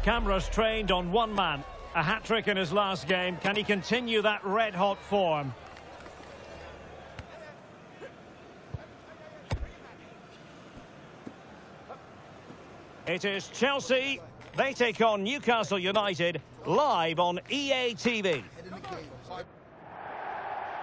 Cameras trained on one man. A hat-trick in his last game. Can he continue that red-hot form? It is Chelsea. They take on Newcastle United live on EA TV.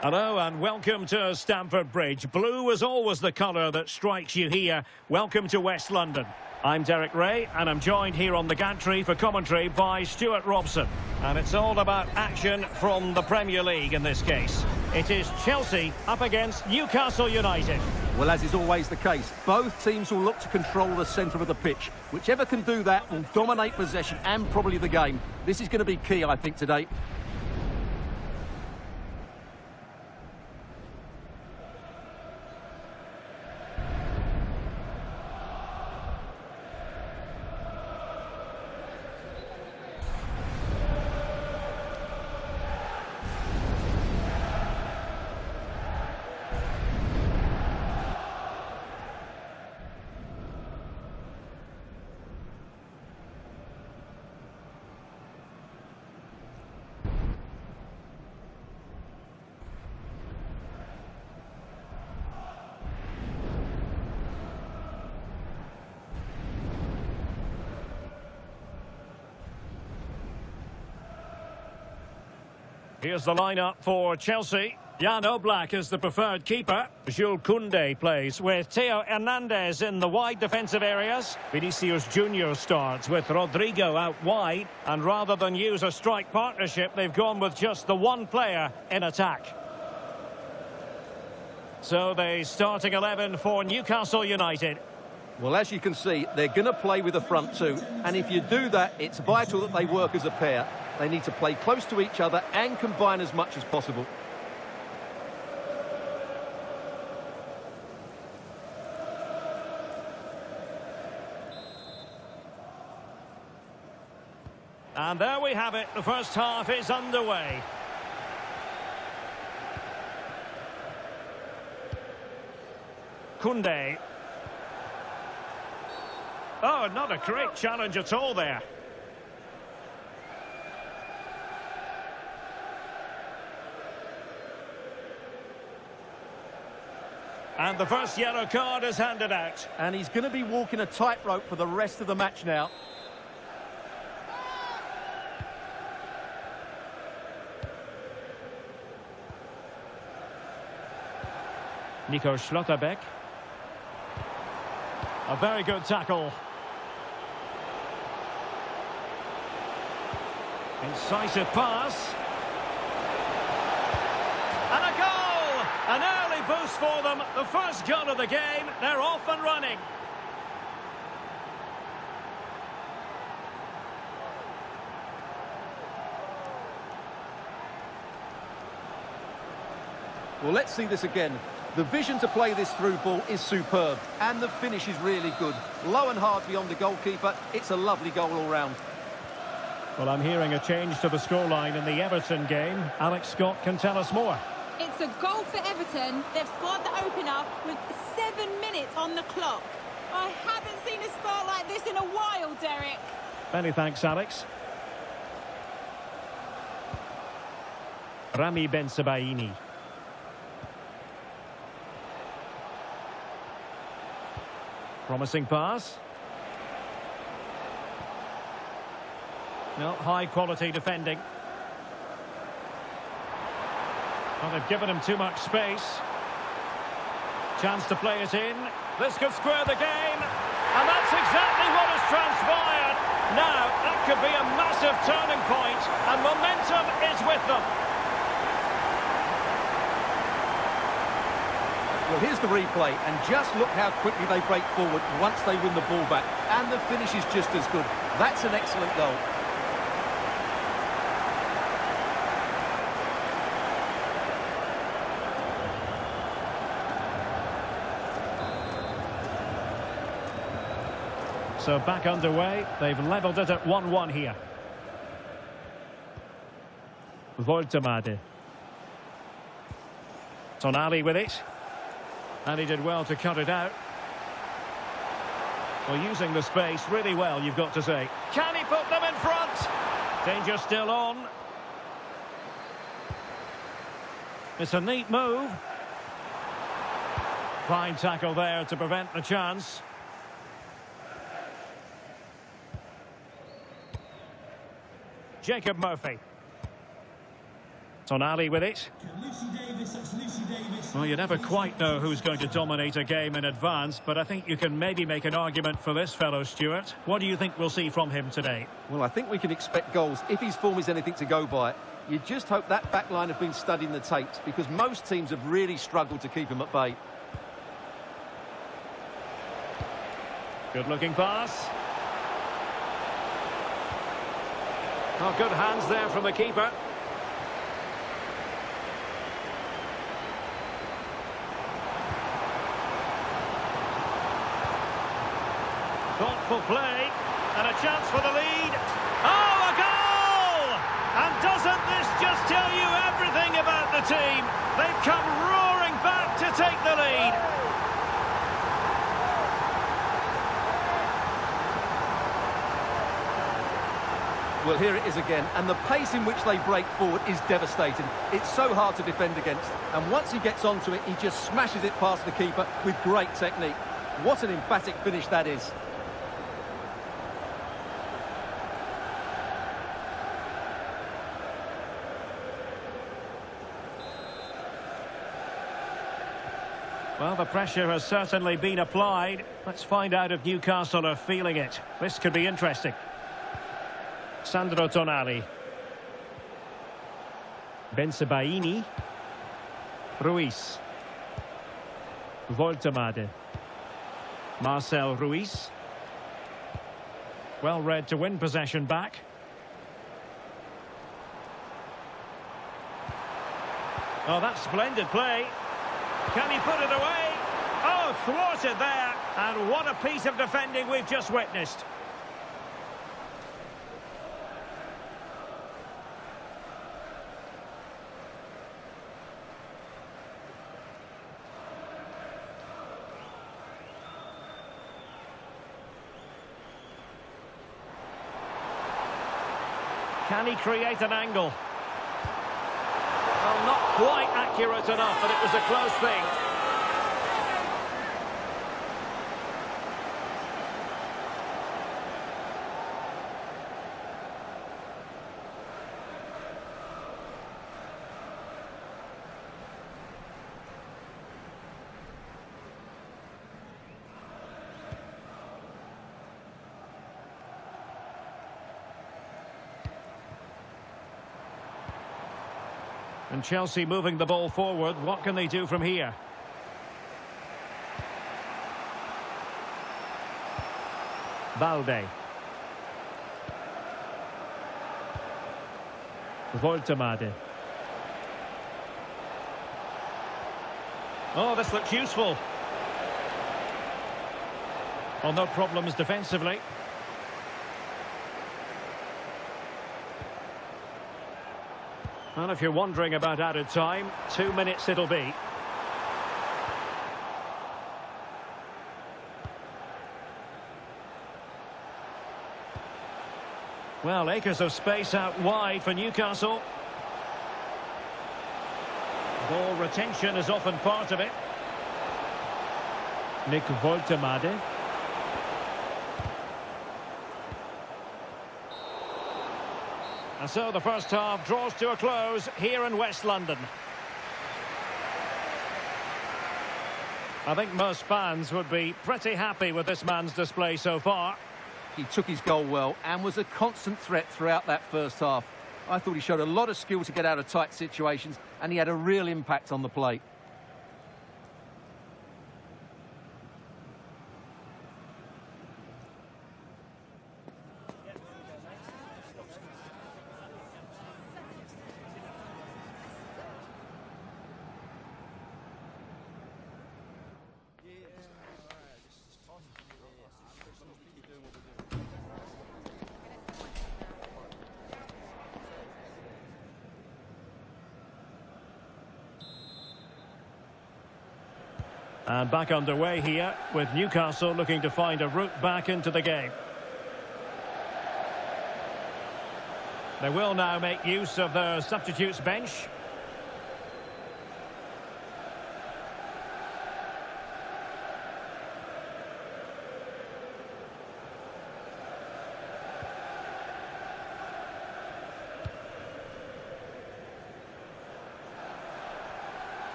Hello and welcome to Stamford Bridge. Blue is always the colour that strikes you here. Welcome to West London. I'm Derek Ray and I'm joined here on the gantry for commentary by Stuart Robson. And it's all about action from the Premier League in this case. It is Chelsea up against Newcastle United. Well, as is always the case, both teams will look to control the centre of the pitch. Whichever can do that will dominate possession and probably the game. This is going to be key, I think, today. Here's the lineup for Chelsea. Jan Oblak is the preferred keeper. Jules Koundé plays with Theo Hernandez in the wide defensive areas. Vinicius Junior starts with Rodrigo out wide. And rather than use a strike partnership, they've gone with just the one player in attack. So the starting 11 for Newcastle United. Well, as you can see, they're going to play with the front two. And if you do that, it's vital that they work as a pair. They need to play close to each other and combine as much as possible. And there we have it. The first half is underway. Koundé. Oh, not a great challenge at all there. And the first yellow card is handed out. And he's going to be walking a tightrope for the rest of the match now. Nico Schlotterbeck. A very good tackle. Incisive pass. And a goal! An early boost for them. The first goal of the game. They're off and running. Well, let's see this again. The vision to play this through ball is superb. And the finish is really good. Low and hard beyond the goalkeeper. It's a lovely goal all round. Well, I'm hearing a change to the scoreline in the Everton game. Alex Scott can tell us more. It's a goal for Everton. They've scored the opener with 7 minutes on the clock. I haven't seen a start like this in a while, Derek. Many thanks, Alex. Rami Bensebaini. Promising pass. No, high-quality defending. Well, they've given him too much space. Chance to play it in. This could square the game. And that's exactly what has transpired. Now, that could be a massive turning point, and momentum is with them. Well, here's the replay, and just look how quickly they break forward once they win the ball back. And the finish is just as good. That's an excellent goal. So back underway. They've levelled it at 1-1 here. Voltemade. Tonali with it. And he did well to cut it out. Well, using the space really well, you've got to say. Can he put them in Danger still on. It's a neat move. Fine tackle there to prevent the chance. Jacob Murphy. Tonali with it. Well, you never quite know who's going to dominate a game in advance, but I think you can maybe make an argument for this fellow, Stuart. What do you think we'll see from him today? Well, I think we can expect goals if his form is anything to go by. You just hope that back line have been studying the tapes, because most teams have really struggled to keep him at bay. Good-looking pass. Oh, good hands there from the keeper. Thoughtful play, and a chance for the lead. Oh, a goal! And doesn't this just tell you everything about the team? They've come roaring back to take the lead. Well, here it is again, and the pace in which they break forward is devastating. It's so hard to defend against, and once he gets onto it, he just smashes it past the keeper with great technique. What an emphatic finish that is. Well, the pressure has certainly been applied. Let's find out if Newcastle are feeling it. This could be interesting. Sandro Tonali. Bensebaini. Ruiz. Voltemade. Marcel Ruiz. Well read to win possession back. Oh, that's splendid play. Can he put it away? Oh, thwarted there. And what a piece of defending we've just witnessed. Can he create an angle? Well, not quite accurate enough, but it was a close thing. And Chelsea moving the ball forward. What can they do from here? Balde. Voltemade. Oh, this looks useful. Well, no problems defensively. Well, if you're wondering about added time, 2 minutes it'll be. Well, acres of space out wide for Newcastle. Ball retention is often part of it. Nick Voltemade. And so the first half draws to a close here in West London. I think most fans would be pretty happy with this man's display so far. He took his goal well and was a constant threat throughout that first half. I thought he showed a lot of skill to get out of tight situations, and he had a real impact on the plate. And back underway here with Newcastle looking to find a route back into the game. They will now make use of their substitutes bench.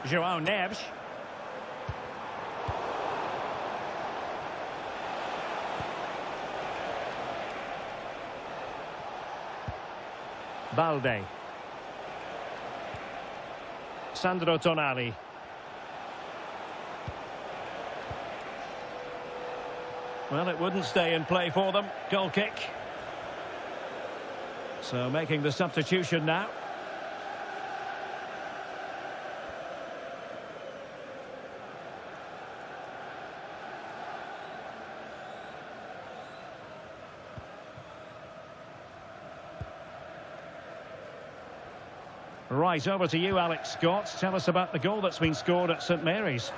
João Neves. Balde. Sandro Tonali. Well, it wouldn't stay in play for them. Goal kick. So making the substitution now. Right, over to you, Alex Scott. Tell us about the goal that's been scored at St Mary's.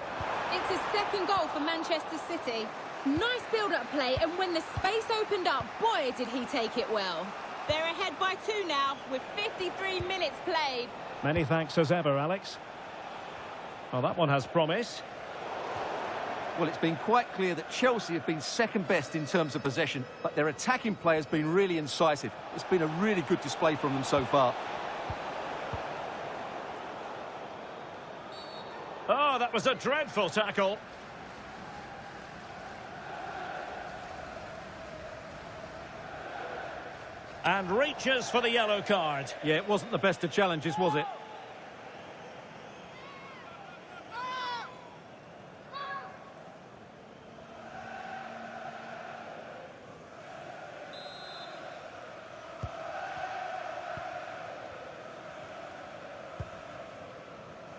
It's his second goal for Manchester City. Nice build-up play, and when the space opened up, boy, did he take it well. They're ahead by 2 now, with 53 minutes played. Many thanks as ever, Alex. Well, that one has promise. Well, it's been quite clear that Chelsea have been second best in terms of possession, but their attacking play has been really incisive. It's been a really good display from them so far. Oh, that was a dreadful tackle. And reaches for the yellow card. Yeah, it wasn't the best of challenges, was it?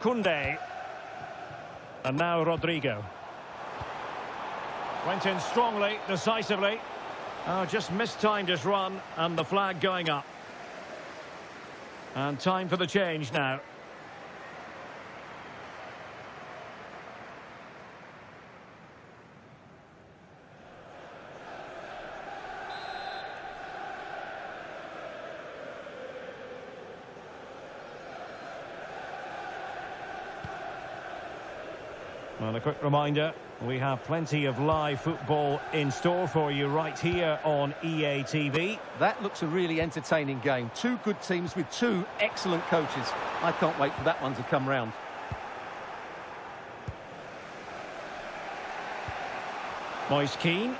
Koundé. And now Rodrigo. Went in strongly, decisively. Oh, just mistimed his run, and the flag going up. And time for the change now. Well, a quick reminder, we have plenty of live football in store for you right here on EA TV. That looks a really entertaining game. 2 good teams with 2 excellent coaches. I can't wait for that one to come round. Moise Keane.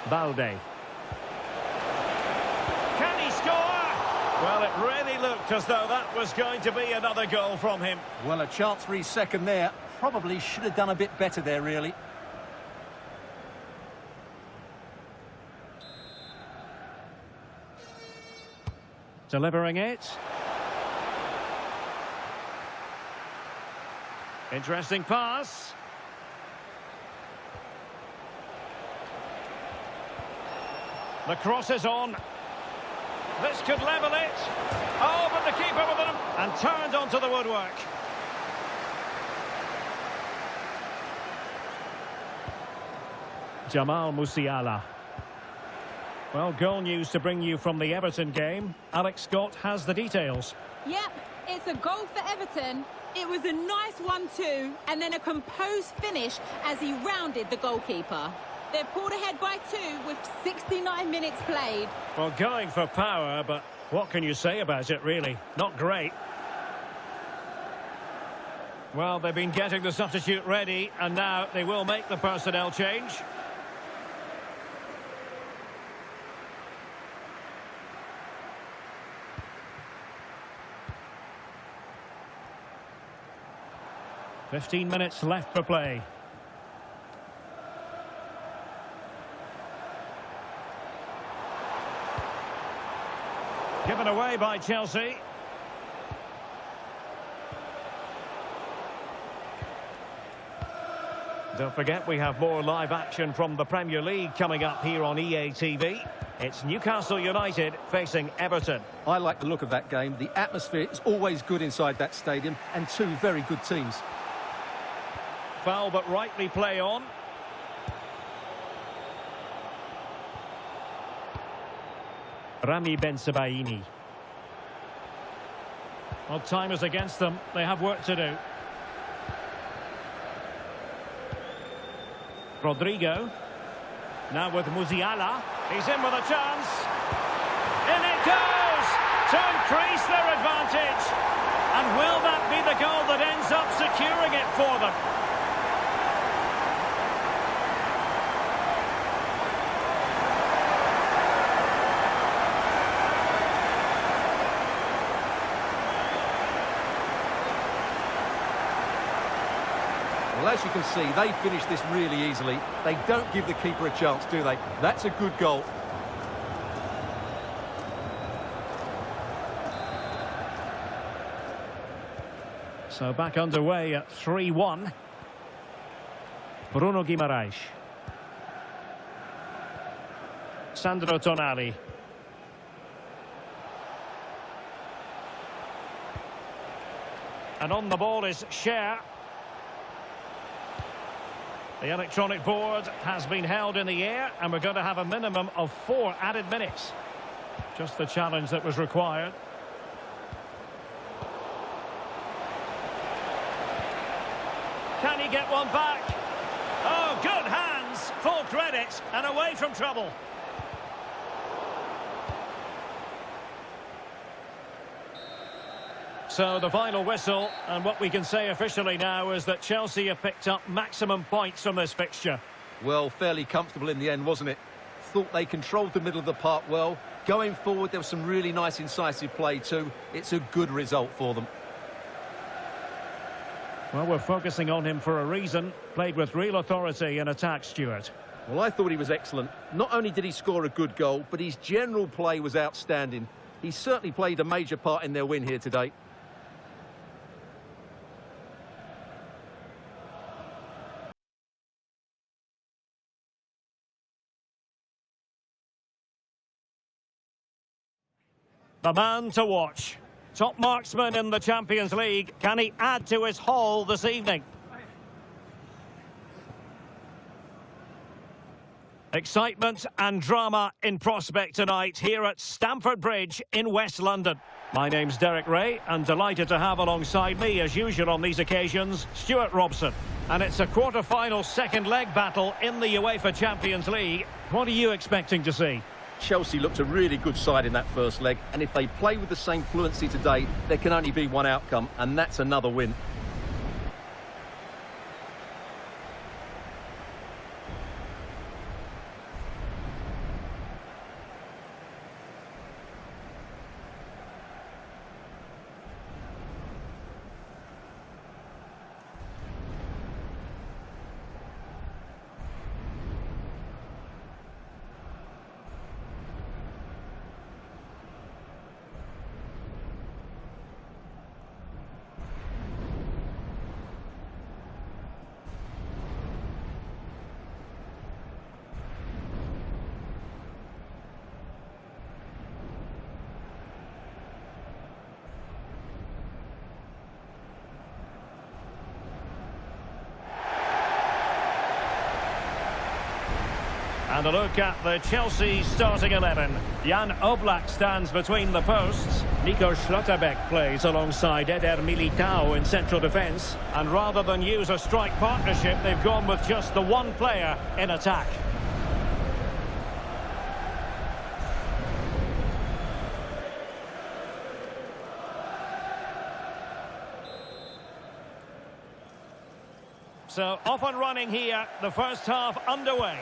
Balde. Can he score? Well, it really looked as though that was going to be another goal from him. Well, a chance for his second there. Probably should have done a bit better there, really. Delivering it. Interesting pass. The cross is on. This could level it. Oh, but the keeper with them and turned onto the woodwork. Jamal Musiala. Well, goal news to bring you from the Everton game. Alex Scott has the details. Yep, it's a goal for Everton. It was a nice 1-2, and then a composed finish as he rounded the goalkeeper. They're pulled ahead by 2 with 69 minutes played. Well, going for power, but what can you say about it, really? Not great. Well, they've been getting the substitute ready, and now they will make the personnel change. "15 minutes left for play. Given away by Chelsea. Don't forget, we have more live action from the Premier League coming up here on EA TV. It's Newcastle United facing Everton. I like the look of that game. The atmosphere is always good inside that stadium, and 2 very good teams. Foul, but rightly play on. Rami Ben-Sebaini. Well, time is against them. They have work to do. Rodrigo. Now with Musiala. He's in with a chance. In it goes! To increase their advantage. And will that be the goal that ends up securing it for them? Well, as you can see, they finish this really easily. They don't give the keeper a chance, do they? That's a good goal. So back underway at 3-1. Bruno Guimaraes. Sandro Tonali. And on the ball is Cher. The electronic board has been held in the air, and we're going to have a minimum of 4 added minutes. Just the challenge that was required. Can he get one back? Oh, good hands, full credit, and away from trouble. So the final whistle, and what we can say officially now is that Chelsea have picked up maximum points from this fixture. Well, fairly comfortable in the end, wasn't it? Thought they controlled the middle of the park well. Going forward, there was some really nice incisive play too. It's a good result for them. Well, we're focusing on him for a reason. Played with real authority in attack, Stuart. Well, I thought he was excellent. Not only did he score a good goal, but his general play was outstanding. He certainly played a major part in their win here today. The man to watch. Top marksman in the Champions League. Can he add to his haul this evening? Excitement and drama in prospect tonight here at Stamford Bridge in West London. My name's Derek Ray, and delighted to have alongside me, as usual on these occasions, Stuart Robson. And it's a quarter-final second leg battle in the UEFA Champions League. What are you expecting to see? Chelsea looked a really good side in that first leg, and if they play with the same fluency today, there can only be one outcome, and that's another win. And a look at the Chelsea starting 11. Jan Oblak stands between the posts. Nico Schlotterbeck plays alongside Eder Militao in central defence. And rather than use a strike partnership, they've gone with just the one player in attack. So off and running here, the first half underway.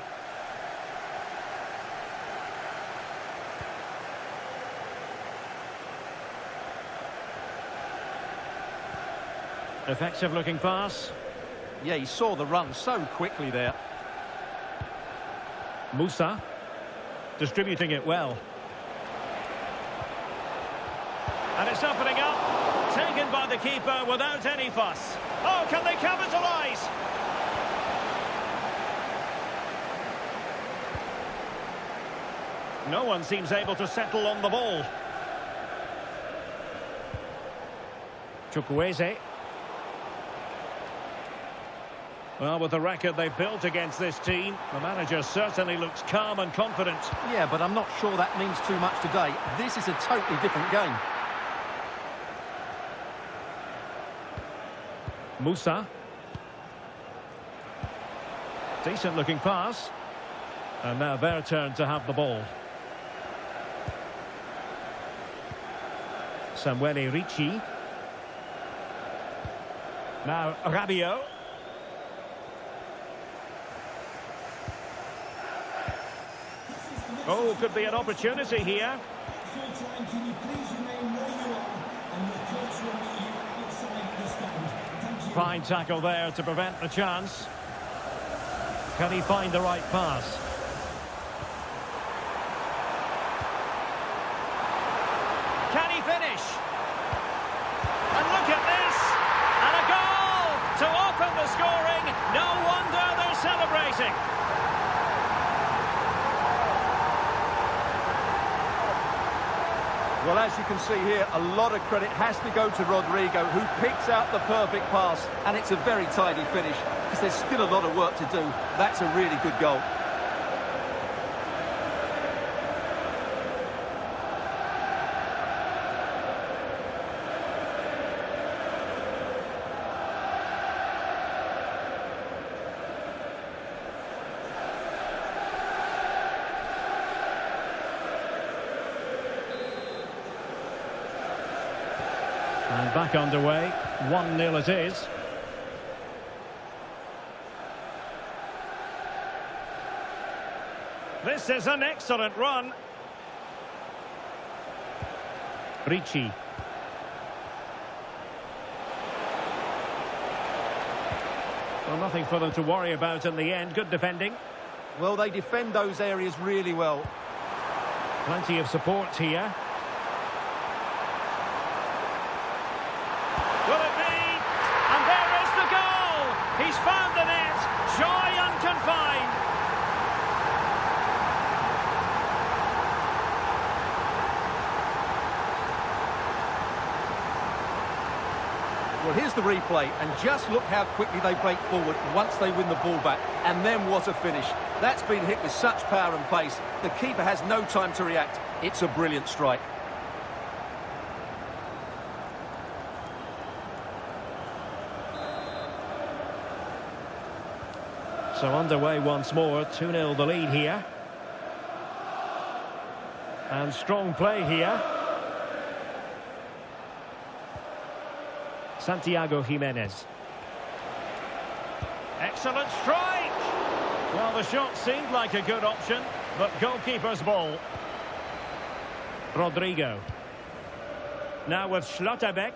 Effective looking pass. Yeah, he saw the run so quickly there. Musa distributing it well. And it's opening up. Taken by the keeper without any fuss. Oh, can they capitalise? No one seems able to settle on the ball. Chukwueze. Well, with the record they've built against this team, the manager certainly looks calm and confident. Yeah, but I'm not sure that means too much today. This is a totally different game. Musa. Decent looking pass. And now their turn to have the ball. Samuele Ricci. Now Rabiot. Oh, could be an opportunity here. Fine tackle there to prevent the chance. Can he find the right pass? Can he finish? And look at this! And a goal to open the scoring. No wonder they're celebrating. Well, as you can see here, a lot of credit has to go to Rodrigo, who picks out the perfect pass, and it's a very tidy finish, because there's still a lot of work to do. That's a really good goal. And back underway, 1-0 it is. This is an excellent run. Ricci. Well, nothing for them to worry about in the end. Good defending. Well, they defend those areas really well. Plenty of support here. Will it be? And there is the goal! He's found the net. Joy unconfined. Well, here's the replay, and just look how quickly they break forward once they win the ball back. And then what a finish. That's been hit with such power and pace. The keeper has no time to react. It's a brilliant strike. So underway once more, 2-0 the lead here. And strong play here. Santiago Jimenez. Excellent strike! Well, the shot seemed like a good option, but goalkeeper's ball. Rodrigo. Now with Schlotterbeck.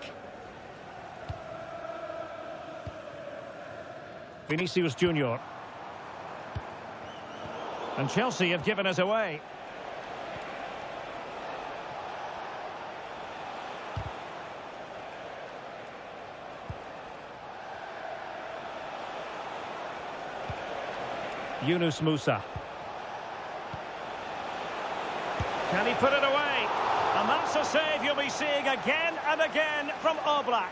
Vinicius Junior. And Chelsea have given us away. Yunus Musa. Can he put it away? And that's a save you'll be seeing again and again from Oblak.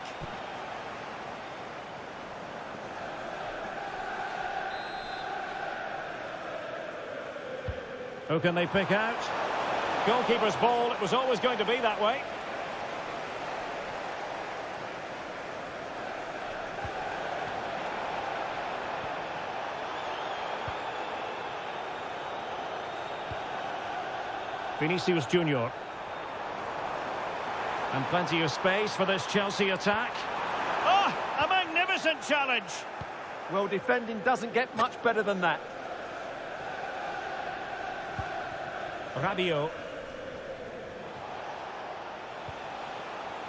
Who can they pick out? Goalkeeper's ball, it was always going to be that way. Vinicius Junior. And plenty of space for this Chelsea attack. Oh, a magnificent challenge. Well, defending doesn't get much better than that. Rabiot.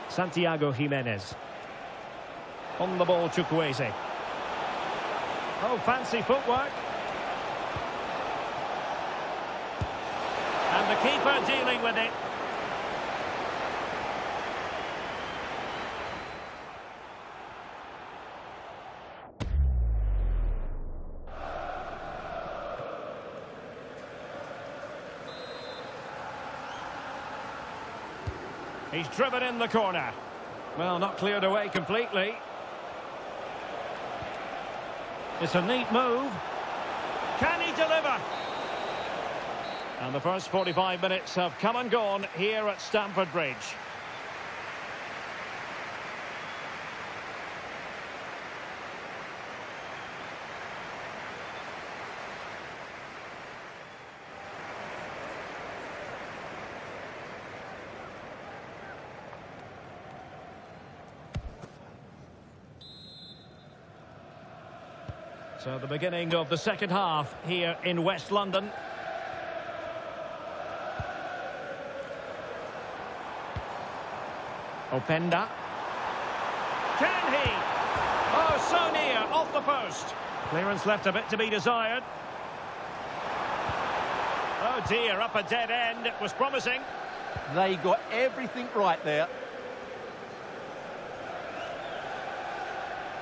Santiago Jimenez. On the ball, Chukwueze. Oh, fancy footwork. And the keeper dealing with it. He's driven in the corner. Well, not cleared away completely. It's a neat move. Can he deliver? And the first 45 minutes have come and gone here at Stamford Bridge. So the beginning of the second half here in West London. Openda. Can he? Oh, so near, off the post. Clearance left a bit to be desired. Oh dear, up a dead end. It was promising. They got everything right there.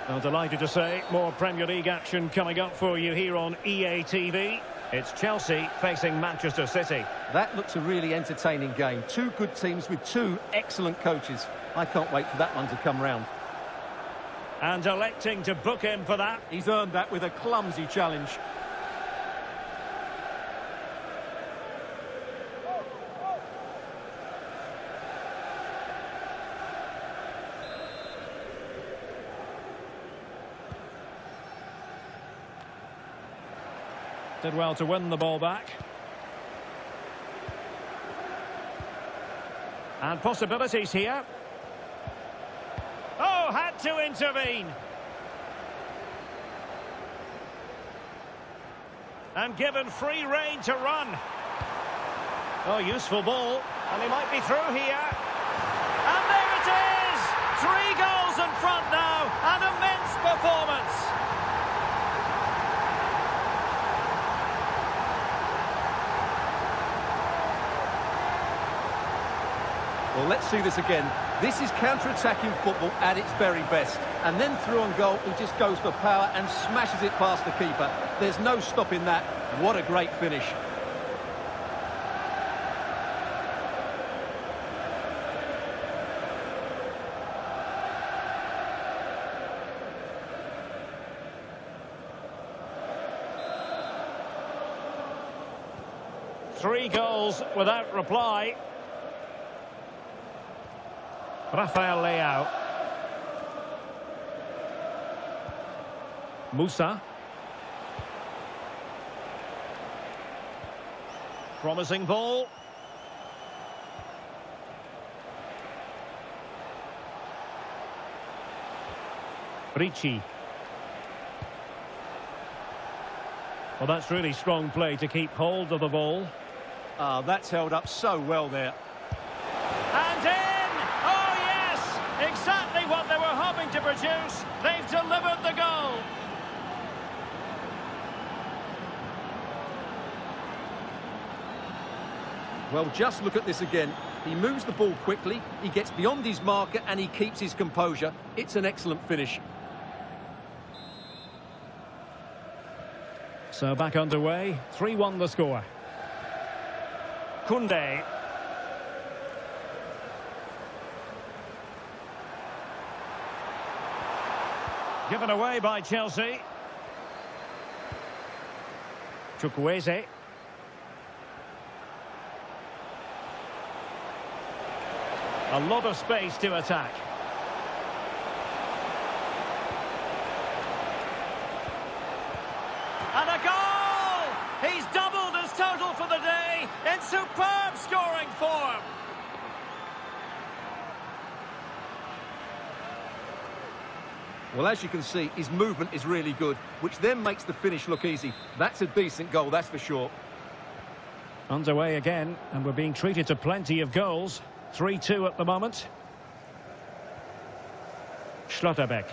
Well, delighted to say, more Premier League action coming up for you here on EA TV. It's Chelsea facing Manchester City. That looks a really entertaining game. Two good teams with two excellent coaches. I can't wait for that one to come round. And electing to book him for that. He's earned that with a clumsy challenge. Did well to win the ball back. And possibilities here. Oh, had to intervene. And given free rein to run. Oh, useful ball. And he might be through here. And there it is! 3 goals in front now. An immense performance. Well, let's see this again. This is counter-attacking football at its very best. And then through on goal, he just goes for power and smashes it past the keeper. There's no stopping that. What a great finish. Three goals without reply. Rafael Leao. Musa. Promising ball. Ricci. Well, that's really strong play to keep hold of the ball. That's held up so well there. And in! Oh, yes! Exactly what they were hoping to produce. They've delivered the goal. Well, just look at this again. He moves the ball quickly, he gets beyond his marker and he keeps his composure. It's an excellent finish. So back underway, 3-1 the score. Koundé. Given away by Chelsea. Chukwueze. A lot of space to attack. And a goal! He's doubled his total for the day in superb scoring form. Well, as you can see, his movement is really good, which then makes the finish look easy. That's a decent goal, that's for sure. Underway again, and we're being treated to plenty of goals. 3-2 at the moment. Schlotterbeck.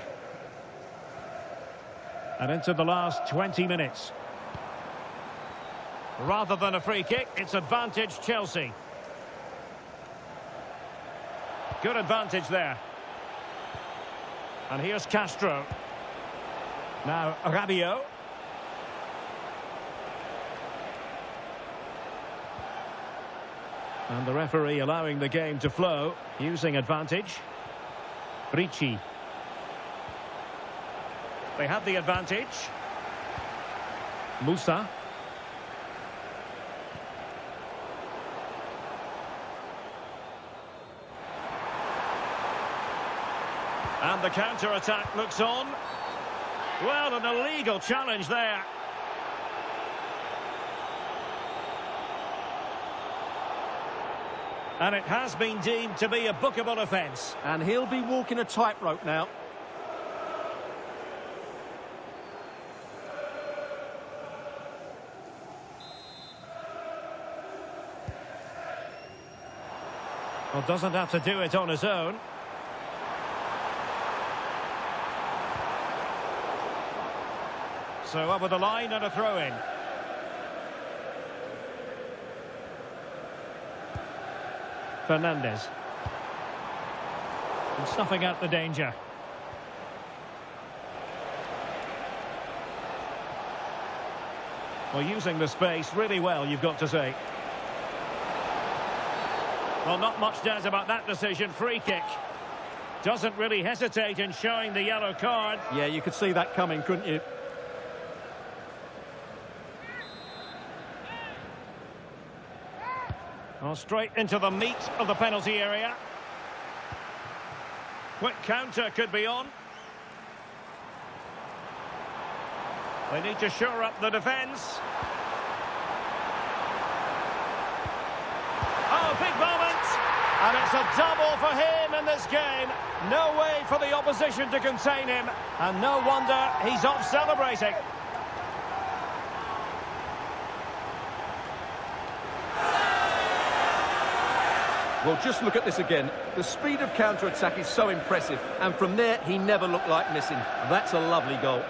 And into the last 20 minutes. Rather than a free kick, it's advantage Chelsea. Good advantage there. And here's Castro. Now Rabiot. And the referee allowing the game to flow, using advantage. Ricci. They have the advantage. Musa. And the counter-attack looks on. Well, an illegal challenge there. And it has been deemed to be a bookable offence. And he'll be walking a tightrope now. Well, doesn't have to do it on his own. So over the line and a throw-in. Fernandez. And snuffing out the danger. Well, using the space really well, you've got to say. Well, not much doubt about that decision. Free kick. Doesn't really hesitate in showing the yellow card. Yeah, you could see that coming, couldn't you? Well, straight into the meat of the penalty area. Quick counter could be on. They need to shore up the defence. Oh, big moment! And it's a double for him in this game. No way for the opposition to contain him. And no wonder he's off celebrating. Well, just look at this again. The speed of counter-attack is so impressive. And from there, he never looked like missing. That's a lovely goal.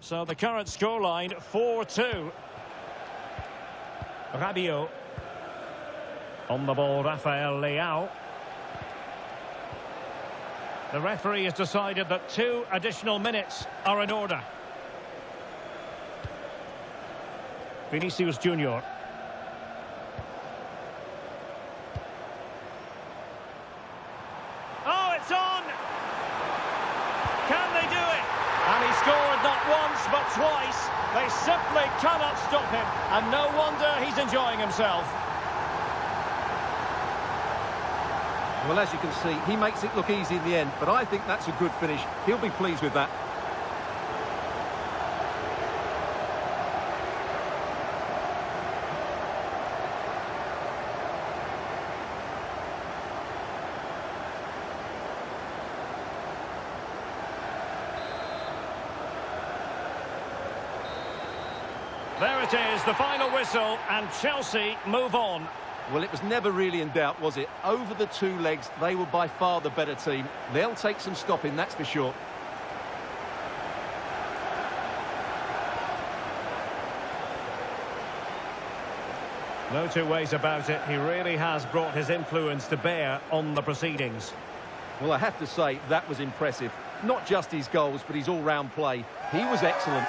So the current scoreline, 4-2. Rabiot. On the ball, Rafael Leao. The referee has decided that 2 additional minutes are in order. Vinicius Junior. Oh, it's on! Can they do it? And he scored not once, but twice. They simply cannot stop him. And no wonder he's enjoying himself. Well, as you can see, he makes it look easy in the end. But I think that's a good finish. He'll be pleased with that. There it is, the final whistle, and Chelsea move on. Well, it was never really in doubt, was it? Over the 2 legs, they were by far the better team. They'll take some stopping, that's for sure. No 2 ways about it. He really has brought his influence to bear on the proceedings. Well, I have to say, that was impressive. Not just his goals, but his all-round play. He was excellent.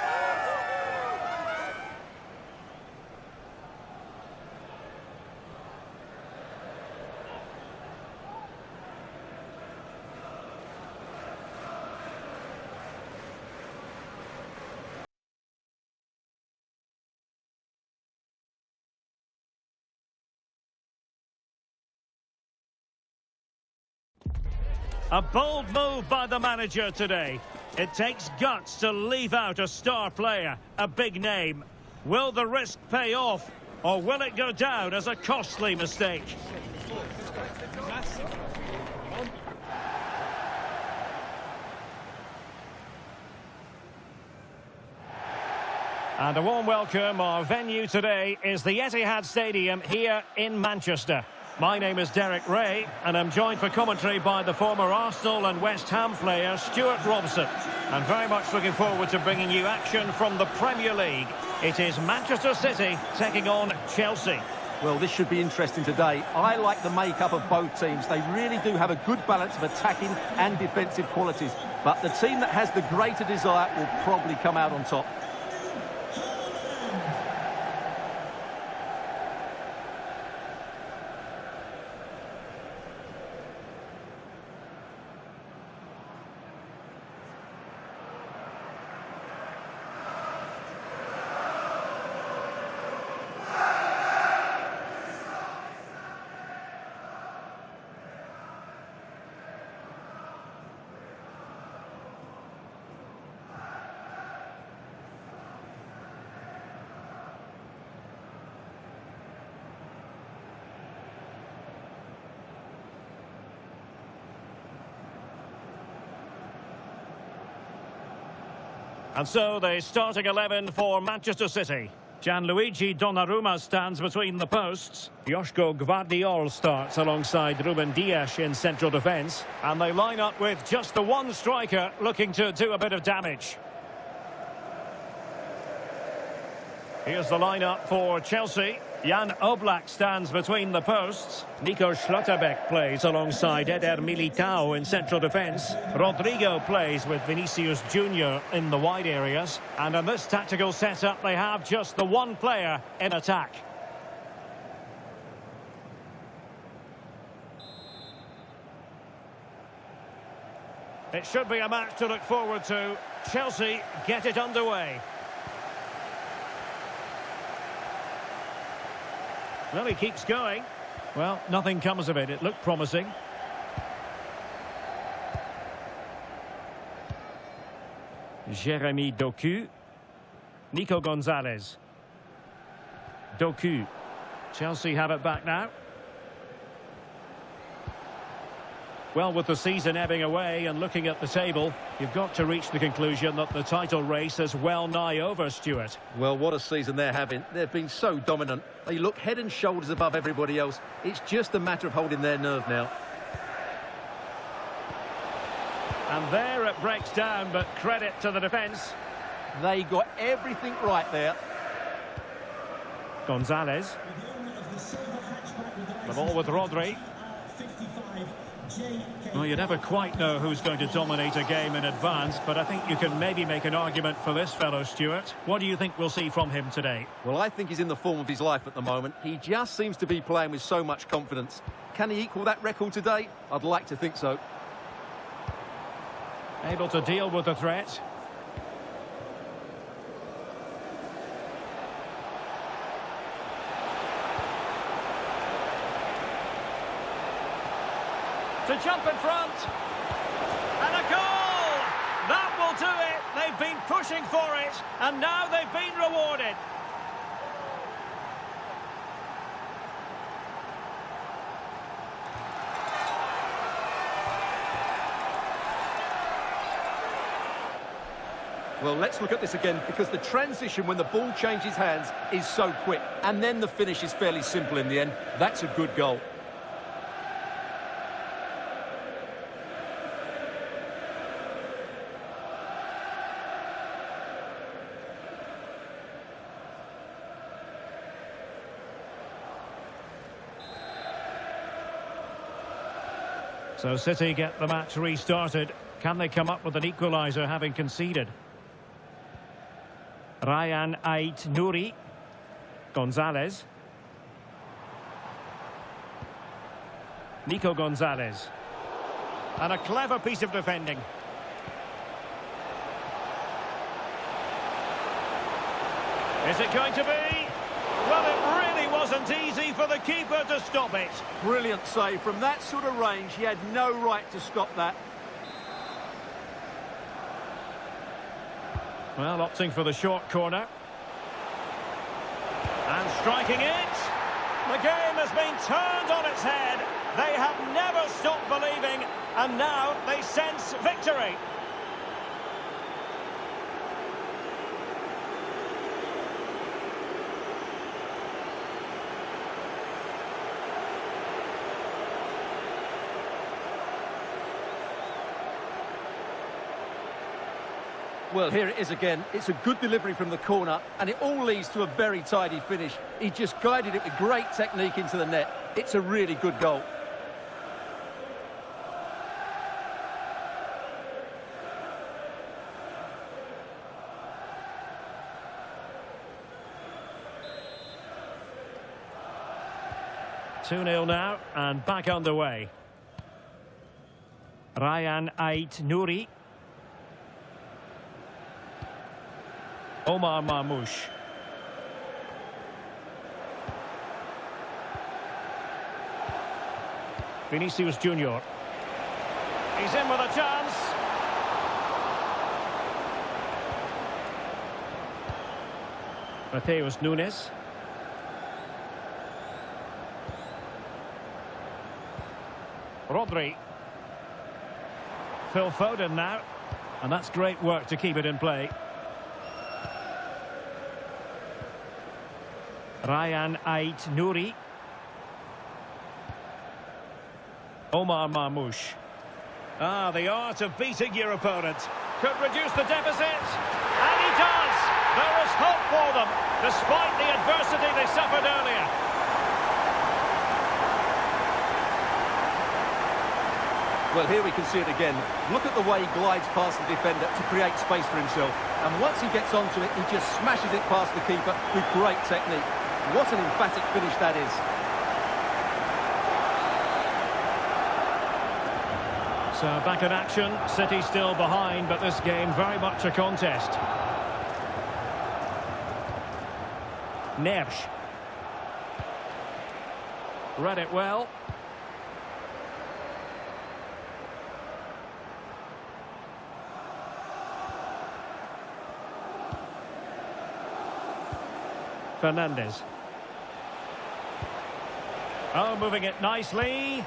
A bold move by the manager today. It takes guts to leave out a star player, a big name. Will the risk pay off, or will it go down as a costly mistake? And a warm welcome. Our venue today is the Etihad Stadium here in Manchester. My name is Derek Ray, and I'm joined for commentary by the former Arsenal and West Ham player Stuart Robson. I'm very much looking forward to bringing you action from the Premier League. It is Manchester City taking on Chelsea. Well, this should be interesting today. I like the makeup of both teams. They really do have a good balance of attacking and defensive qualities. But the team that has the greater desire will probably come out on top. And so the starting 11 for Manchester City. Gianluigi Donnarumma stands between the posts. Joško Gvardiol starts alongside Ruben Dias in central defence. And they line up with just the one striker looking to do a bit of damage. Here's the lineup for Chelsea. Jan Oblak stands between the posts. Nico Schlotterbeck plays alongside Eder Militao in central defence. Rodrigo plays with Vinicius Junior in the wide areas. And in this tactical setup, they have just the one player in attack. It should be a match to look forward to. Chelsea get it underway. Well, he keeps going. Well, nothing comes of it. It looked promising. Jérémy Doku. Nico Gonzalez. Doku. Chelsea have it back now. Well, with the season ebbing away and looking at the table, you've got to reach the conclusion that the title race is well nigh over, Stuart. Well, what a season they're having. They've been so dominant. They look head and shoulders above everybody else. It's just a matter of holding their nerve now. And there it breaks down, but credit to the defence. They got everything right there. Gonzalez. The ball with Rodri. Well, you never quite know who's going to dominate a game in advance, but I think you can maybe make an argument for this fellow, Stuart. What do you think we'll see from him today? Well, I think he's in the form of his life at the moment. He just seems to be playing with so much confidence. Can he equal that record today? I'd like to think so. Able to deal with the threat. To jump in front. And a goal! That will do it. They've been pushing for it, and now they've been rewarded. Well, let's look at this again, because the transition when the ball changes hands is so quick, and then the finish is fairly simple in the end. That's a good goal. So City get the match restarted. Can they come up with an equaliser having conceded? Ryan Ait Nouri. Gonzalez. Nico Gonzalez. And a clever piece of defending. Is it going to be? Well, it really wasn't easy for the keeper to stop it. Brilliant save. From that sort of range, he had no right to stop that. Well, opting for the short corner. And striking it. The game has been turned on its head. They have never stopped believing, and now they sense victory. Well, here it is again. It's a good delivery from the corner, and it all leads to a very tidy finish. He just guided it with great technique into the net. It's a really good goal. Two 0 now, and back underway. Ryan Ait Nouri. Omar Marmoush. Vinicius Junior. He's in with a chance. Mateus Nunes. Rodri. Phil Foden now. And that's great work to keep it in play. Ryan Ait Nouri. Omar Marmoush. Ah, the art of beating your opponent. Could reduce the deficit. And he does! There is hope for them, despite the adversity they suffered earlier. Well, here we can see it again. Look at the way he glides past the defender to create space for himself. And once he gets onto it, he just smashes it past the keeper with great technique. What an emphatic finish that is. So back in action, City still behind, but this game very much a contest. Nersch. Read it well. Fernandez. Oh, moving it nicely.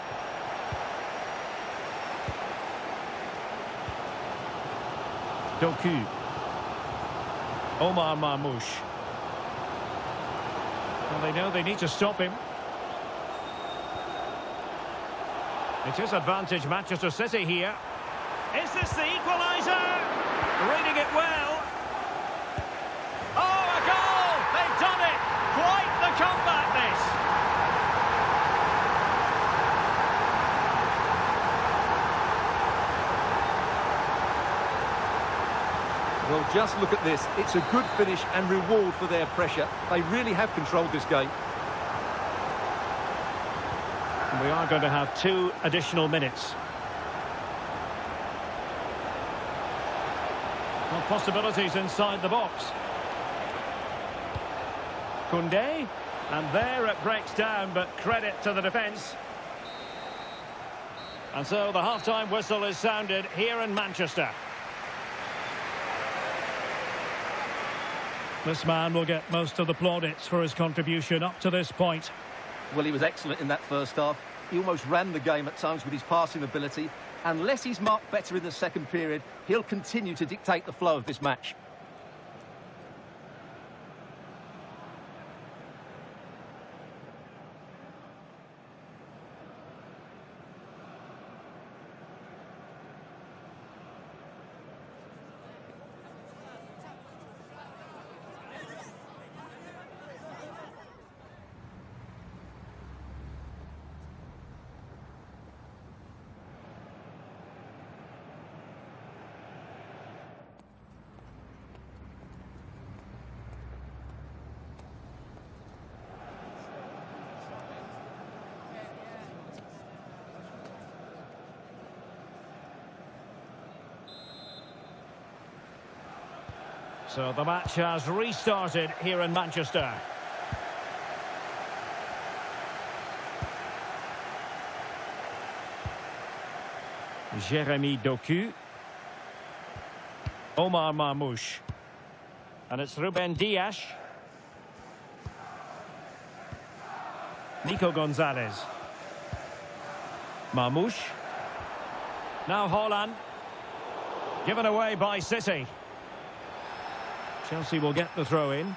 Doku. Omar Marmoush. Well, they know they need to stop him. It is advantage Manchester City here. Is this the equaliser? Reading it well. Oh, a goal! They've done it! Quite the comeback, this! Well, just look at this. It's a good finish and reward for their pressure. They really have controlled this game. And we are going to have 2 additional minutes. Well, possibilities inside the box. Koundé, and there it breaks down, but credit to the defence. And so the half-time whistle is sounded here in Manchester. This man will get most of the plaudits for his contribution up to this point. Well, he was excellent in that first half. He almost ran the game at times with his passing ability. Unless he's marked better in the second period, he'll continue to dictate the flow of this match. So the match has restarted here in Manchester. Jeremy Doku. Omar Marmoush. And it's Ruben Dias. Nico Gonzalez. Marmoush. Now Haaland. Given away by City. Chelsea will get the throw in.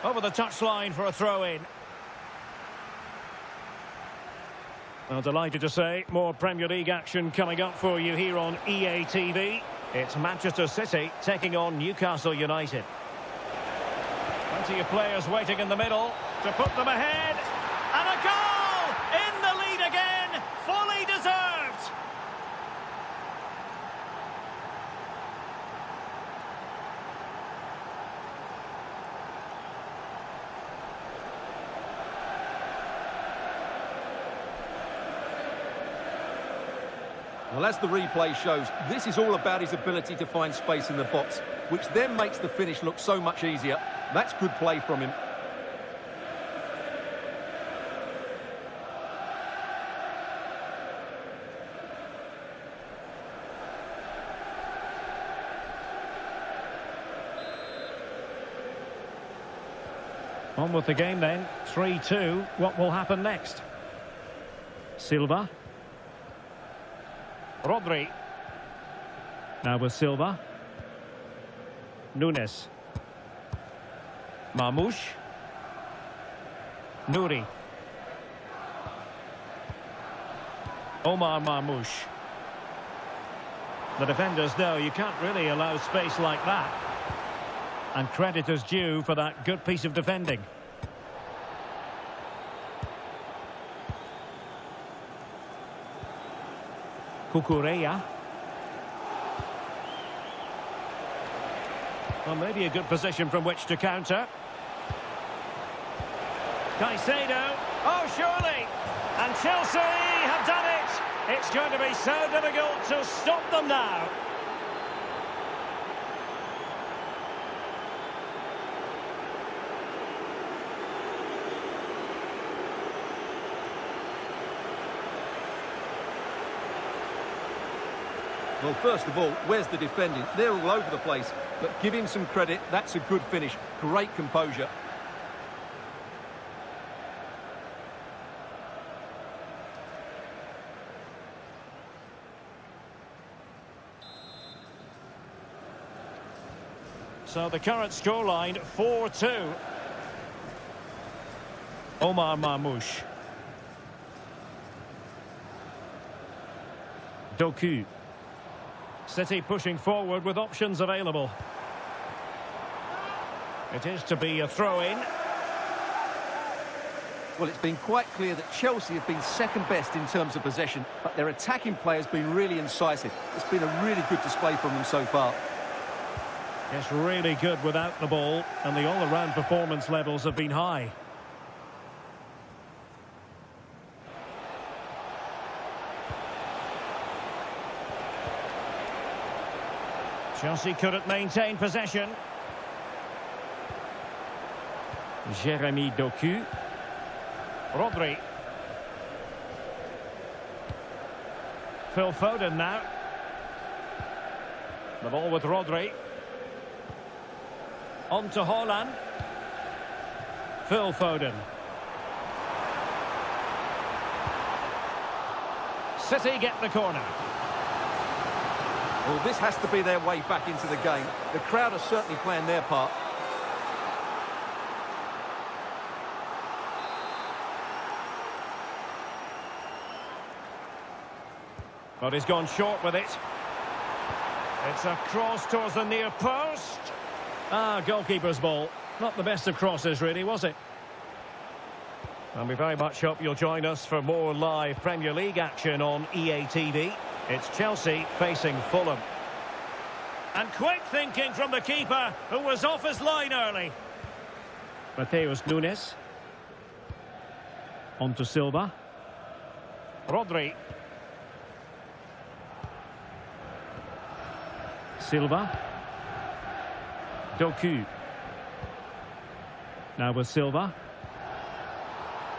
Over the touchline for a throw-in. Well, delighted to say, more Premier League action coming up for you here on EA TV. It's Manchester City taking on Newcastle United. Plenty of players waiting in the middle to put them ahead. And a goal! In the lead again! Fully deserved! Well, as the replay shows, this is all about his ability to find space in the box, which then makes the finish look so much easier. That's good play from him. On with the game then, 3-2. What will happen next? Silva. Rodri. Now with Silva. Nunes. Marmoush. Nouri. Omar Marmoush. The defenders know you can't really allow space like that. And credit is due for that good piece of defending. Cucurella. Well, maybe a good position from which to counter. Caicedo. Oh, surely. And Chelsea have done it. It's going to be so difficult to stop them now. Well, first of all, where's the defending? They're all over the place, but give him some credit. That's a good finish. Great composure. So the current scoreline, 4-2. Omar Marmoush. Doku. City pushing forward with options available. It is to be a throw-in. Well, it's been quite clear that Chelsea have been second best in terms of possession, but their attacking play has been really incisive. It's been a really good display from them so far. It's really good without the ball, and the all-around performance levels have been high. Chelsea couldn't maintain possession. Jeremy Doku. Rodri. Phil Foden now. The ball with Rodri. On to Haaland. Phil Foden. City get the corner. Well, this has to be their way back into the game. The crowd are certainly playing their part. But he's gone short with it. It's a cross towards the near post. Ah, goalkeeper's ball. Not the best of crosses, really, was it? And we very much hope you'll join us for more live Premier League action on EA TV. It's Chelsea facing Fulham. And quick thinking from the keeper, who was off his line early. Mateus Nunes. On to Silva. Rodri. Silva. Doku. Now with Silva.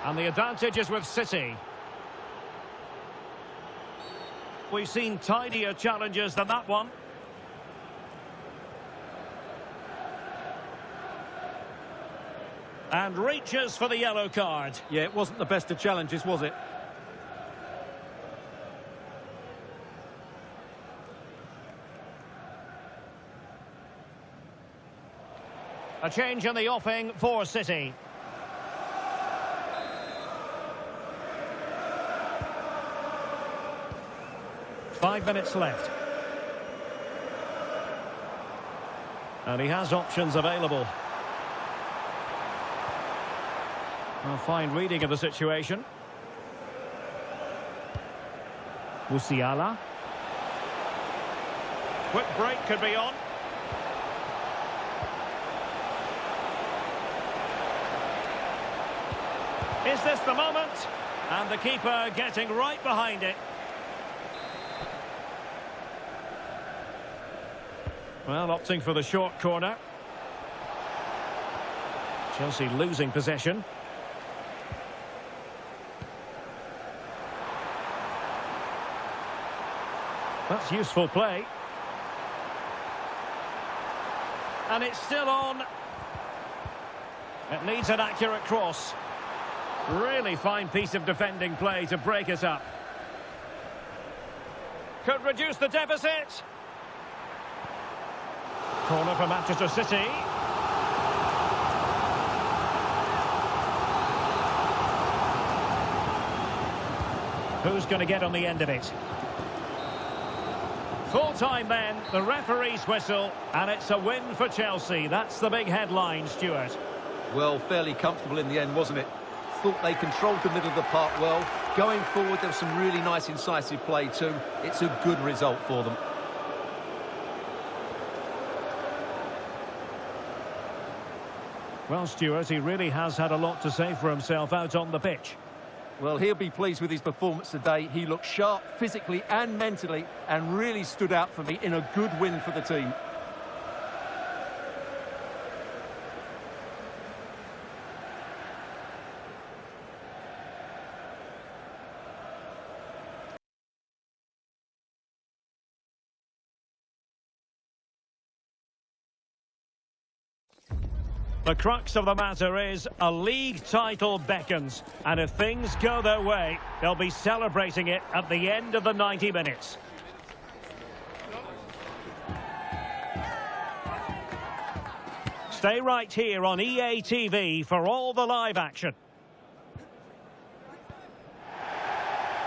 And the advantage is with City. We've seen tidier challenges than that one. And reaches for the yellow card. Yeah, it wasn't the best of challenges, was it? A change in the offing for City. Five minutes left. And he has options available. A fine reading of the situation. Musiala. Quick break could be on. Is this the moment? And the keeper getting right behind it. Well, opting for the short corner. Chelsea losing possession. That's useful play. And it's still on. It needs an accurate cross. Really fine piece of defending play to break it up. Could reduce the deficit. Corner for Manchester City. Who's going to get on the end of it? Full time then, the referee's whistle, and it's a win for Chelsea. That's the big headline, Stuart. Well, fairly comfortable in the end, wasn't it? Thought they controlled the middle of the park well. Going forward, there was some really nice incisive play too. It's a good result for them. Well, Stuart, he really has had a lot to say for himself out on the pitch. Well, he'll be pleased with his performance today. He looked sharp physically and mentally and really stood out for me in a good win for the team. The crux of the matter is a league title beckons, and if things go their way, they'll be celebrating it at the end of the 90 minutes. Stay right here on EA TV for all the live action.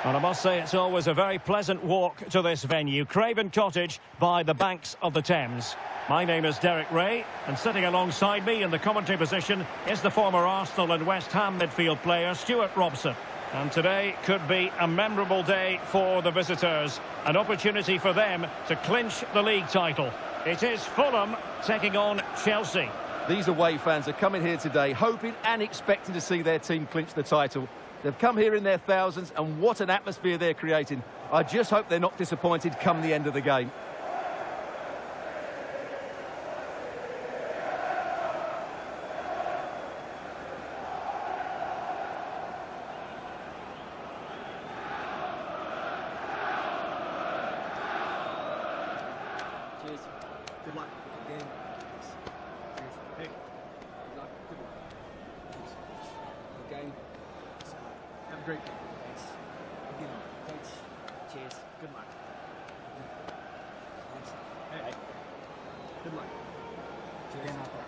And I must say it's always a very pleasant walk to this venue, Craven Cottage by the banks of the Thames. My name is Derek Ray, and sitting alongside me in the commentary position is the former Arsenal and West Ham midfield player Stuart Robson. And today could be a memorable day for the visitors, an opportunity for them to clinch the league title. It is Fulham taking on Chelsea. These away fans are coming here today hoping and expecting to see their team clinch the title. They've come here in their thousands, and what an atmosphere they're creating. I just hope they're not disappointed come the end of the game. Cheers. Good luck. Good game. Cheers. Hey. Good luck. Good luck. Thanks. Good game. Have a great game. Thanks. Good game. Thanks. Cheers. Good luck. Thanks. Hey. Good luck. Cheers. Game out there.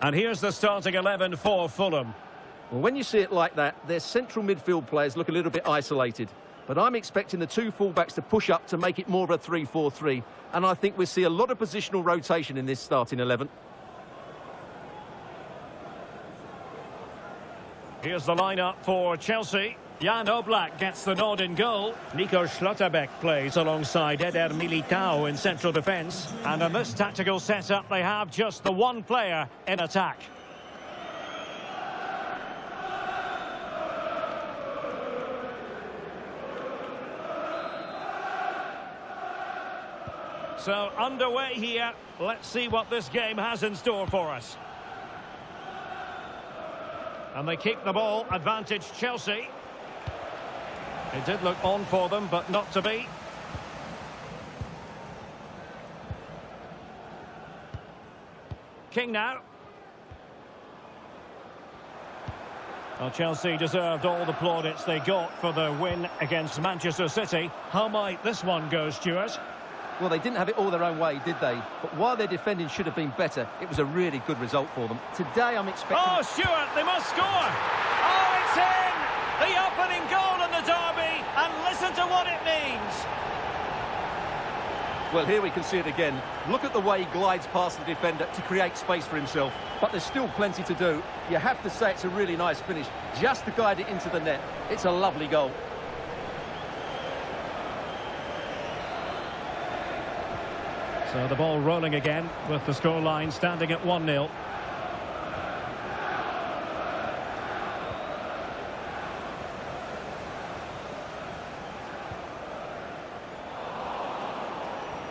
And here's the starting 11 for Fulham. Well, when you see it like that, their central midfield players look a little bit isolated. But I'm expecting the two fullbacks to push up to make it more of a 3-4-3. And I think we'll see a lot of positional rotation in this starting 11. Here's the lineup for Chelsea. Jan Oblak gets the nod in goal. Nico Schlotterbeck plays alongside Eder Militao in central defence. And in this tactical setup, they have just the one player in attack. So underway here. Let's see what this game has in store for us. And they keep the ball, advantage Chelsea. It did look on for them, but not to be. King now. Well, Chelsea deserved all the plaudits they got for the win against Manchester City. How might this one go, Stuart? Well, they didn't have it all their own way, did they? But while their defending should have been better, it was a really good result for them. Today, I'm expecting... Oh, Stuart, they must score! Oh, it's in! The opening goal in the derby, and listen to what it means! Well, here we can see it again. Look at the way he glides past the defender to create space for himself. But there's still plenty to do. You have to say it's a really nice finish, just to guide it into the net. It's a lovely goal. So the ball rolling again, with the scoreline standing at 1-0.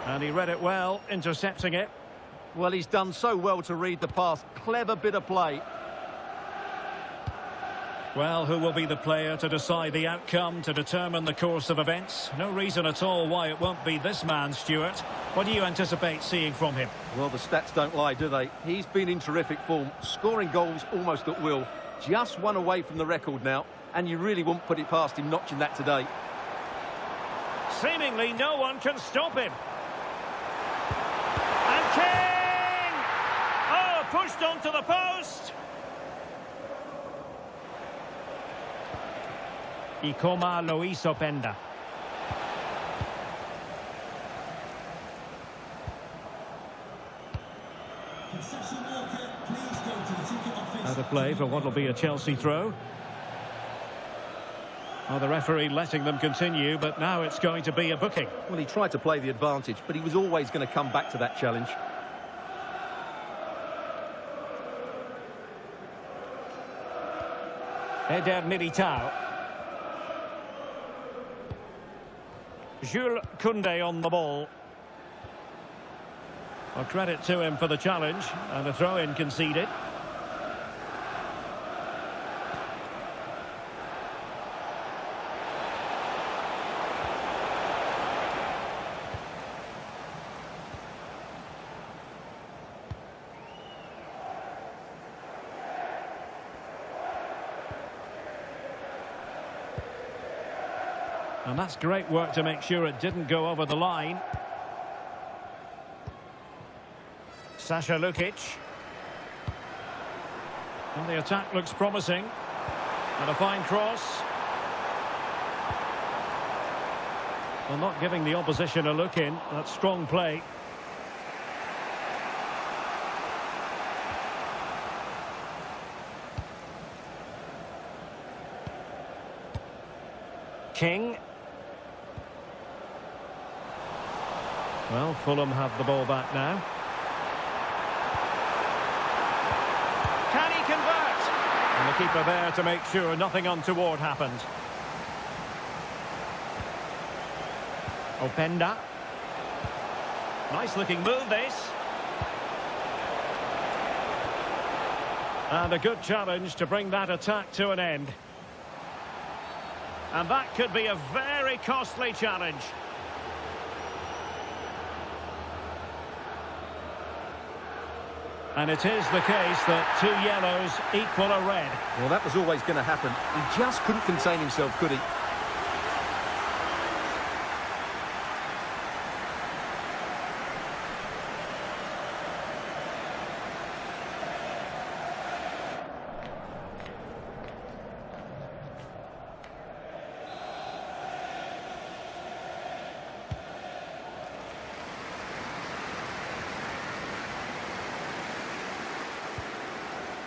And he read it well, intercepting it. Well, he's done so well to read the pass. Clever bit of play. Well, who will be the player to decide the outcome, to determine the course of events? No reason at all why it won't be this man, Stuart. What do you anticipate seeing from him? Well, the stats don't lie, do they? He's been in terrific form, scoring goals almost at will. Just one away from the record now, and you really wouldn't put it past him notching that today. Seemingly no one can stop him. And King! Oh, pushed onto the post. Y como lo hizo Penda. Out of play for what will be a Chelsea throw. Well, the referee letting them continue, but now it's going to be a booking. Well, he tried to play the advantage, but he was always going to come back to that challenge. Eder Militao. Jules Koundé on the ball. Well, credit to him for the challenge, and a throw-in conceded. And that's great work to make sure it didn't go over the line. Sasha Lukic. And the attack looks promising. And a fine cross. Well, not giving the opposition a look in. That's strong play. King. Well, Fulham have the ball back now. Can he convert? And the keeper there to make sure nothing untoward happened. Openda. Nice looking move, this. And a good challenge to bring that attack to an end. And that could be a very costly challenge. And it is the case that 2 yellows equal a red. Well, that was always going to happen. He just couldn't contain himself, could he?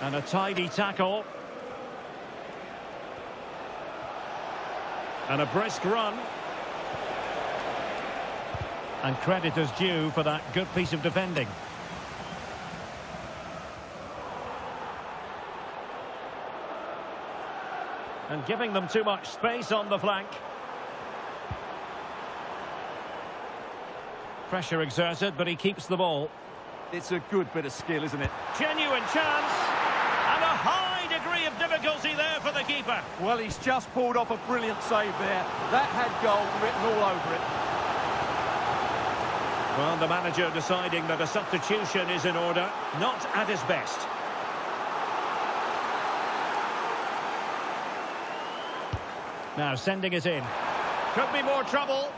And a tidy tackle. And a brisk run. And credit is due for that good piece of defending. And giving them too much space on the flank. Pressure exerted, but he keeps the ball. It's a good bit of skill, isn't it? Genuine chance. And a high degree of difficulty there for the keeper. Well, he's just pulled off a brilliant save there. That had goal written all over it. Well, the manager deciding that a substitution is in order, not at his best. Now sending it in. Could be more trouble.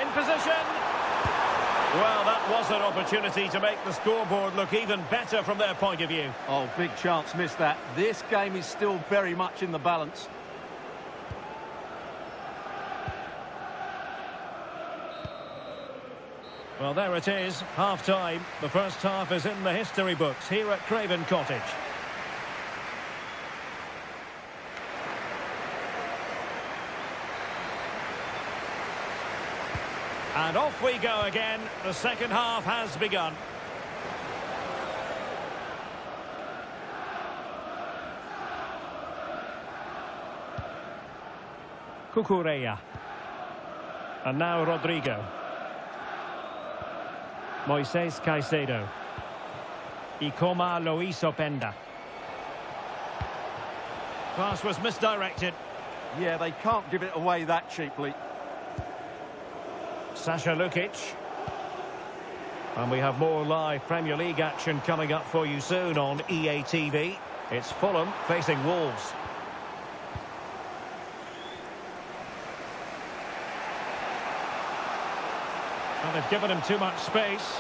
In position. Well, that was an opportunity to make the scoreboard look even better from their point of view. Oh, big chance missed that. This game is still very much in the balance. Well, there it is, half-time. The first half is in the history books here at Craven Cottage. And off we go again. The second half has begun. Cucurella. And now Rodrigo. Moises Caicedo. Ikoma lo hizo Penda. Pass was misdirected. Yeah, they can't give it away that cheaply. Sasha Lukic. And we have more live Premier League action coming up for you soon on EA TV. It's Fulham facing Wolves. And they've given him too much space.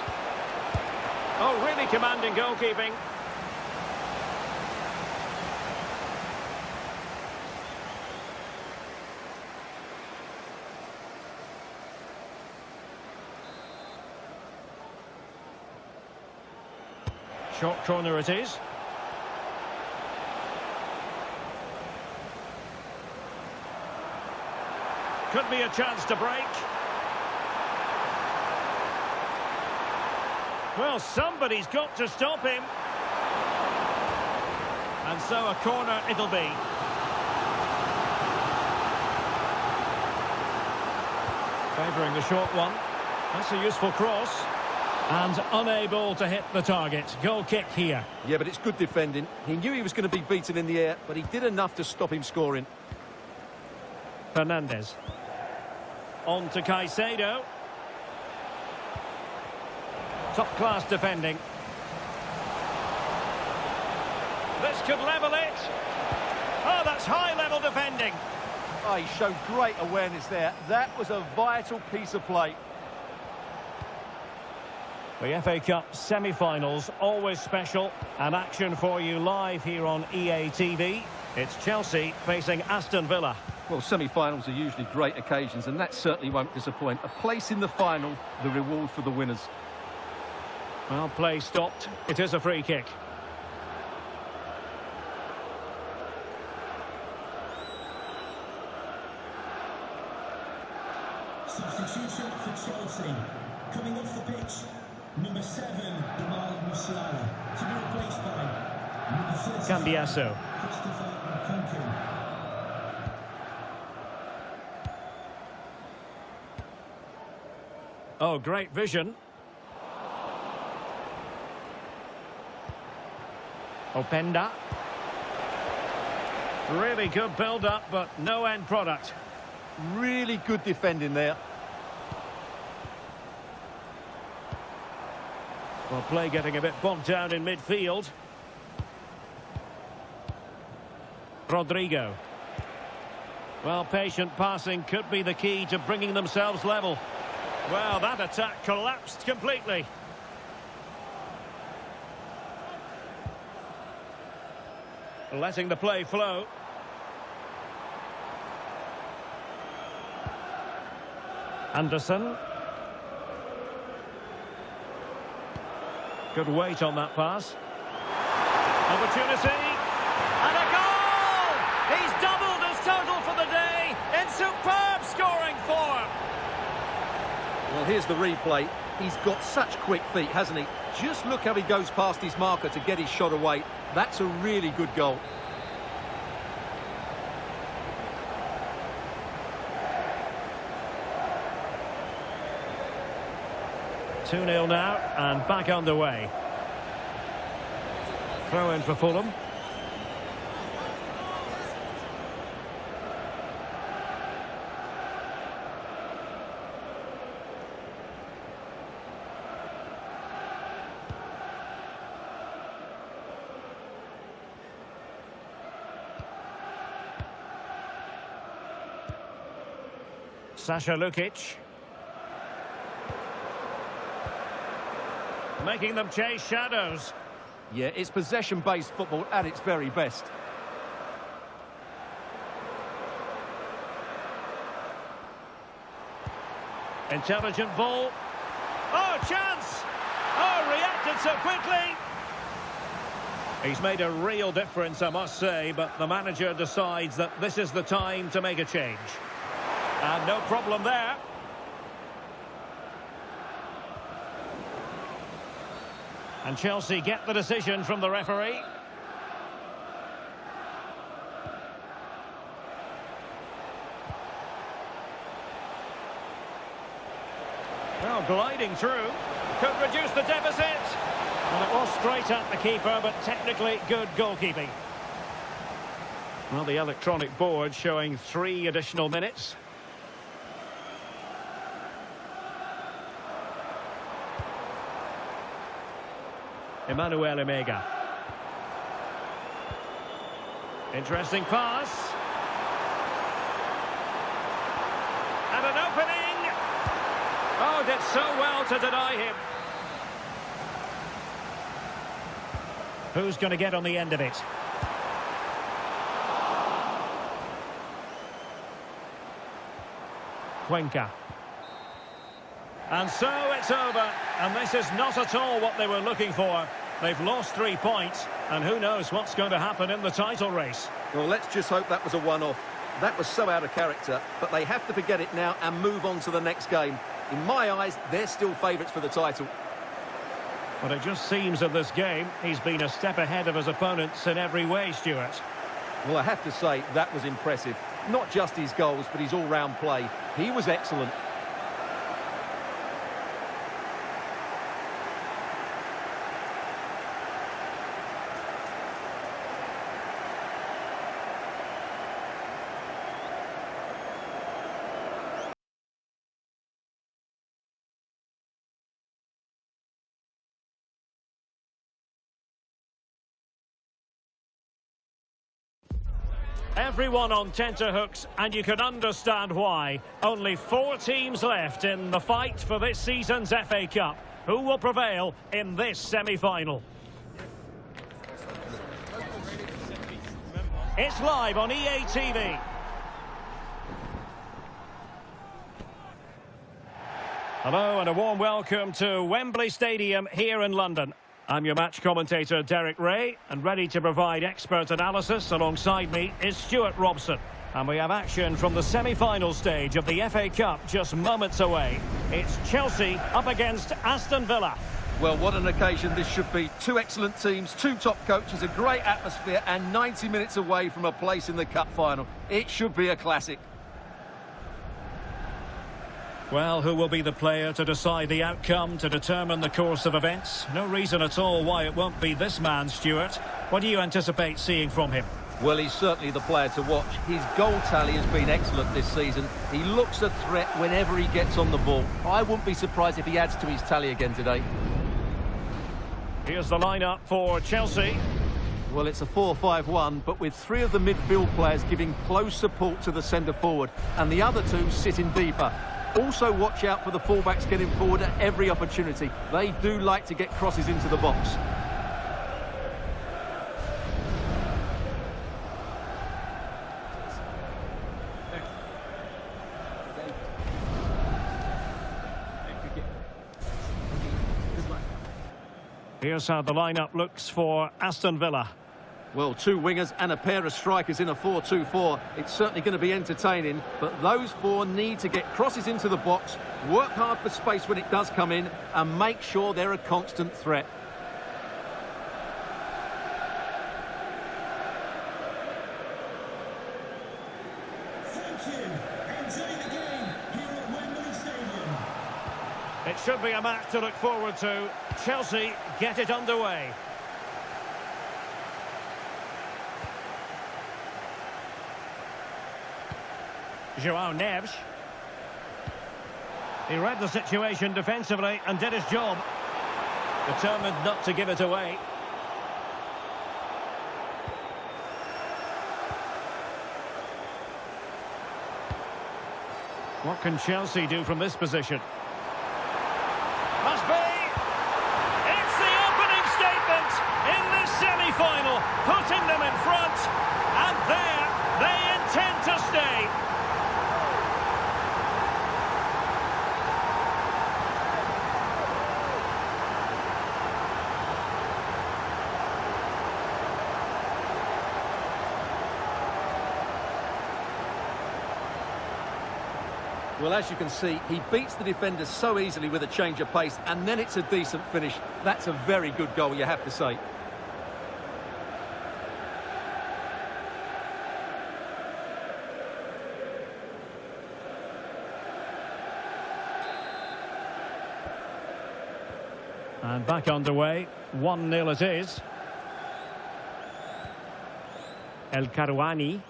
Oh, really commanding goalkeeping. Short corner it is. Could be a chance to break. Well, somebody's got to stop him. And so a corner it'll be. Favouring the short one. That's a useful cross. And unable to hit the target. Goal kick here. Yeah, but it's good defending. He knew he was going to be beaten in the air, but he did enough to stop him scoring. Fernandez. On to Caicedo. Top-class defending. This could level it. Oh, that's high-level defending. Oh, he showed great awareness there. That was a vital piece of play. The FA Cup semi-finals, always special. And action for you live here on EA TV. It's Chelsea facing Aston Villa. Well, semi-finals are usually great occasions, and that certainly won't disappoint. A place in the final, the reward for the winners. Well, play stopped. It is a free kick. Substitution for Chelsea. Coming off the pitch, number 7, Jamal Musiala, to be replaced by number 35, Cambiasso. Christopher Nkunku. Oh, great vision. Openda. Really good build-up, but no end product. Really good defending there. Well, play getting a bit bogged down in midfield. Rodrigo. Well, patient passing could be the key to bringing themselves level. Well, that attack collapsed completely. Letting the play flow. Anderson. Good weight on that pass. Opportunity. And a goal! He's doubled his total for the day in superb scoring form. Well, here's the replay. He's got such quick feet, hasn't he? Just look how he goes past his marker to get his shot away. That's a really good goal. Two 2-0 now, and back underway. Throw in for Fulham. Sasha Lukic. making them chase shadows. Yeah, it's possession-based football at its very best. Intelligent ball. Oh, chance! Oh, reacted so quickly. He's made a real difference, I must say, but the manager decides that this is the time to make a change. And no problem there. And Chelsea get the decision from the referee. Well, gliding through. Could reduce the deficit. Well, it was straight at the keeper, but technically good goalkeeping. Well, the electronic board showing 3 additional minutes. Emmanuel Emega. Interesting pass. And an opening. Oh, did so well to deny him. Who's going to get on the end of it? Cuenca. And so it's over. And this is not at all what they were looking for. They've lost 3 points. And who knows what's going to happen in the title race. Well, let's just hope that was a one-off. That was so out of character. But they have to forget it now and move on to the next game. In my eyes, they're still favourites for the title. But it just seems in this game, he's been a step ahead of his opponents in every way, Stuart. Well, I have to say, that was impressive. Not just his goals, but his all-round play. He was excellent. Everyone on tenterhooks, and you can understand why. Only 4 teams left in the fight for this season's FA Cup. Who will prevail in this semi-final? It's live on EA TV. Hello and a warm welcome to Wembley Stadium here in London. I'm your match commentator, Derek Ray, and ready to provide expert analysis alongside me is Stuart Robson. And we have action from the semi-final stage of the FA Cup just moments away. It's Chelsea up against Aston Villa. Well, what an occasion this should be. 2 excellent teams, 2 top coaches, a great atmosphere, and 90 minutes away from a place in the cup final. It should be a classic. Well, who will be the player to decide the outcome, to determine the course of events? No reason at all why it won't be this man, Stuart. What do you anticipate seeing from him? Well, he's certainly the player to watch. His goal tally has been excellent this season. He looks a threat whenever he gets on the ball. I wouldn't be surprised if he adds to his tally again today. Here's the lineup for Chelsea. Well, it's a 4-5-1, but with 3 of the midfield players giving close support to the centre-forward, and the other 2 sitting deeper. Also watch out for the fullbacks getting forward at every opportunity. They do like to get crosses into the box. Here's how the lineup looks for Aston Villa. Well, 2 wingers and a pair of strikers in a 4-2-4. It's certainly going to be entertaining, but those 4 need to get crosses into the box, work hard for space when it does come in, and make sure they're a constant threat. Thank you. Enjoy the game here at Wembley Stadium. It should be a match to look forward to. Chelsea get it underway. João Neves. He read the situation defensively and did his job. Determined not to give it away. What can Chelsea do from this position? Must be! putting them in front, and there they intend to stay. Well, as you can see, he beats the defenders so easily with a change of pace, and then it's a decent finish. That's a very good goal, you have to say. And back underway, 1-0 it is. El Karouani.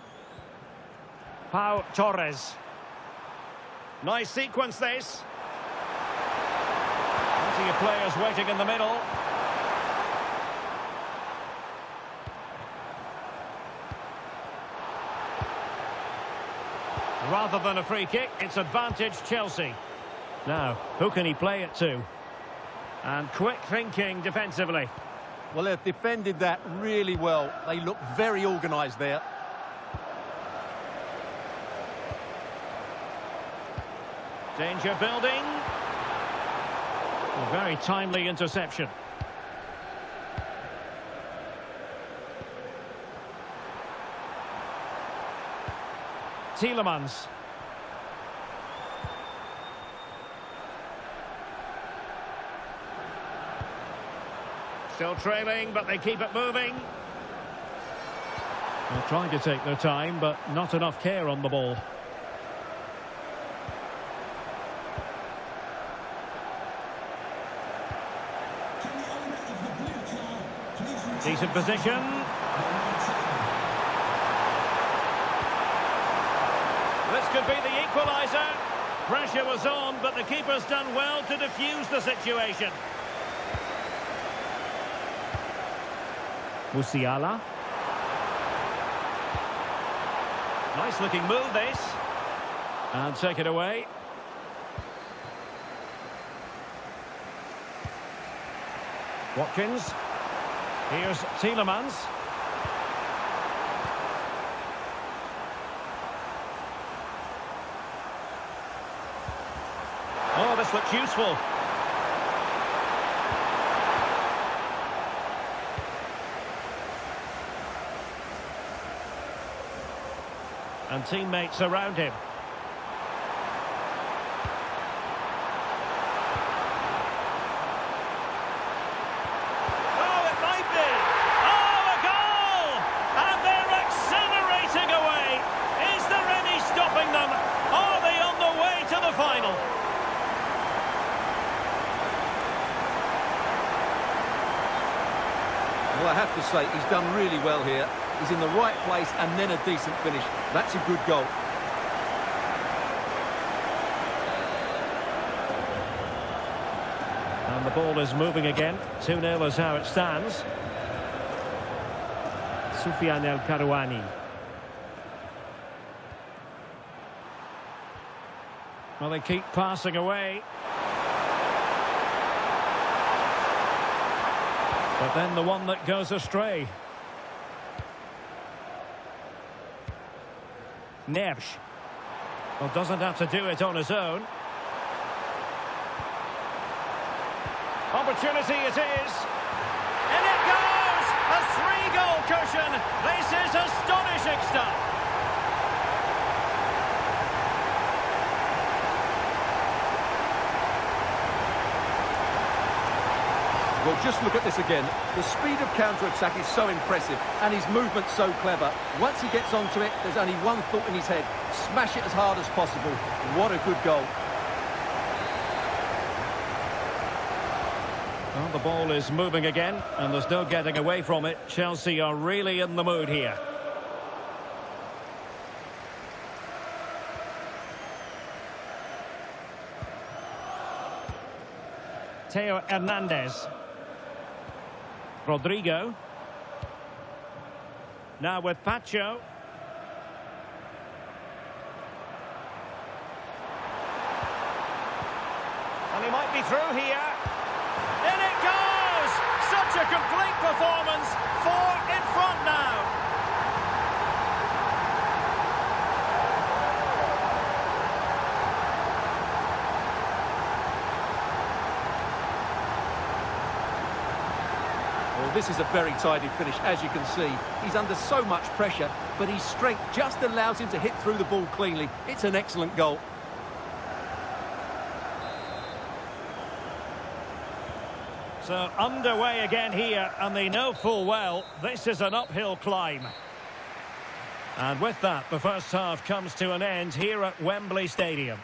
Pau Torres. Nice sequence this. Plenty of players waiting in the middle. Rather than a free kick, it's advantage Chelsea. Now, who can he play it to? And quick thinking defensively. Well, they've defended that really well. They look very organised there. Danger building. A very timely interception. Tielemans. Still trailing, but they keep it moving. They're trying to take their time, but not enough care on the ball. Decent position. This could be the equaliser. Pressure was on, but the keeper's done well to defuse the situation. Musiala. Nice looking move this. And take it away. Watkins. Here's Tielemans. Oh, this looks useful. And teammates around him. Oh, it might be. Oh, a goal! And they're accelerating away. Is there any stopping them? Are they on the way to the final? Well, I have to say, he's done really well here. He's in the right place and then a decent finish. That's a good goal. And the ball is moving again. 2-0 is how it stands. Soufiane El Karouani. Well, they keep passing away. But then the one that goes astray. Neves. Well, doesn't have to do it on his own. Opportunity it is. And it goes! A 3-goal cushion. This is astonishing stuff. Well, just look at this again. The speed of counter-attack is so impressive, and his movement's so clever. Once he gets onto it, there's only one thought in his head. Smash it as hard as possible. What a good goal. Well, the ball is moving again, and there's no getting away from it. Chelsea are really in the mood here. Theo Hernandez. Rodrigo. Now with Pacho. And he might be through here. In it goes! Such a complete performance. 4 in front now. Well, this is a very tidy finish, as you can see. He's under so much pressure, but his strength just allows him to hit through the ball cleanly. It's an excellent goal. So underway again here, and they know full well this is an uphill climb. And with that, the first half comes to an end here at Wembley Stadium.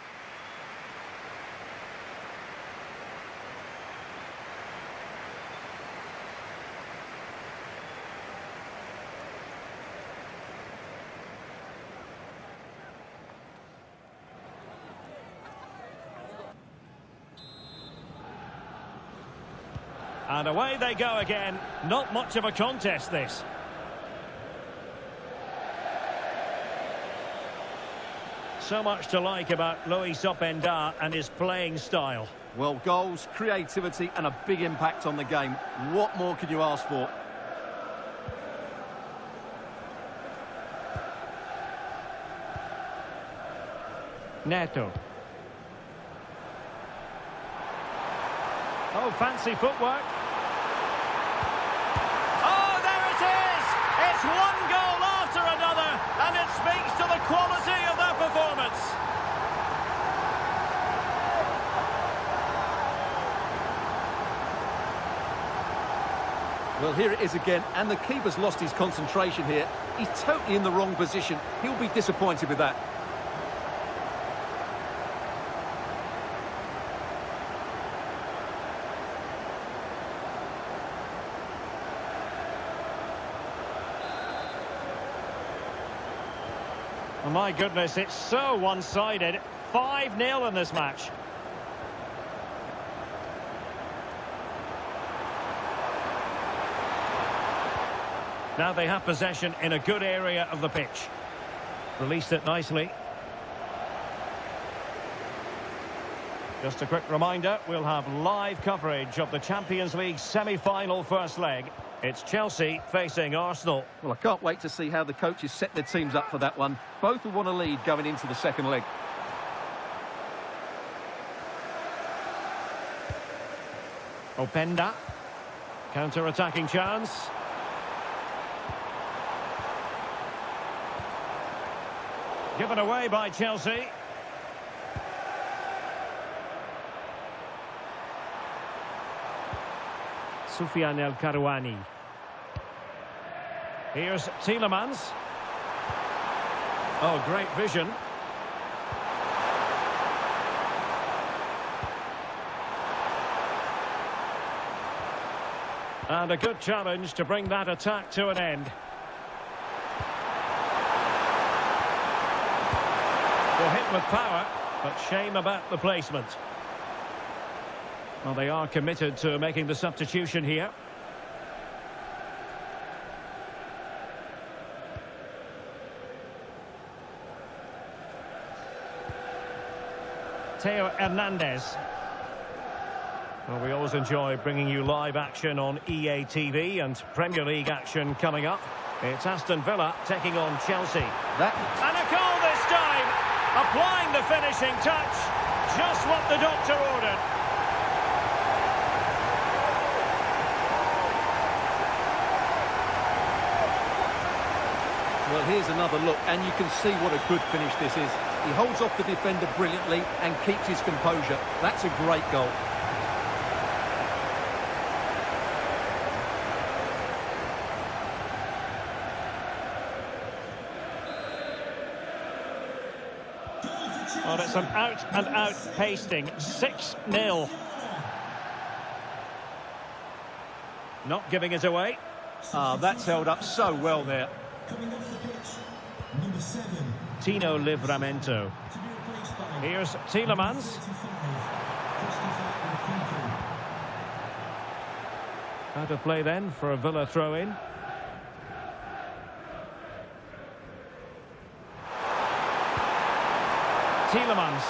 And away they go again. Not much of a contest, this. So much to like about Luis Openda and his playing style. Well, goals, creativity and a big impact on the game. What more can you ask for? Neto. Oh, fancy footwork. Oh, there it is! It's one goal after another, and it speaks to the quality of their performance. Well, here it is again, and the keeper's lost his concentration here. He's totally in the wrong position. He'll be disappointed with that. Oh, my goodness, it's so one-sided. 5-0 in this match. Now they have possession in a good area of the pitch. Released it nicely. Just a quick reminder, we'll have live coverage of the Champions League semi-final first leg. It's Chelsea facing Arsenal. Well, I can't wait to see how the coaches set their teams up for that one. Both will want to lead going into the second leg. Openda. Counter-attacking chance. Given away by Chelsea. Soufiane El Karouani. Here's Tielemans. Oh, great vision. And a good challenge to bring that attack to an end. Well, hit with power, but shame about the placement. Well, they are committed to making the substitution here. Theo Hernandez. Well, we always enjoy bringing you live action on EA TV and Premier League action coming up. It's Aston Villa taking on Chelsea. And a goal this time! Applying the finishing touch. Just what the doctor ordered. Well, here's another look, and you can see what a good finish this is. He holds off the defender brilliantly and keeps his composure. That's a great goal. Well, it's an out-and-out pasting. 6-0. Not giving it away. That's held up so well there. Coming off the pitch, number 7. Tino Livramento. To be replaced by Here's Tielemans. 35, Out of play then for a Villa throw-in. Tielemans.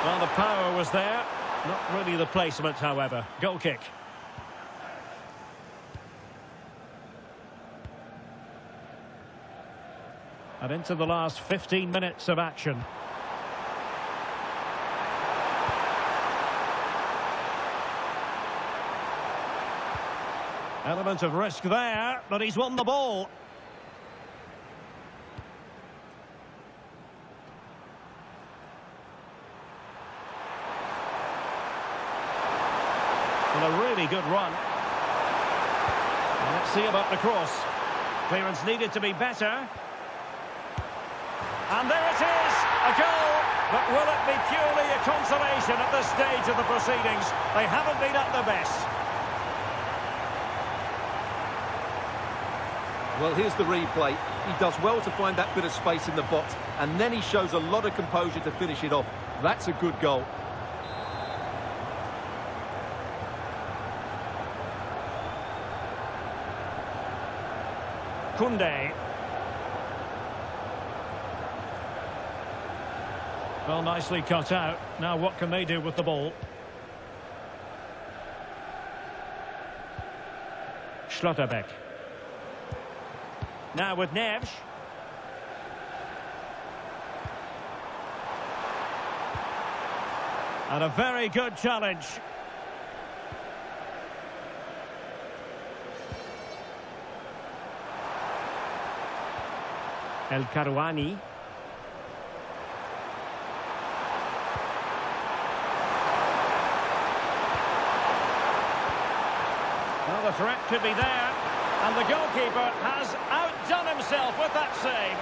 Well, the power was there. Not really the placement, however. Goal kick. And into the last 15 minutes of action. Element of risk there, but he's won the ball. And a really good run. Let's see about the cross. Clearance needed to be better. And there it is, a goal. But will it be purely a consolation at this stage of the proceedings? They haven't been at their best. Well, here's the replay. He does well to find that bit of space in the box, and then he shows a lot of composure to finish it off. That's a good goal. Koundé. Well, nicely cut out. Now what can they do with the ball? Schlotterbeck. Now with Neves. And a very good challenge. El Karouani. Well, the threat could be there. And the goalkeeper has outdone himself with that save.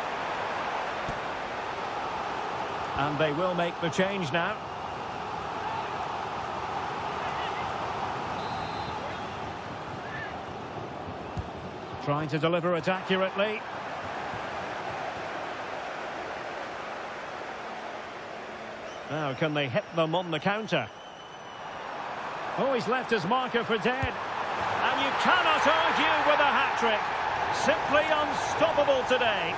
And they will make the change now. Trying to deliver it accurately. Now, can they hit them on the counter? Oh, he's left his marker for dead. And you cannot argue with a hat-trick. Simply unstoppable today.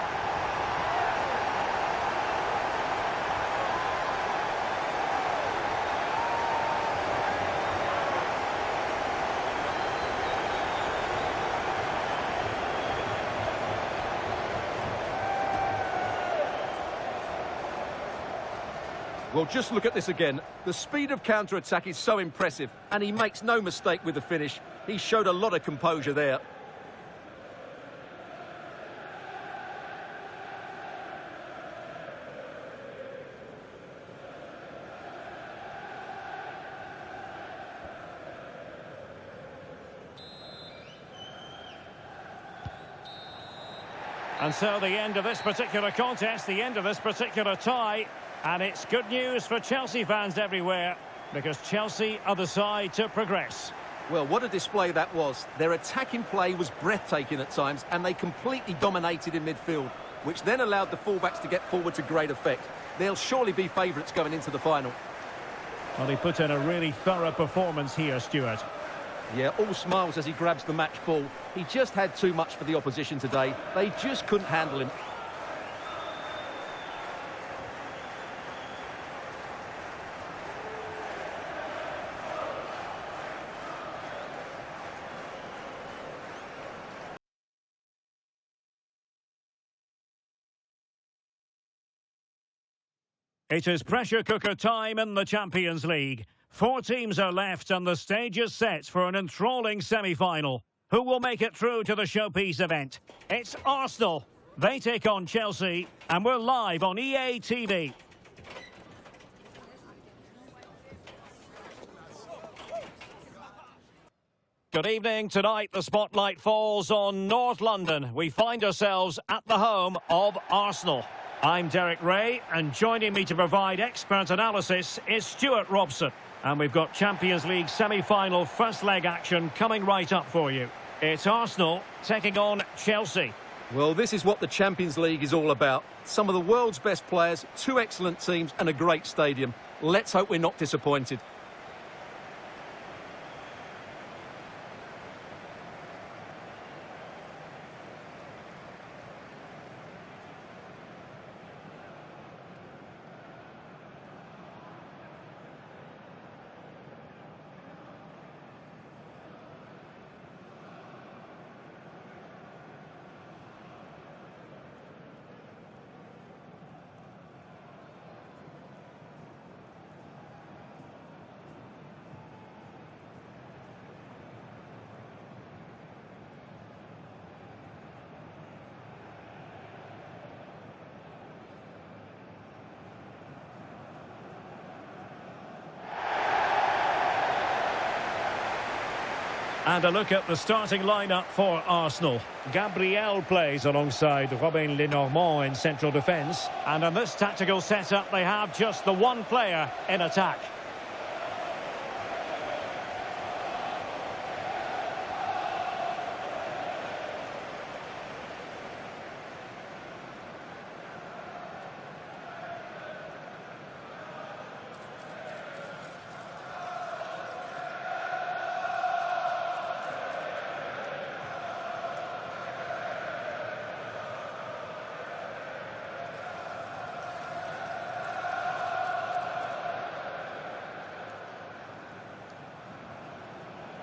Well, just look at this again. The speed of counter-attack is so impressive, and he makes no mistake with the finish. He showed a lot of composure there. And so the end of this particular contest, the end of this particular tie. And it's good news for Chelsea fans everywhere, because Chelsea are the side to progress. Well, what a display that was. Their attacking play was breathtaking at times, and they completely dominated in midfield, which then allowed the fullbacks to get forward to great effect. They'll surely be favourites going into the final. Well, he put in a really thorough performance here, Stuart. Yeah, all smiles as he grabs the match ball. He just had too much for the opposition today. They just couldn't handle him. It is pressure cooker time in the Champions League. 4 teams are left and the stage is set for an enthralling semi-final. Who will make it through to the showpiece event? It's Arsenal. They take on Chelsea and we're live on EA TV. Good evening. Tonight the spotlight falls on North London. We find ourselves at the home of Arsenal. I'm Derek Ray, and joining me to provide expert analysis is Stuart Robson. And we've got Champions League semi-final first leg action coming right up for you. It's Arsenal taking on Chelsea. Well, this is what the Champions League is all about. Some of the world's best players, 2 excellent teams and a great stadium. Let's hope we're not disappointed. And a look at the starting lineup for Arsenal. Gabriel plays alongside Robin Lenormand in central defence. And in this tactical setup, they have just the one player in attack.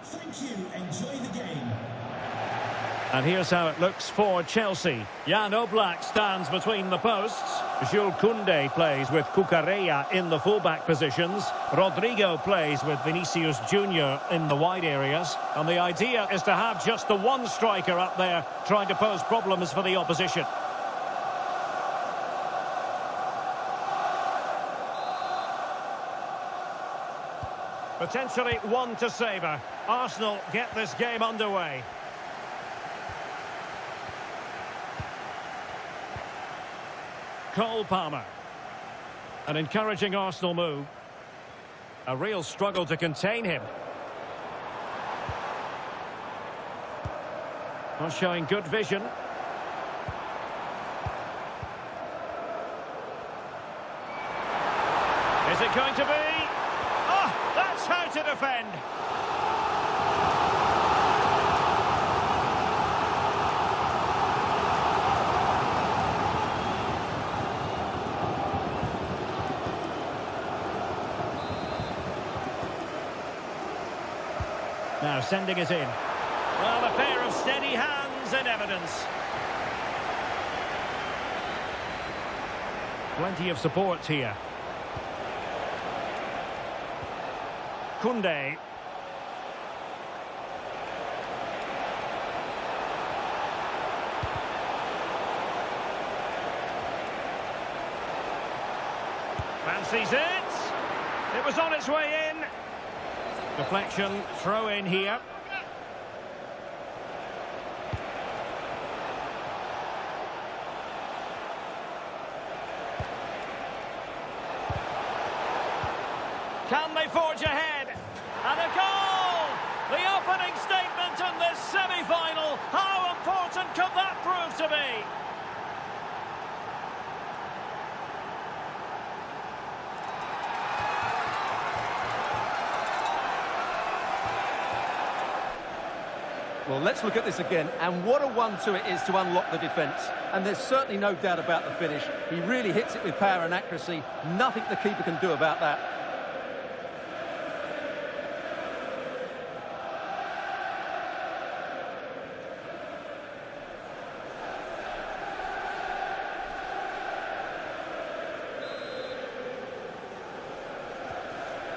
Thank you. Enjoy the game. And here's how it looks for Chelsea. Jan Oblak stands between the posts. Jules Koundé plays with Cucurella in the fullback positions. Rodrigo plays with Vinicius Junior in the wide areas. And the idea is to have just the one striker up there trying to pose problems for the opposition. Potentially one to savour. Arsenal get this game underway. Cole Palmer. An encouraging Arsenal move. A real struggle to contain him. Not showing good vision. Is it going to be? That's how to defend. Now sending it in. Well, a pair of steady hands in evidence. Plenty of support here. Koundé. Fancies it. It was on its way in. Deflection, throw in here. Can they forge ahead? And a goal! The opening statement in this semi-final. How important could that prove to be? Well, let's look at this again, and what a 1-2 it is to unlock the defence. And there's certainly no doubt about the finish. He really hits it with power and accuracy. Nothing the keeper can do about that.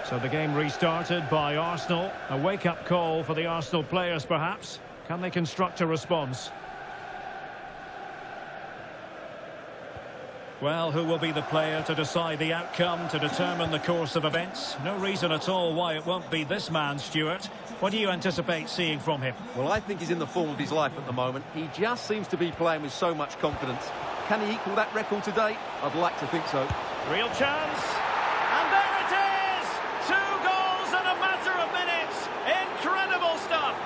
So the game restarted by Arsenal. A wake-up call for the Arsenal players, perhaps. Can they construct a response? Well, who will be the player to decide the outcome, to determine the course of events? No reason at all why it won't be this man, Stuart. What do you anticipate seeing from him? Well, I think he's in the form of his life at the moment. He just seems to be playing with so much confidence. Can he equal that record today? I'd like to think so. Real chance. And there it is! 2 goals in a matter of minutes. Incredible stuff.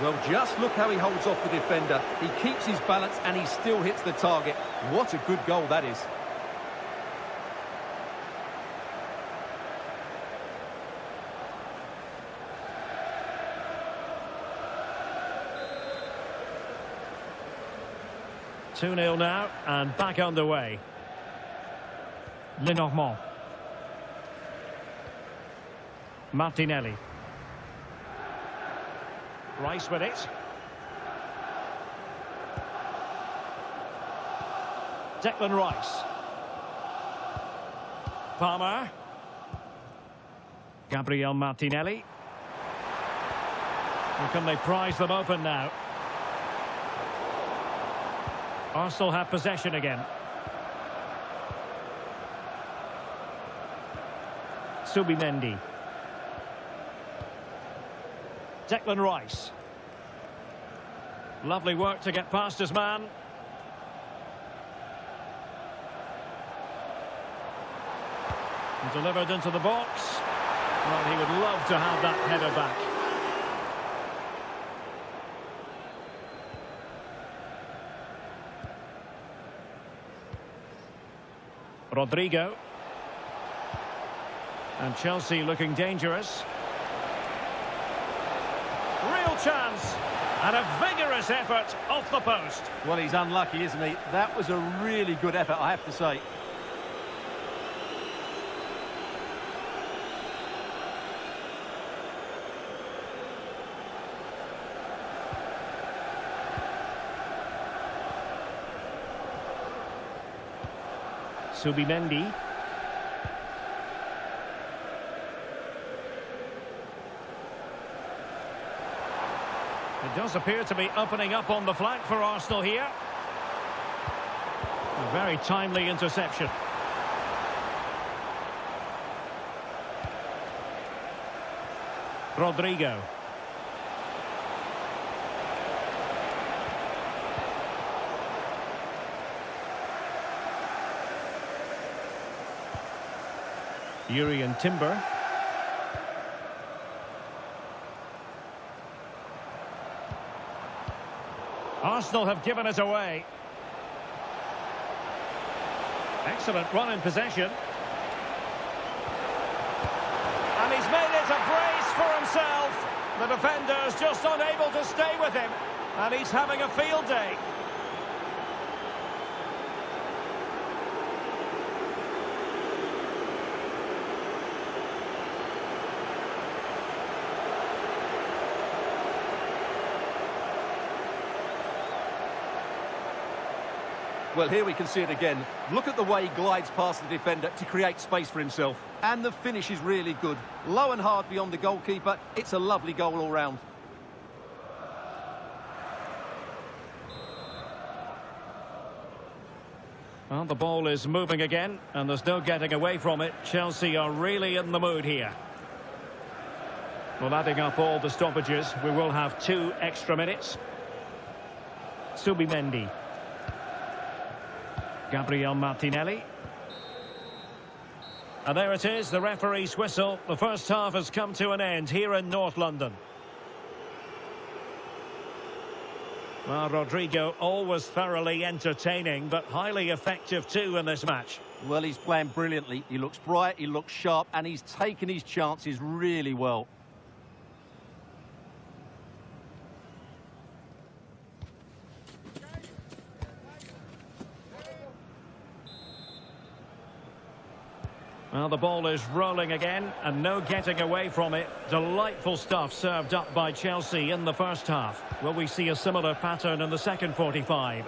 Well, just look how he holds off the defender. He keeps his balance and he still hits the target. What a good goal that is. Two 2-0 now, and back underway. Lenormand. Martinelli. Rice with it. Declan Rice. Palmer. Gabriel Martinelli. Or can they prize them open now? Arsenal have possession again. Subimendi. Declan Rice. Lovely work to get past his man. And delivered into the box. Well, he would love to have that header back. Rodrigo. And Chelsea looking dangerous. Real chance. And a vigorous effort off the post. Well, he's unlucky, isn't he? That was a really good effort, I have to say. Subimendi. It does appear to be opening up on the flank for Arsenal here. A very timely interception. Rodrigo. Urian Timber. Arsenal have given it away. Excellent run in possession. And he's made it a brace for himself. The defender's just unable to stay with him. And he's having a field day. Well, here we can see it again. Look at the way he glides past the defender to create space for himself. And the finish is really good. Low and hard beyond the goalkeeper. It's a lovely goal all round. Well, the ball is moving again, and there's no getting away from it. Chelsea are really in the mood here. Well, adding up all the stoppages, we will have 2 extra minutes. Subimendi. Gabriel Martinelli. And there it is, the referee's whistle. The first half has come to an end here in North London. Well, Rodrigo always thoroughly entertaining, but highly effective too in this match. Well, he's playing brilliantly. He looks bright, he looks sharp, and he's taken his chances really well. Well, the ball is rolling again, and no getting away from it. Delightful stuff served up by Chelsea in the first half. Will we see a similar pattern in the second 45?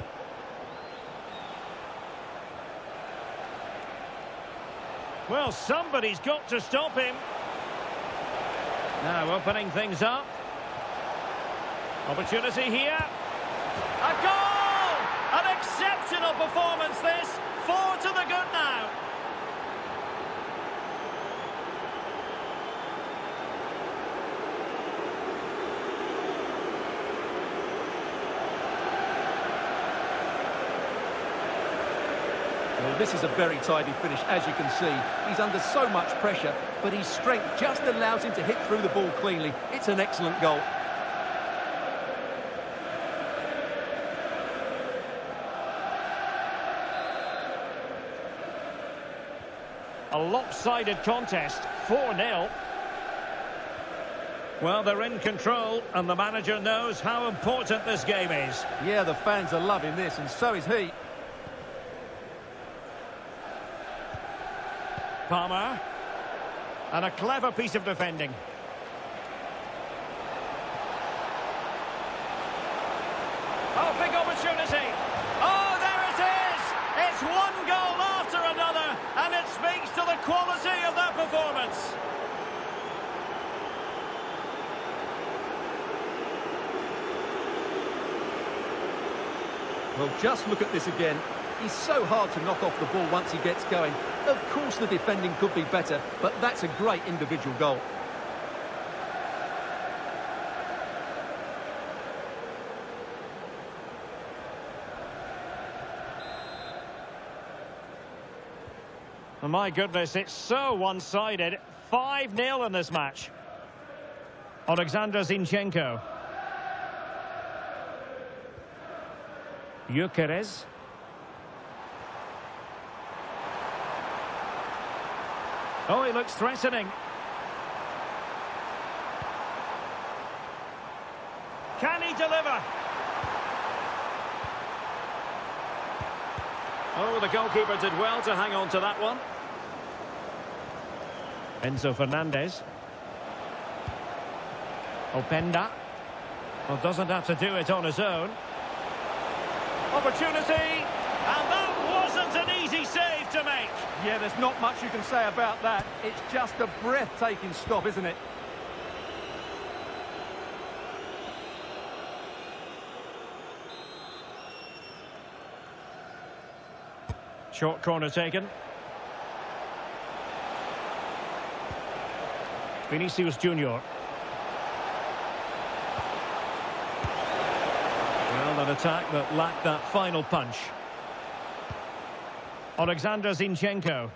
Well, somebody's got to stop him. Now opening things up. Opportunity here. A goal! An exceptional performance this. 4 to the good now. Well, this is a very tidy finish, as you can see. He's under so much pressure, but his strength just allows him to hit through the ball cleanly. It's an excellent goal. A lopsided contest, 4-0. Well, they're in control, and the manager knows how important this game is. Yeah, the fans are loving this, and so is he. Palmer. And a clever piece of defending. Oh, big opportunity. Oh, there it is. It's one goal after another, and it speaks to the quality of their performance. Well, just look at this again. He's so hard to knock off the ball once he gets going. Of course the defending could be better, but that's a great individual goal. Oh, my goodness, it's so one-sided. 5-0 in this match. Alexander Zinchenko. Gyökeres. Oh, he looks threatening. Can he deliver? Oh, the goalkeeper did well to hang on to that one. Enzo Fernandez. Openda. Well, doesn't have to do it on his own. Opportunity, and that wasn't an easy save to make. Yeah, there's not much you can say about that. It's just a breathtaking stop, isn't it? Short corner taken. Vinicius Junior. Well, an attack that lacked that final punch. Alexander Zinchenko.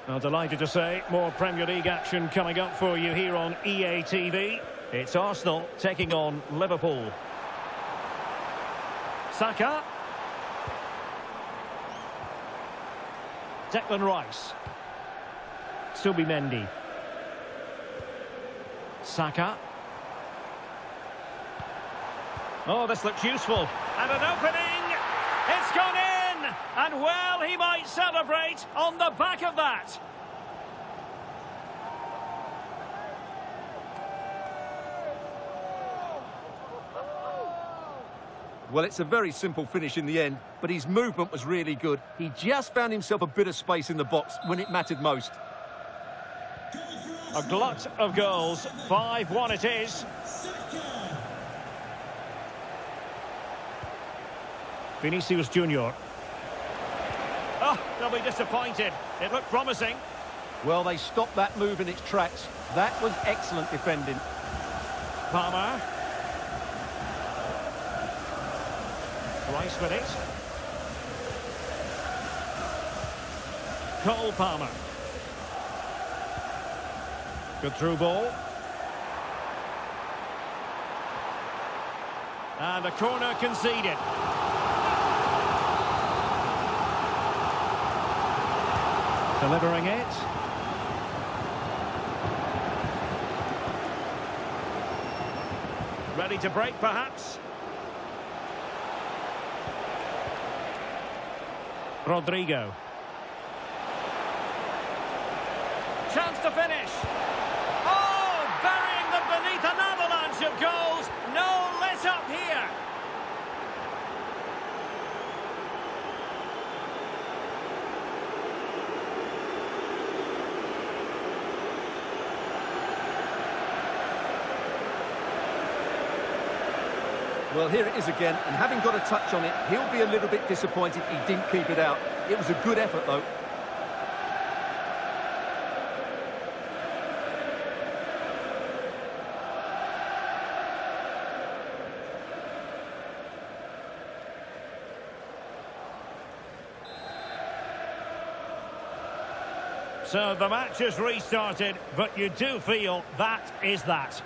Well, delighted to say, more Premier League action coming up for you here on EA TV. It's Arsenal taking on Liverpool. Saka. Declan Rice. Subimendi. Saka. Oh, this looks useful. And an opening. It's gone in. And, well, he might celebrate on the back of that. Well, it's a very simple finish in the end, but his movement was really good. He just found himself a bit of space in the box when it mattered most. A glut of goals. 5-1 it is. Vinicius Junior. Oh, they'll be disappointed. It looked promising. Well, they stopped that move in its tracks. That was excellent defending. Palmer. Rice with it. Cole Palmer. Good through ball. And a corner conceded. Delivering it. Ready to break, perhaps. Rodrigo. Chance to finish. Oh, burying them beneath an avalanche of goals. No let up here. Well, here it is again, and having got a touch on it, he'll be a little bit disappointed he didn't keep it out. It was a good effort, though. So the match has restarted, but you do feel that is that.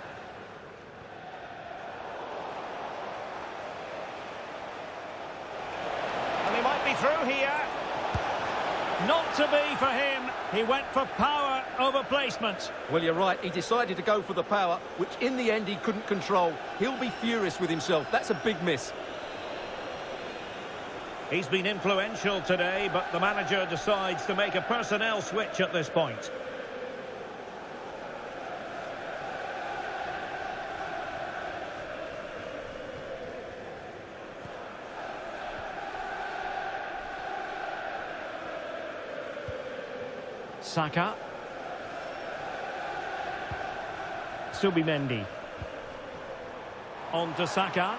Through here. Not to be for him. He went for power over placement. Well, you're right. He decided to go for the power, which in the end he couldn't control. He'll be furious with himself. That's a big miss. He's been influential today, but the manager decides to make a personnel switch at this point. Saka. Subimendi. On to Saka.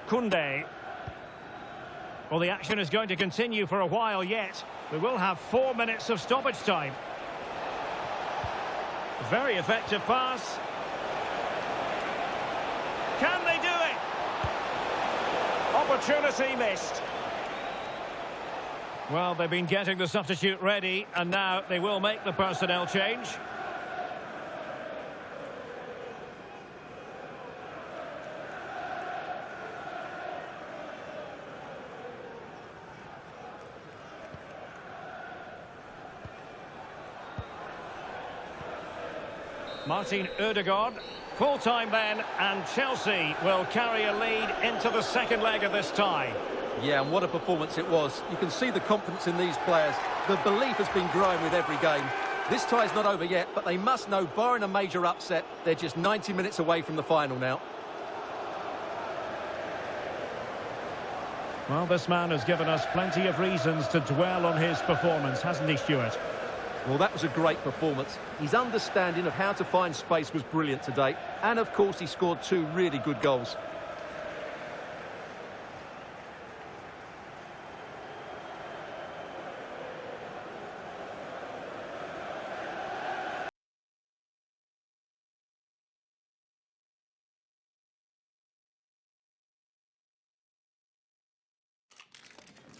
Koundé. Well, the action is going to continue for a while yet. We will have 4 minutes of stoppage time. Very effective pass. Can they do it? Opportunity missed. Well, they've been getting the substitute ready, and now they will make the personnel change. Martin Ødegaard, full time then, and Chelsea will carry a lead into the second leg of this tie. Yeah, and what a performance it was. You can see the confidence in these players. The belief has been growing with every game. This tie's not over yet, but they must know, barring a major upset, they're just 90 minutes away from the final now. Well, this man has given us plenty of reasons to dwell on his performance, hasn't he, Stuart? Well, that was a great performance. His understanding of how to find space was brilliant today. And, of course, he scored 2 really good goals.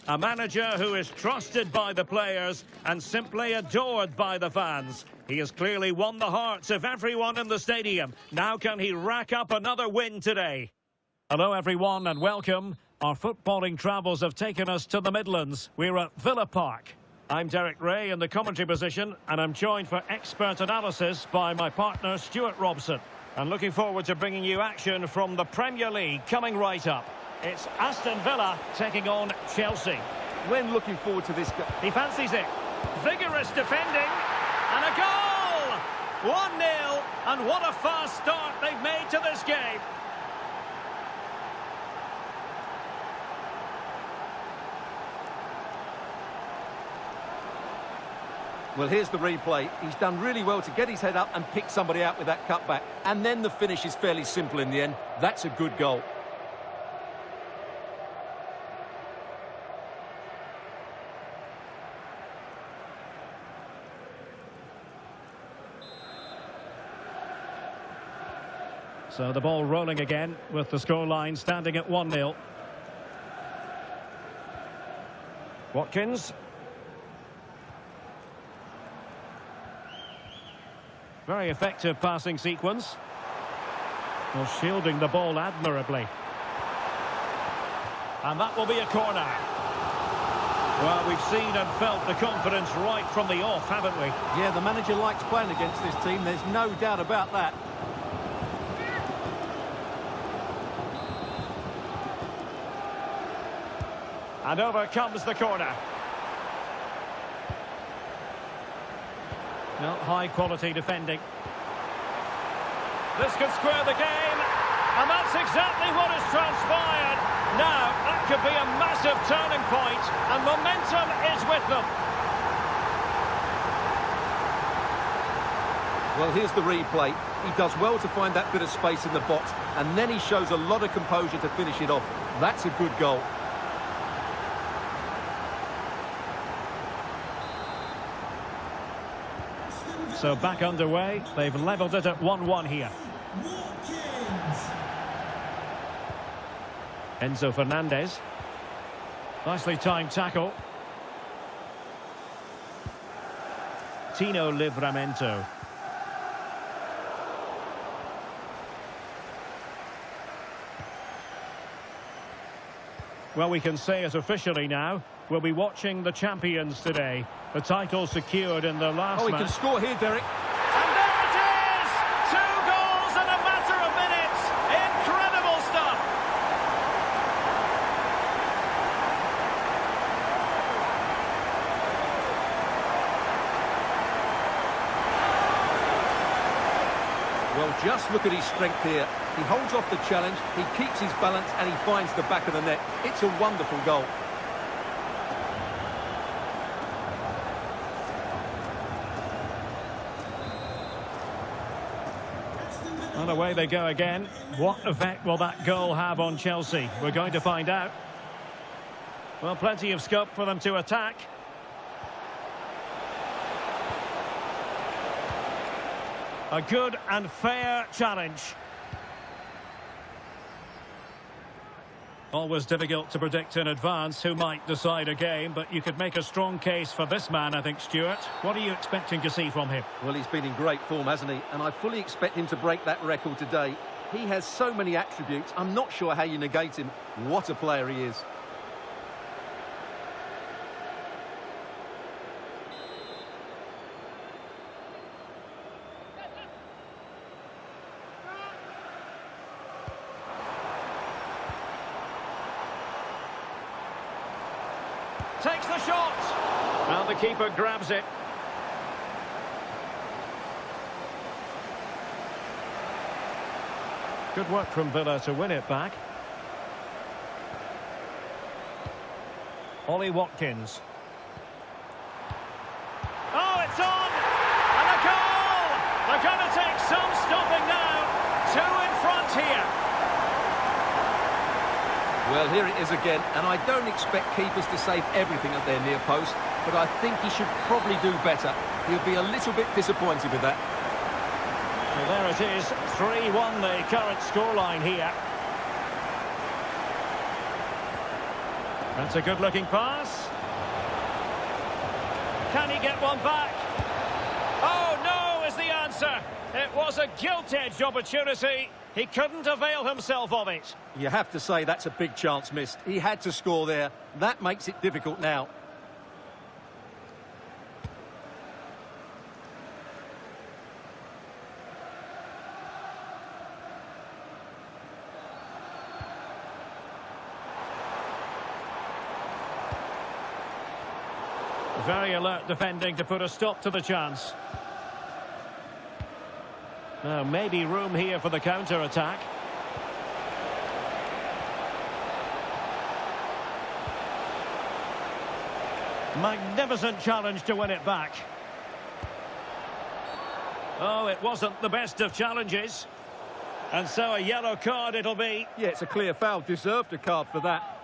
A manager who is trusted by the players and simply adored by the fans. He has clearly won the hearts of everyone in the stadium. Now can he rack up another win today? Hello everyone and welcome. Our footballing travels have taken us to the Midlands. We're at Villa Park. I'm Derek Ray in the commentary position, and I'm joined for expert analysis by my partner Stuart Robson. And looking forward to bringing you action from the Premier League coming right up. It's Aston Villa taking on Chelsea. When looking forward to this... He fancies it. Vigorous defending. And a goal! 1-0. And what a fast start they've made to this game. Well, here's the replay. He's done really well to get his head up and pick somebody out with that cutback. And then the finish is fairly simple in the end. That's a good goal. So the ball rolling again with the scoreline standing at 1-0. Watkins. Very effective passing sequence. Well, shielding the ball admirably. And that will be a corner. Well, we've seen and felt the confidence right from the off, haven't we? Yeah, the manager likes playing against this team. There's no doubt about that. And over comes the corner. Well, high-quality defending. This could square the game, and that's exactly what has transpired. Now, that could be a massive turning point, and momentum is with them. Well, here's the replay. He does well to find that bit of space in the box, and then he shows a lot of composure to finish it off. That's a good goal. So back underway. They've levelled it at 1-1 here. Enzo Fernandez. Nicely timed tackle. Tino Livramento. Well, we can say it officially now. We'll be watching the champions today. The title secured in the last match. He can score here, Derek. And there it is! 2 goals in a matter of minutes. Incredible stuff. Well, just look at his strength here. He holds off the challenge, he keeps his balance, and he finds the back of the net. It's a wonderful goal. And away they go again. What effect will that goal have on Chelsea? We're going to find out. Well, plenty of scope for them to attack. A good and fair challenge. Always difficult to predict in advance who might decide a game, but you could make a strong case for this man, I think, Stuart. What are you expecting to see from him? Well, he's been in great form, hasn't he? And I fully expect him to break that record today. He has so many attributes, I'm not sure how you negate him. What a player he is. Takes the shot. And the keeper grabs it. Good work from Villa to win it back. Ollie Watkins. Oh, it's on! And a goal! They're going to take some stopping now. 2 in front here. Well, here it is again, and I don't expect keepers to save everything at their near post, but I think he should probably do better. He'll be a little bit disappointed with that. Well, there it is, 3-1 the current scoreline here. That's a good-looking pass. Can he get one back? Oh, no, is the answer. It was a gilt-edged opportunity. He couldn't avail himself of it. You have to say that's a big chance missed. He had to score there. That makes it difficult now. Very alert defending to put a stop to the chance. Now, maybe room here for the counter-attack. Magnificent challenge to win it back. Oh, it wasn't the best of challenges. And so a yellow card it'll be. Yeah, it's a clear foul. Deserved a card for that.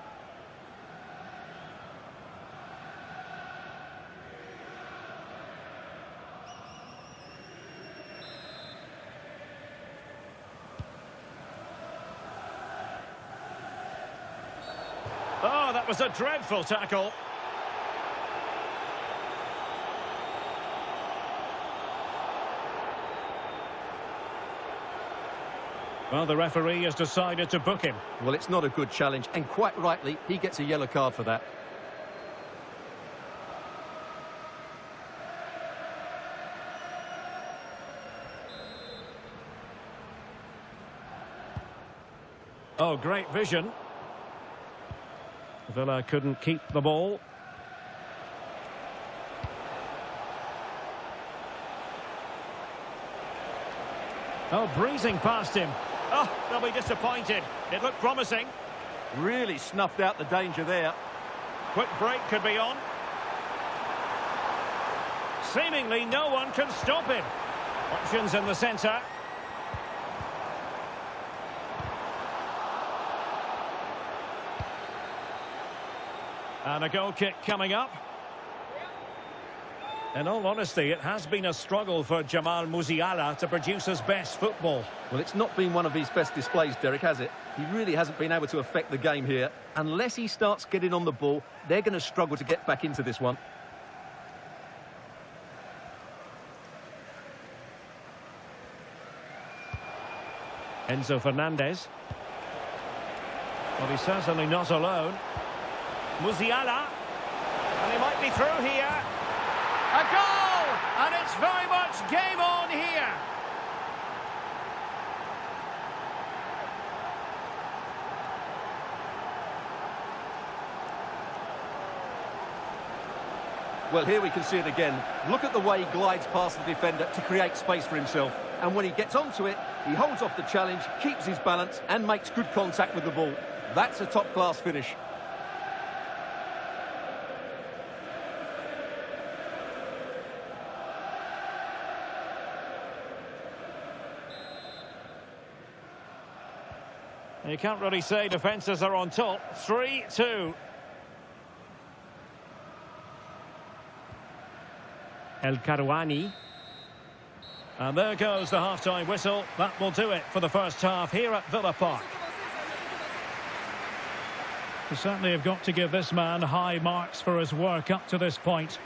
Oh, that was a dreadful tackle. Well, the referee has decided to book him. Well, it's not a good challenge, and quite rightly, he gets a yellow card for that. Oh, great vision. Villa couldn't keep the ball. Oh, breezing past him. Oh, they'll be disappointed. It looked promising. Really snuffed out the danger there. Quick break could be on. Seemingly no one can stop him. Options in the centre. And a goal kick coming up. In all honesty, it has been a struggle for Jamal Musiala to produce his best football. Well, it's not been one of his best displays, Derek, has it? He really hasn't been able to affect the game here. Unless he starts getting on the ball, they're going to struggle to get back into this one. Enzo Fernandez. Well, he's certainly not alone. Musiala. And he might be through here. A goal! And it's very much game on here. Well, here we can see it again. Look at the way he glides past the defender to create space for himself. And when he gets onto it, he holds off the challenge, keeps his balance, and makes good contact with the ball. That's a top-class finish. You can't really say defences are on top. 3-2. El Karouani. And there goes the half-time whistle. That will do it for the first half here at Villa Park. You certainly have got to give this man high marks for his work up to this point.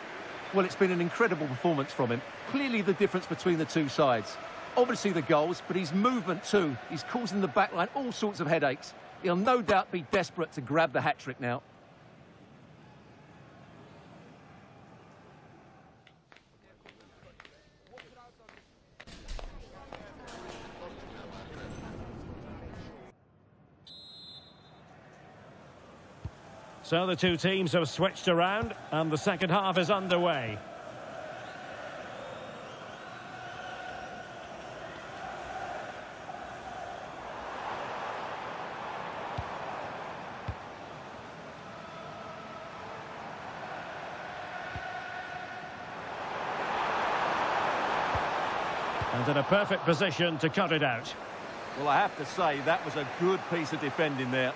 Well, it's been an incredible performance from him. Clearly the difference between the two sides. Obviously the goals, but his movement too. He's causing the backline all sorts of headaches. He'll no doubt be desperate to grab the hat-trick now. So the two teams have switched around and the second half is underway. And in a perfect position to cut it out. Well, I have to say, that was a good piece of defending there.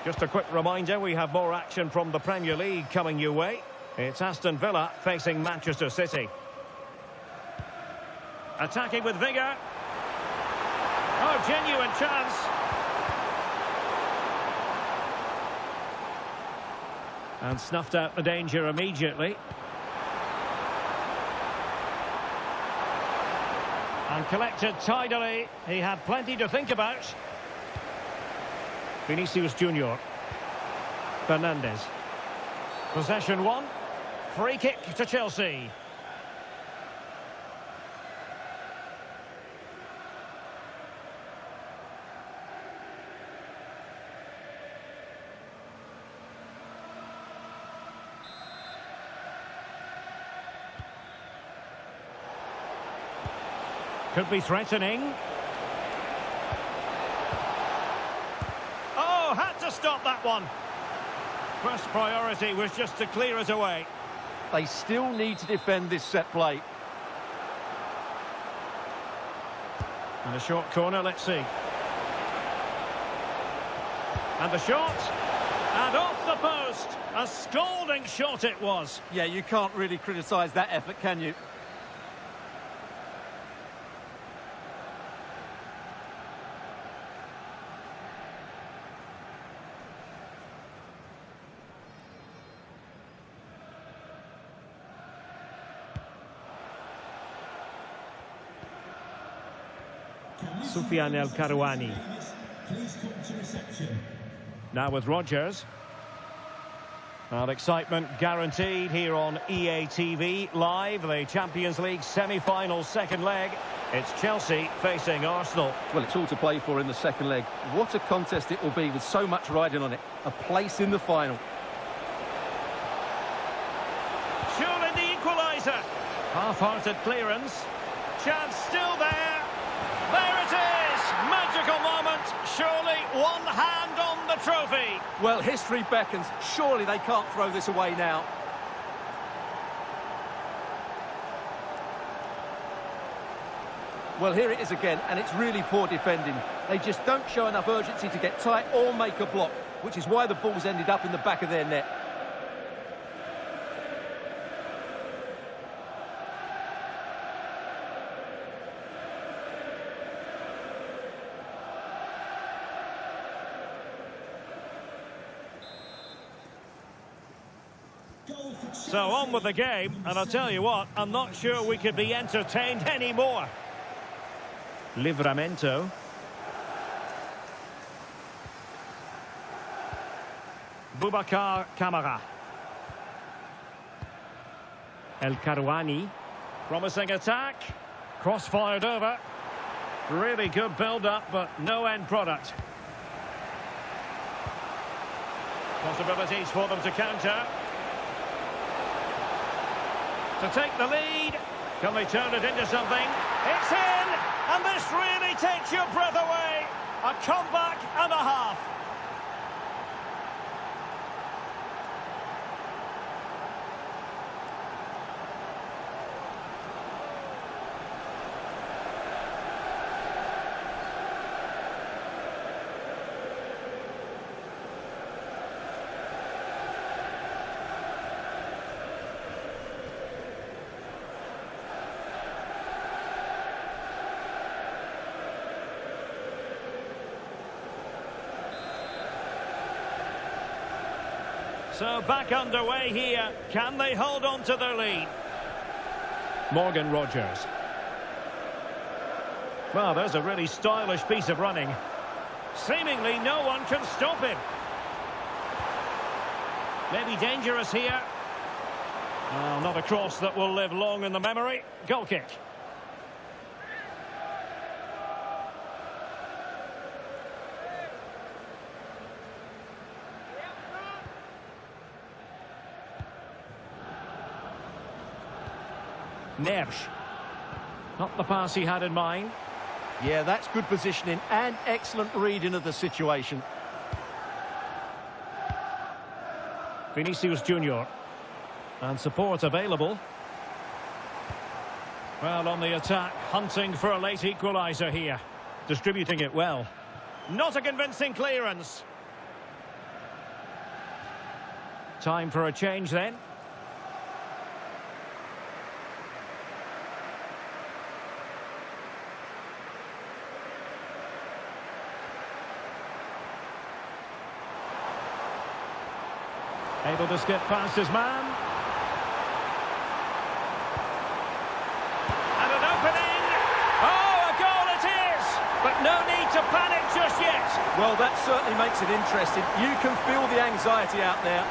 Just a quick reminder, we have more action from the Premier League coming your way. It's Aston Villa facing Manchester City. Attacking with vigour. Oh, genuine chance. And snuffed out the danger immediately. And collected tidily. He had plenty to think about. Vinicius Junior. Fernandes. Possession one. Free kick to Chelsea. Could be threatening. Stop that one. First priority was just to clear it away. They still need to defend this set play. And a short corner, let's see. And the shot. And off the post. A scalding shot it was. Yeah, you can't really criticise that effort, can you? Soufiane El Karouani. Now with Rodgers. Well, excitement guaranteed here on EA TV Live. The Champions League semi-final second leg. It's Chelsea facing Arsenal. Well, it's all to play for in the second leg. What a contest it will be with so much riding on it. A place in the final. Surely the equaliser. Half-hearted clearance. Chance still there. There it is! Magical moment. Surely one hand on the trophy. Well, history beckons. Surely they can't throw this away now. Well, here it is again, and it's really poor defending. They just don't show enough urgency to get tight or make a block, which is why the ball's ended up in the back of their net. So on with the game, and I'll tell you what, I'm not sure we could be entertained anymore. Livramento. Boubacar Kamara. El Karouani. Promising attack. Cross-fired over. Really good build-up, but no end product. Possibilities for them to counter. To take the lead. Can they turn it into something? It's in! And this really takes your breath away. A comeback and a half. So back underway here. Can they hold on to their lead? Morgan Rogers. Well, there's a really stylish piece of running. Seemingly no one can stop him. Maybe dangerous here. Well, not a cross that will live long in the memory. Goal kick. Nersch. Not the pass he had in mind. Yeah, that's good positioning and excellent reading of the situation. Vinicius Junior. And support available. Well, on the attack, hunting for a late equaliser here. Distributing it well. Not a convincing clearance. Time for a change then. Able to skip past his man. And an opening. Oh, a goal it is! But no need to panic just yet. Well, that certainly makes it interesting. You can feel the anxiety out there.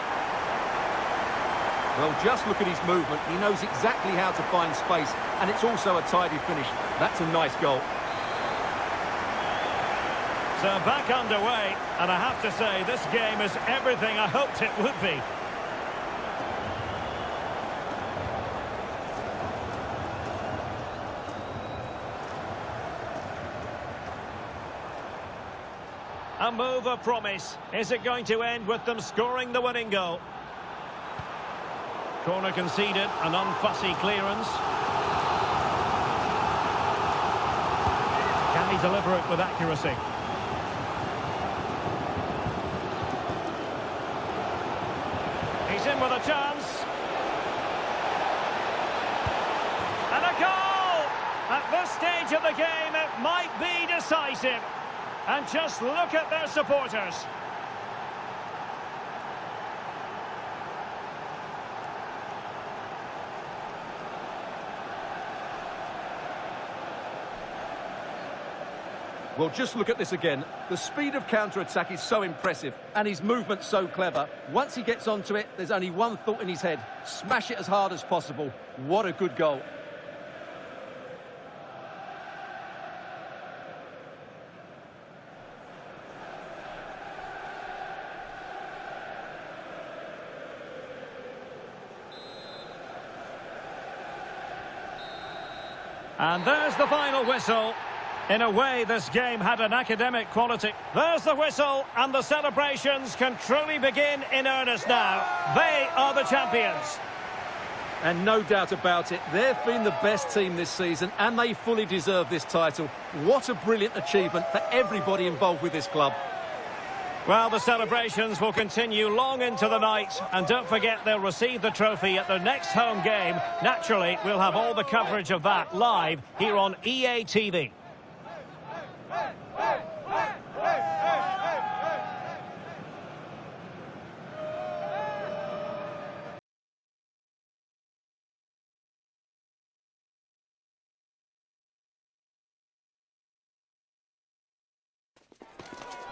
Well, just look at his movement. He knows exactly how to find space, and it's also a tidy finish. That's a nice goal. So back underway, and I have to say, this game is everything I hoped it would be. A move of promise. Is it going to end with them scoring the winning goal? Corner conceded, an unfussy clearance. Can he deliver it with accuracy? He's in with a chance. And a goal! At this stage of the game, it might be decisive. And just look at their supporters. Well, just look at this again. The speed of counter-attack is so impressive, and his movement's so clever. Once he gets onto it, there's only one thought in his head. Smash it as hard as possible. What a good goal. And there's the final whistle. In a way, this game had an academic quality. There's the whistle, and the celebrations can truly begin in earnest now. They are the champions. And no doubt about it, they've been the best team this season, and they fully deserve this title. What a brilliant achievement for everybody involved with this club. Well, the celebrations will continue long into the night, and don't forget they'll receive the trophy at their next home game. Naturally, we'll have all the coverage of that live here on EA TV.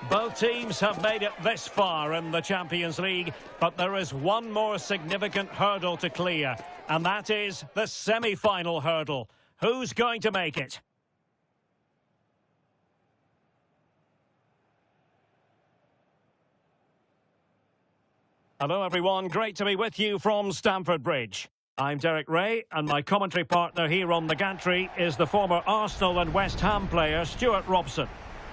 Both teams have made it this far in the Champions League, but there is one more significant hurdle to clear, and that is the semi-final hurdle. Who's going to make it? Hello everyone, great to be with you from Stamford Bridge. I'm Derek Ray, and my commentary partner here on the gantry is the former Arsenal and West Ham player Stuart Robson.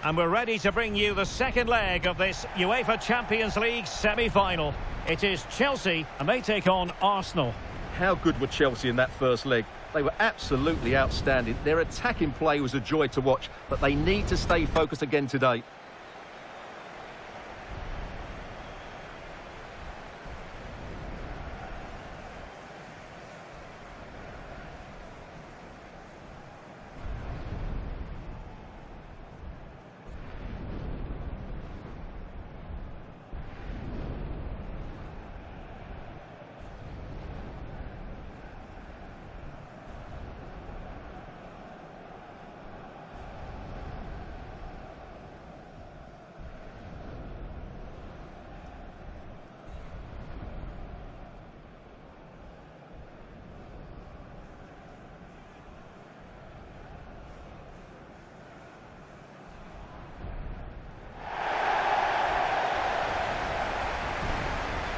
And we're ready to bring you the second leg of this UEFA Champions League semi-final. It is Chelsea, and they take on Arsenal. How good were Chelsea in that first leg? They were absolutely outstanding. Their attacking play was a joy to watch, but they need to stay focused again today.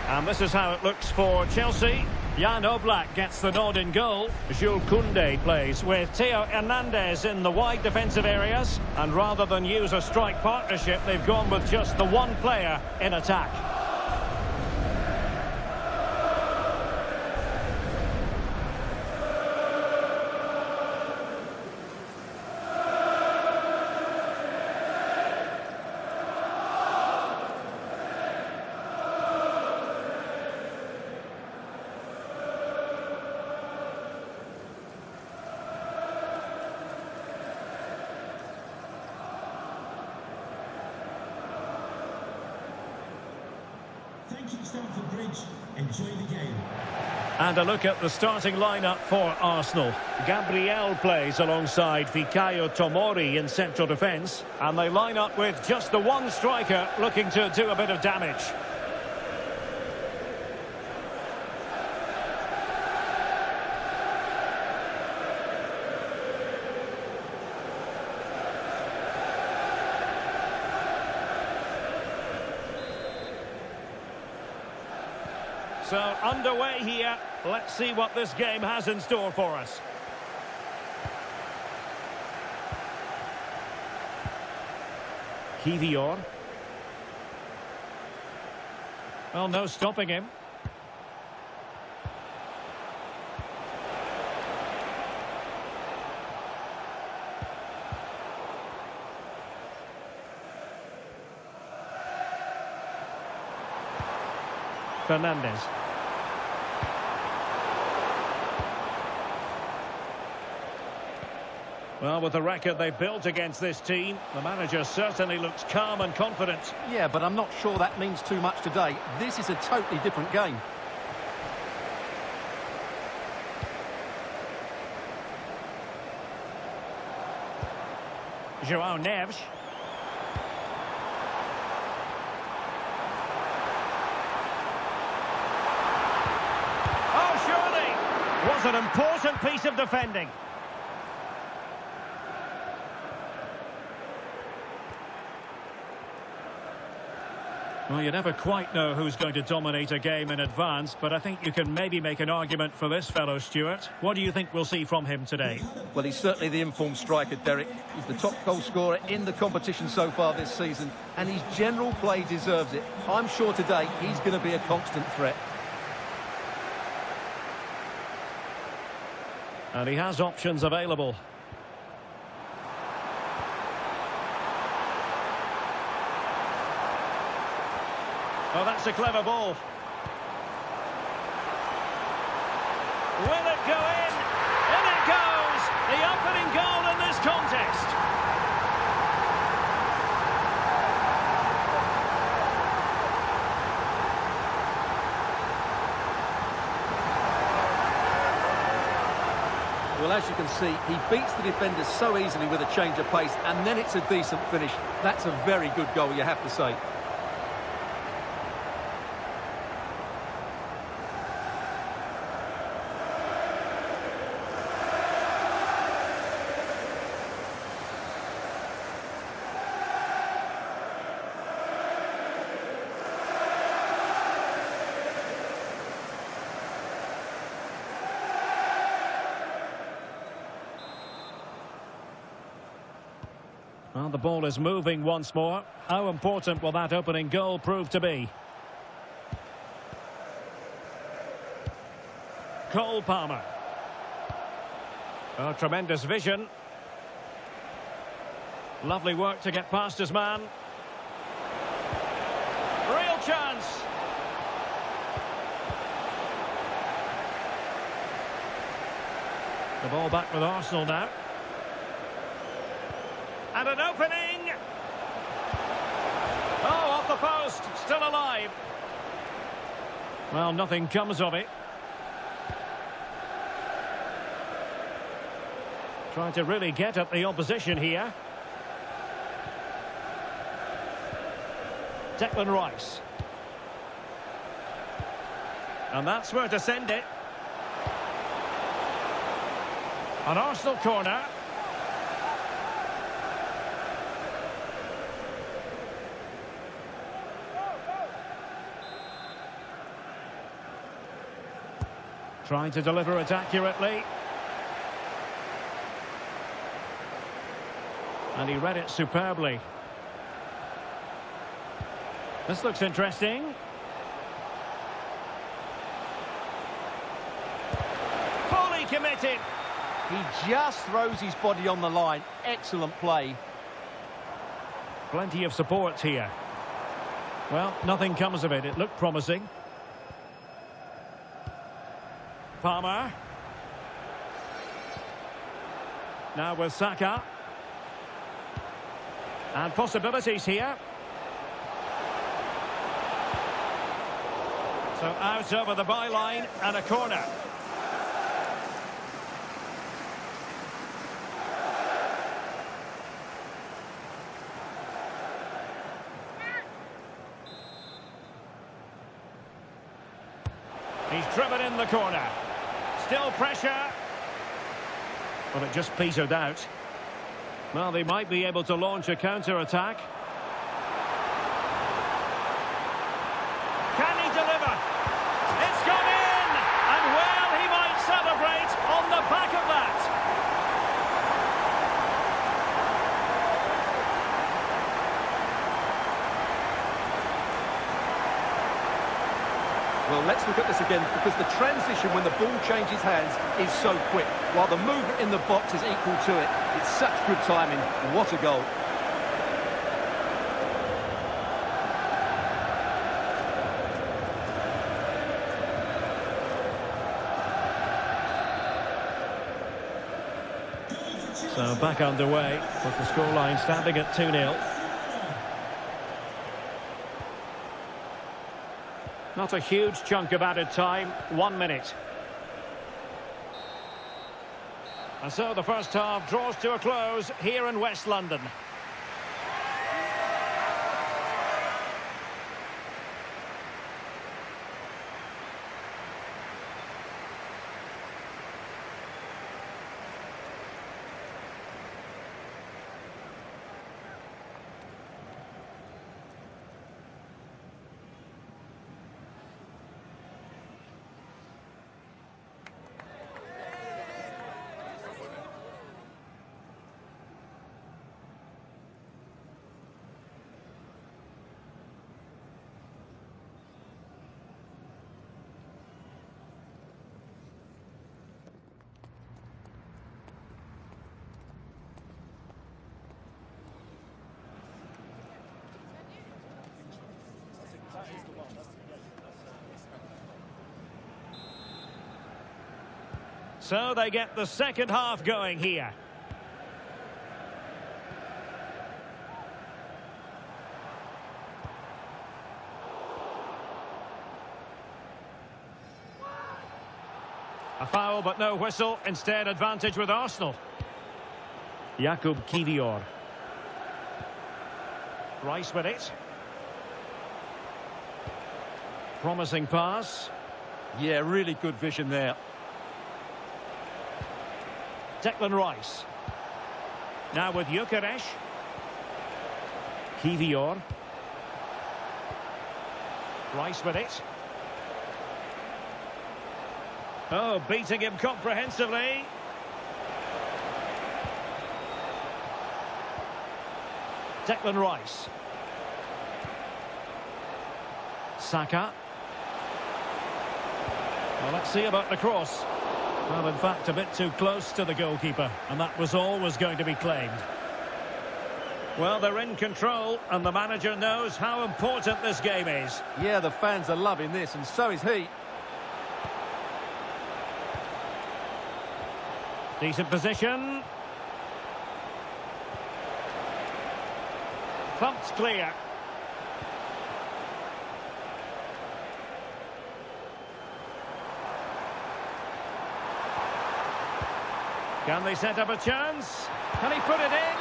And this is how it looks for Chelsea. Jan Oblak gets the nod in goal. Jules Koundé plays with Theo Hernandez in the wide defensive areas. And rather than use a strike partnership, they've gone with just the one player in attack. Thank you, Stamford Bridge. Enjoy the game. And a look at the starting lineup for Arsenal. Gabriel plays alongside Fikayo Tomori in central defence. And they line up with just the one striker looking to do a bit of damage. So, underway here. Let's see what this game has in store for us. Kivior. Well, no stopping him. Fernandez. Well, with the record they've built against this team, the manager certainly looks calm and confident. Yeah, but I'm not sure that means too much today. This is a totally different game. João Neves. Was an important piece of defending. Well, you never quite know who's going to dominate a game in advance, but I think you can maybe make an argument for this fellow, Stuart. What do you think we'll see from him today? Well, he's certainly the informed striker, Derek. He's the top goal scorer in the competition so far this season, and his general play deserves it. I'm sure today he's going to be a constant threat. And he has options available. Oh, that's a clever ball. Will it go in? In it goes! The opening goal in this contest. Well, as you can see, he beats the defenders so easily with a change of pace, and then it's a decent finish. That's a very good goal, you have to say. Well, the ball is moving once more. How important will that opening goal prove to be? Cole Palmer. Oh, tremendous vision. Lovely work to get past his man. Real chance. The ball back with Arsenal now. And an opening! Oh, off the post, still alive. Well, nothing comes of it. Trying to really get at the opposition here. Declan Rice. And that's where to send it. An Arsenal corner. Trying to deliver it accurately. And he read it superbly. This looks interesting. Fully committed. He just throws his body on the line. Excellent play. Plenty of support here. Well, nothing comes of it. It looked promising. Palmer. Now with Saka. And possibilities here. So out over the byline and a corner. He's driven in the corner. Still pressure. But it just petered out. Well, they might be able to launch a counter-attack. Can he deliver? It's gone in! And well, he might celebrate on the back of that. Well, let's look at this again, because the transition when the ball changes hands is so quick, while the movement in the box is equal to it. It's such good timing. What a goal. So back underway, with the scoreline standing at 2-0. Not a huge chunk of added time, 1 minute. And so the first half draws to a close here in West London. So they get the second half going here. A foul but no whistle, instead advantage with Arsenal. Jakub Kiwior. Rice with it. Promising pass. Yeah, really good vision there. Declan Rice. Now with Gyökeres. Kiwior. Rice with it. Oh, beating him comprehensively. Declan Rice. Saka. Well, let's see about the cross. Well, in fact, a bit too close to the goalkeeper, and that was always going to be claimed. Well, they're in control, and the manager knows how important this game is. Yeah, the fans are loving this, and so is he. Decent position. Thumped clear. Can they set up a chance? Can he put it in?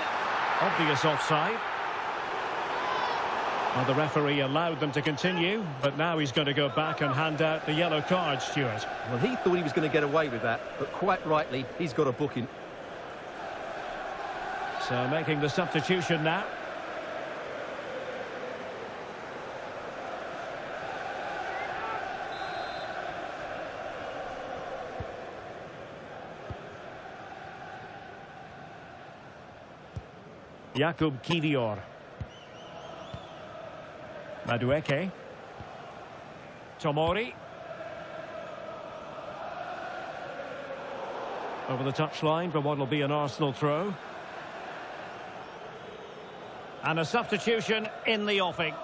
Obvious offside. Well, the referee allowed them to continue, but now he's going to go back and hand out the yellow card, Stuart. Well, he thought he was going to get away with that, but quite rightly, he's got a booking. So making the substitution now. Jakub Kivior. Madueke. Tomori. Over the touchline for what will be an Arsenal throw. And a substitution in the offing.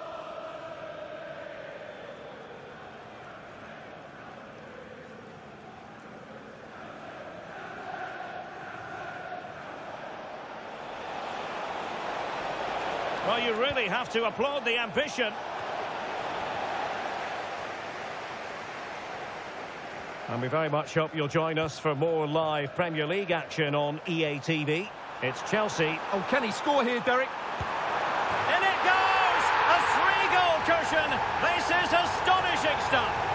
Well, you really have to applaud the ambition. And we very much hope you'll join us for more live Premier League action on EA TV. It's Chelsea. Oh, can he score here, Derek? In it goes! A 3-goal cushion! This is astonishing stuff!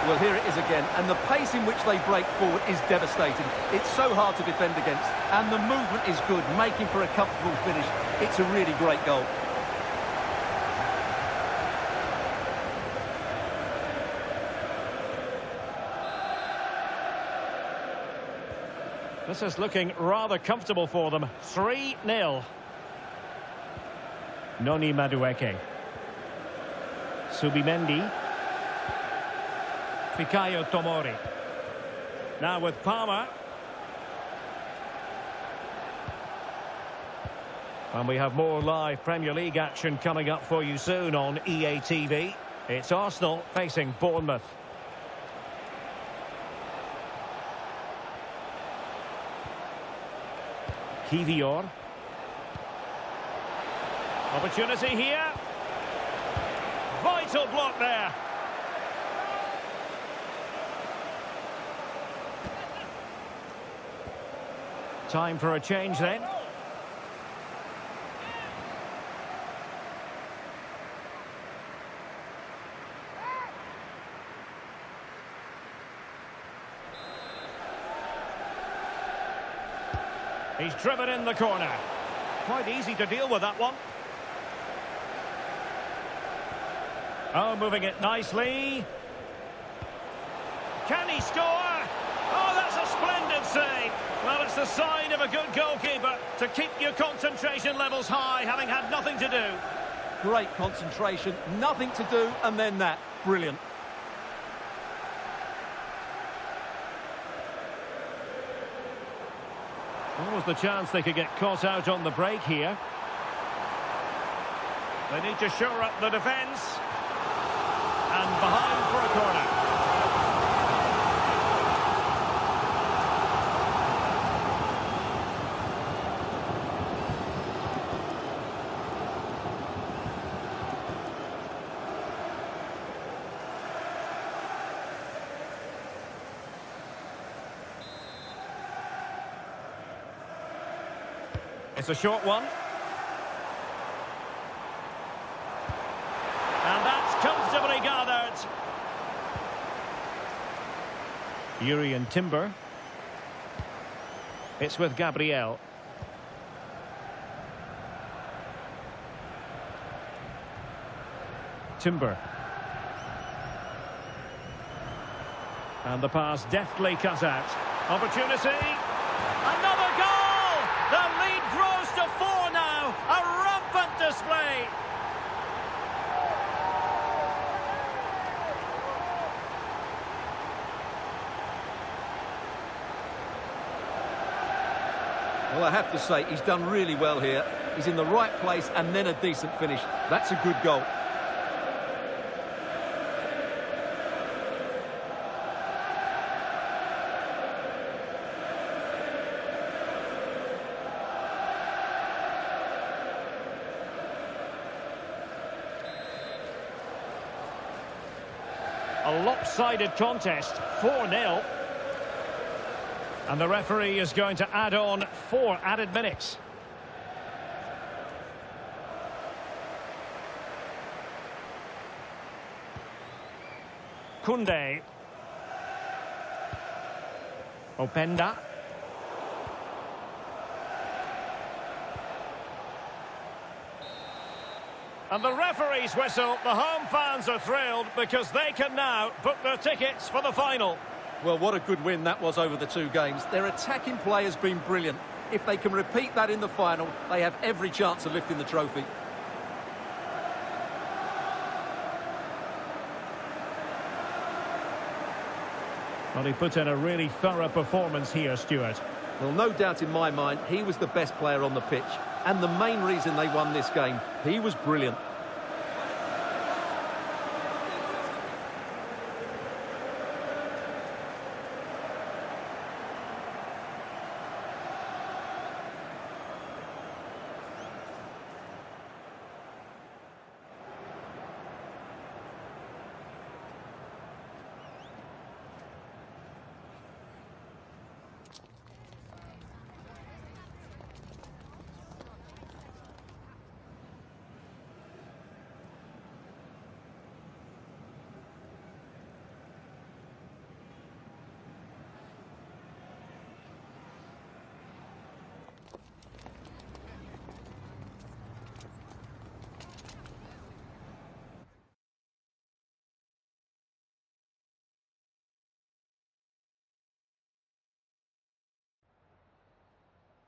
Well, here it is again, and the pace in which they break forward is devastating. It's so hard to defend against, and the movement is good, making for a comfortable finish. It's a really great goal. This is looking rather comfortable for them. 3-0. Noni Madueke. Subimendi. Fikayo Tomori. Now with Palmer. And we have more live Premier League action coming up for you soon on EA TV. It's Arsenal facing Bournemouth. Kivior. Opportunity here. Vital block there. Time for a change then. He's driven in the corner. Quite easy to deal with that one. Oh, moving it nicely. Can he score? Oh, that's a splendid save. Well, it's the sign of a good goalkeeper to keep your concentration levels high, having had nothing to do. Great concentration, nothing to do, and then that. Brilliant. What was the chance they could get caught out on the break here? They need to shore up the defence. And behind for a corner. It's a short one. And that's comfortably gathered. Yuri and Timber. It's with Gabriel. Timber. And the pass deftly cut out. Opportunity. Another goal! The lead grows to 4 now. A rampant display. Well, I have to say, he's done really well here. He's in the right place and then a decent finish. That's a good goal. A lopsided contest, 4-0. And the referee is going to add on 4 added minutes. Koundé. Openda. And the referee's whistle, the home fans are thrilled because they can now book their tickets for the final. Well, what a good win that was over the two games. Their attacking play has been brilliant. If they can repeat that in the final, they have every chance of lifting the trophy. Well, he put in a really thorough performance here, Stuart. Well, no doubt in my mind, he was the best player on the pitch. And the main reason they won this game, he was brilliant.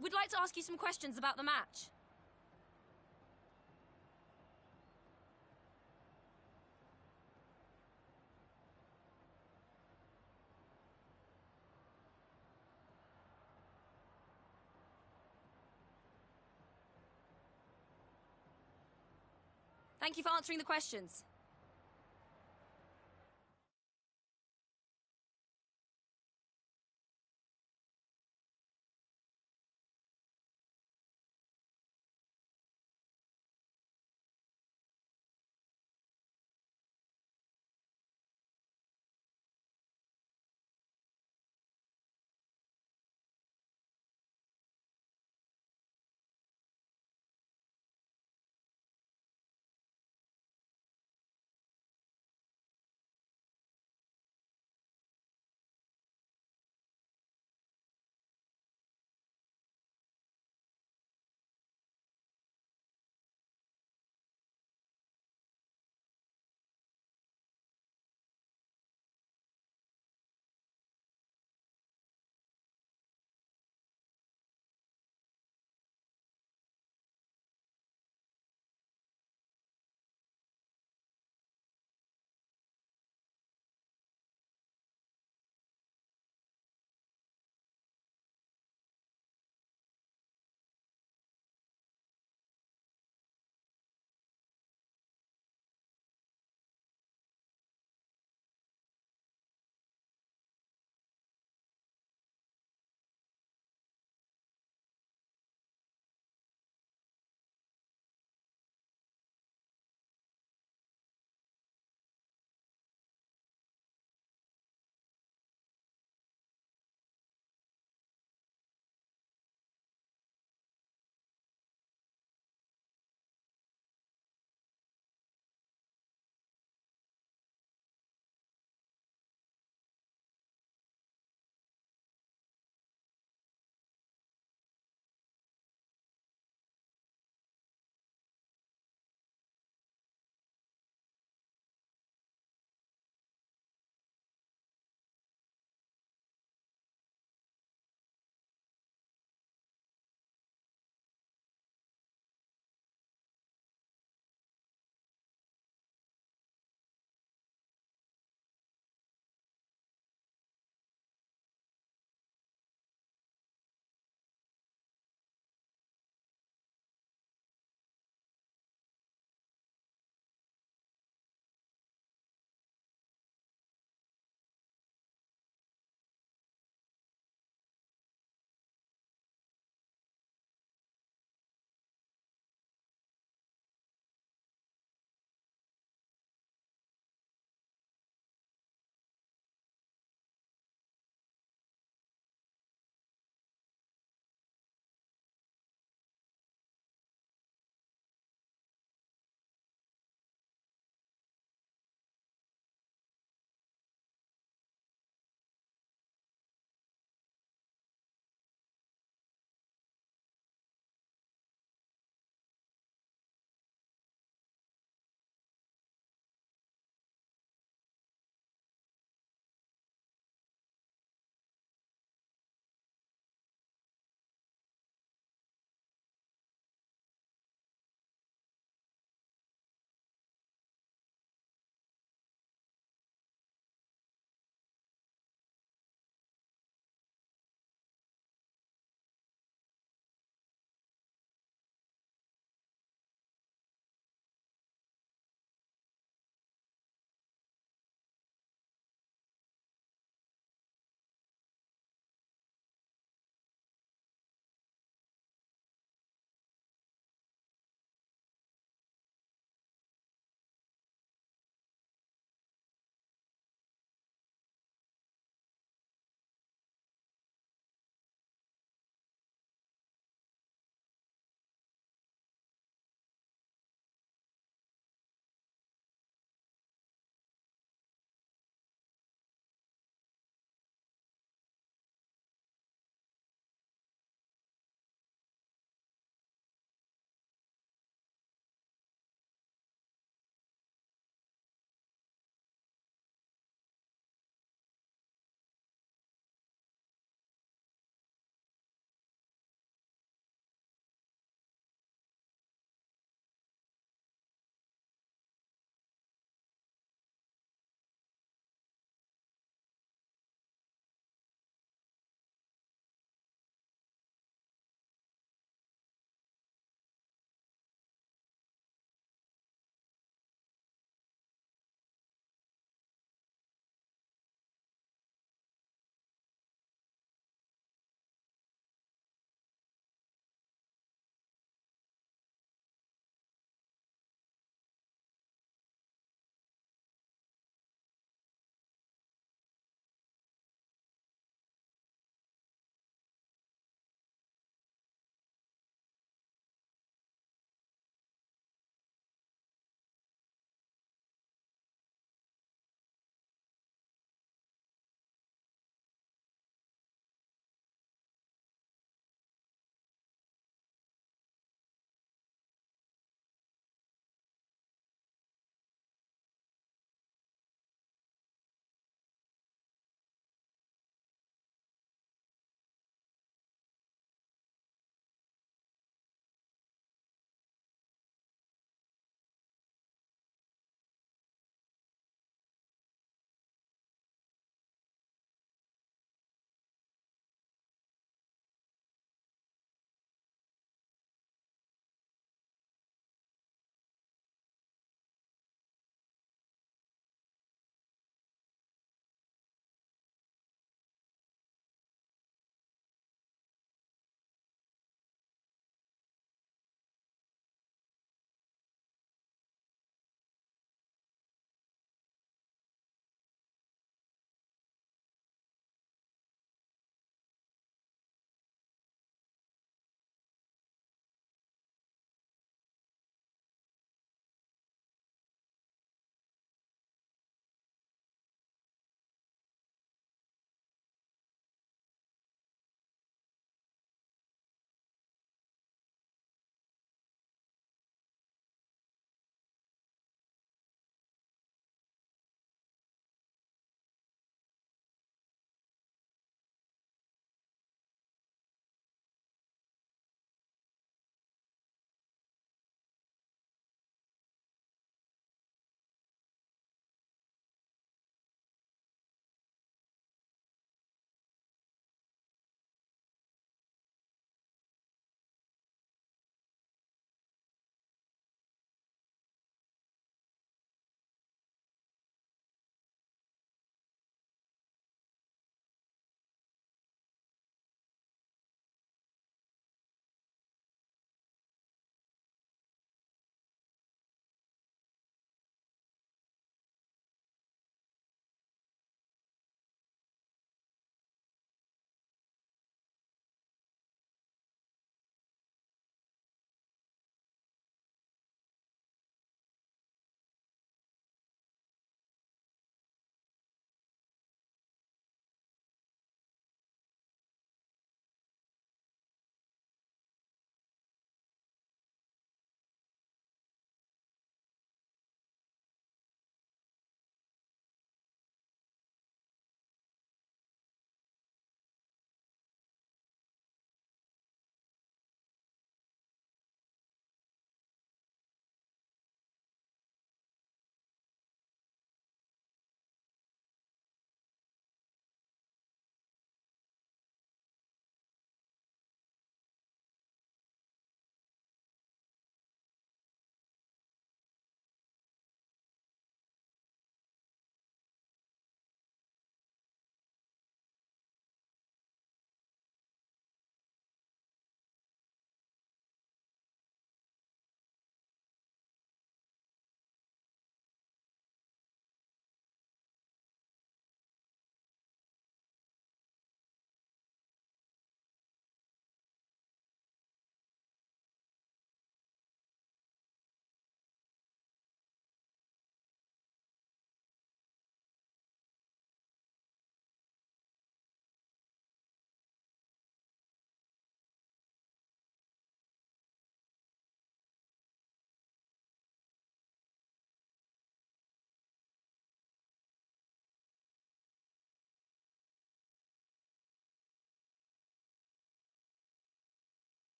We'd like to ask you some questions about the match. Thank you for answering the questions.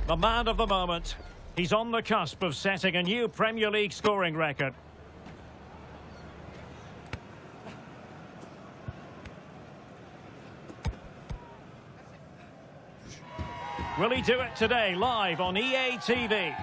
The man of the moment. He's on the cusp of setting a new Premier League scoring record. Will he do it today, live on EA TV?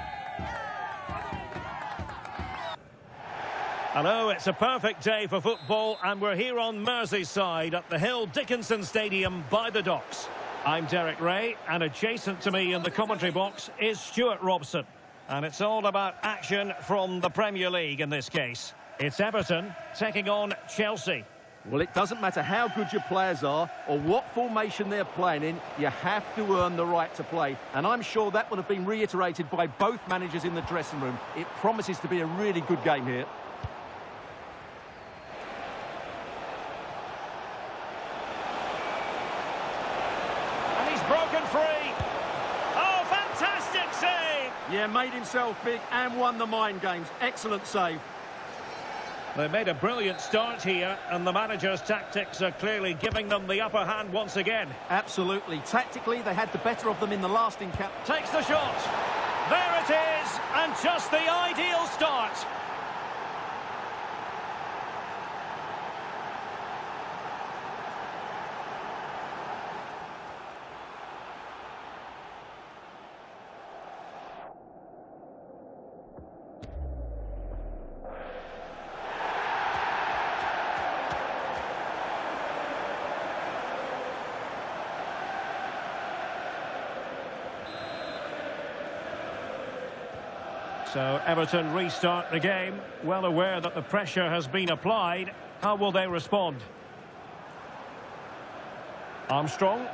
Hello, it's a perfect day for football, and we're here on Merseyside at the Hill Dickinson Stadium by the docks. I'm Derek Ray, and adjacent to me in the commentary box is Stuart Robson. And it's all about action from the Premier League in this case. It's Everton taking on Chelsea. Well, it doesn't matter how good your players are or what formation they're playing in, you have to earn the right to play. And I'm sure that will have been reiterated by both managers in the dressing room. It promises to be a really good game here. Broken free. Oh, fantastic save! Yeah, made himself big and won the mind games. Excellent save. They made a brilliant start here, and the manager's tactics are clearly giving them the upper hand once again. Absolutely. Tactically, they had the better of them in the last encounter. Takes the shot. There it is, and just the ideal start. So Everton restart the game, well aware that the pressure has been applied. How will they respond? Armstrong.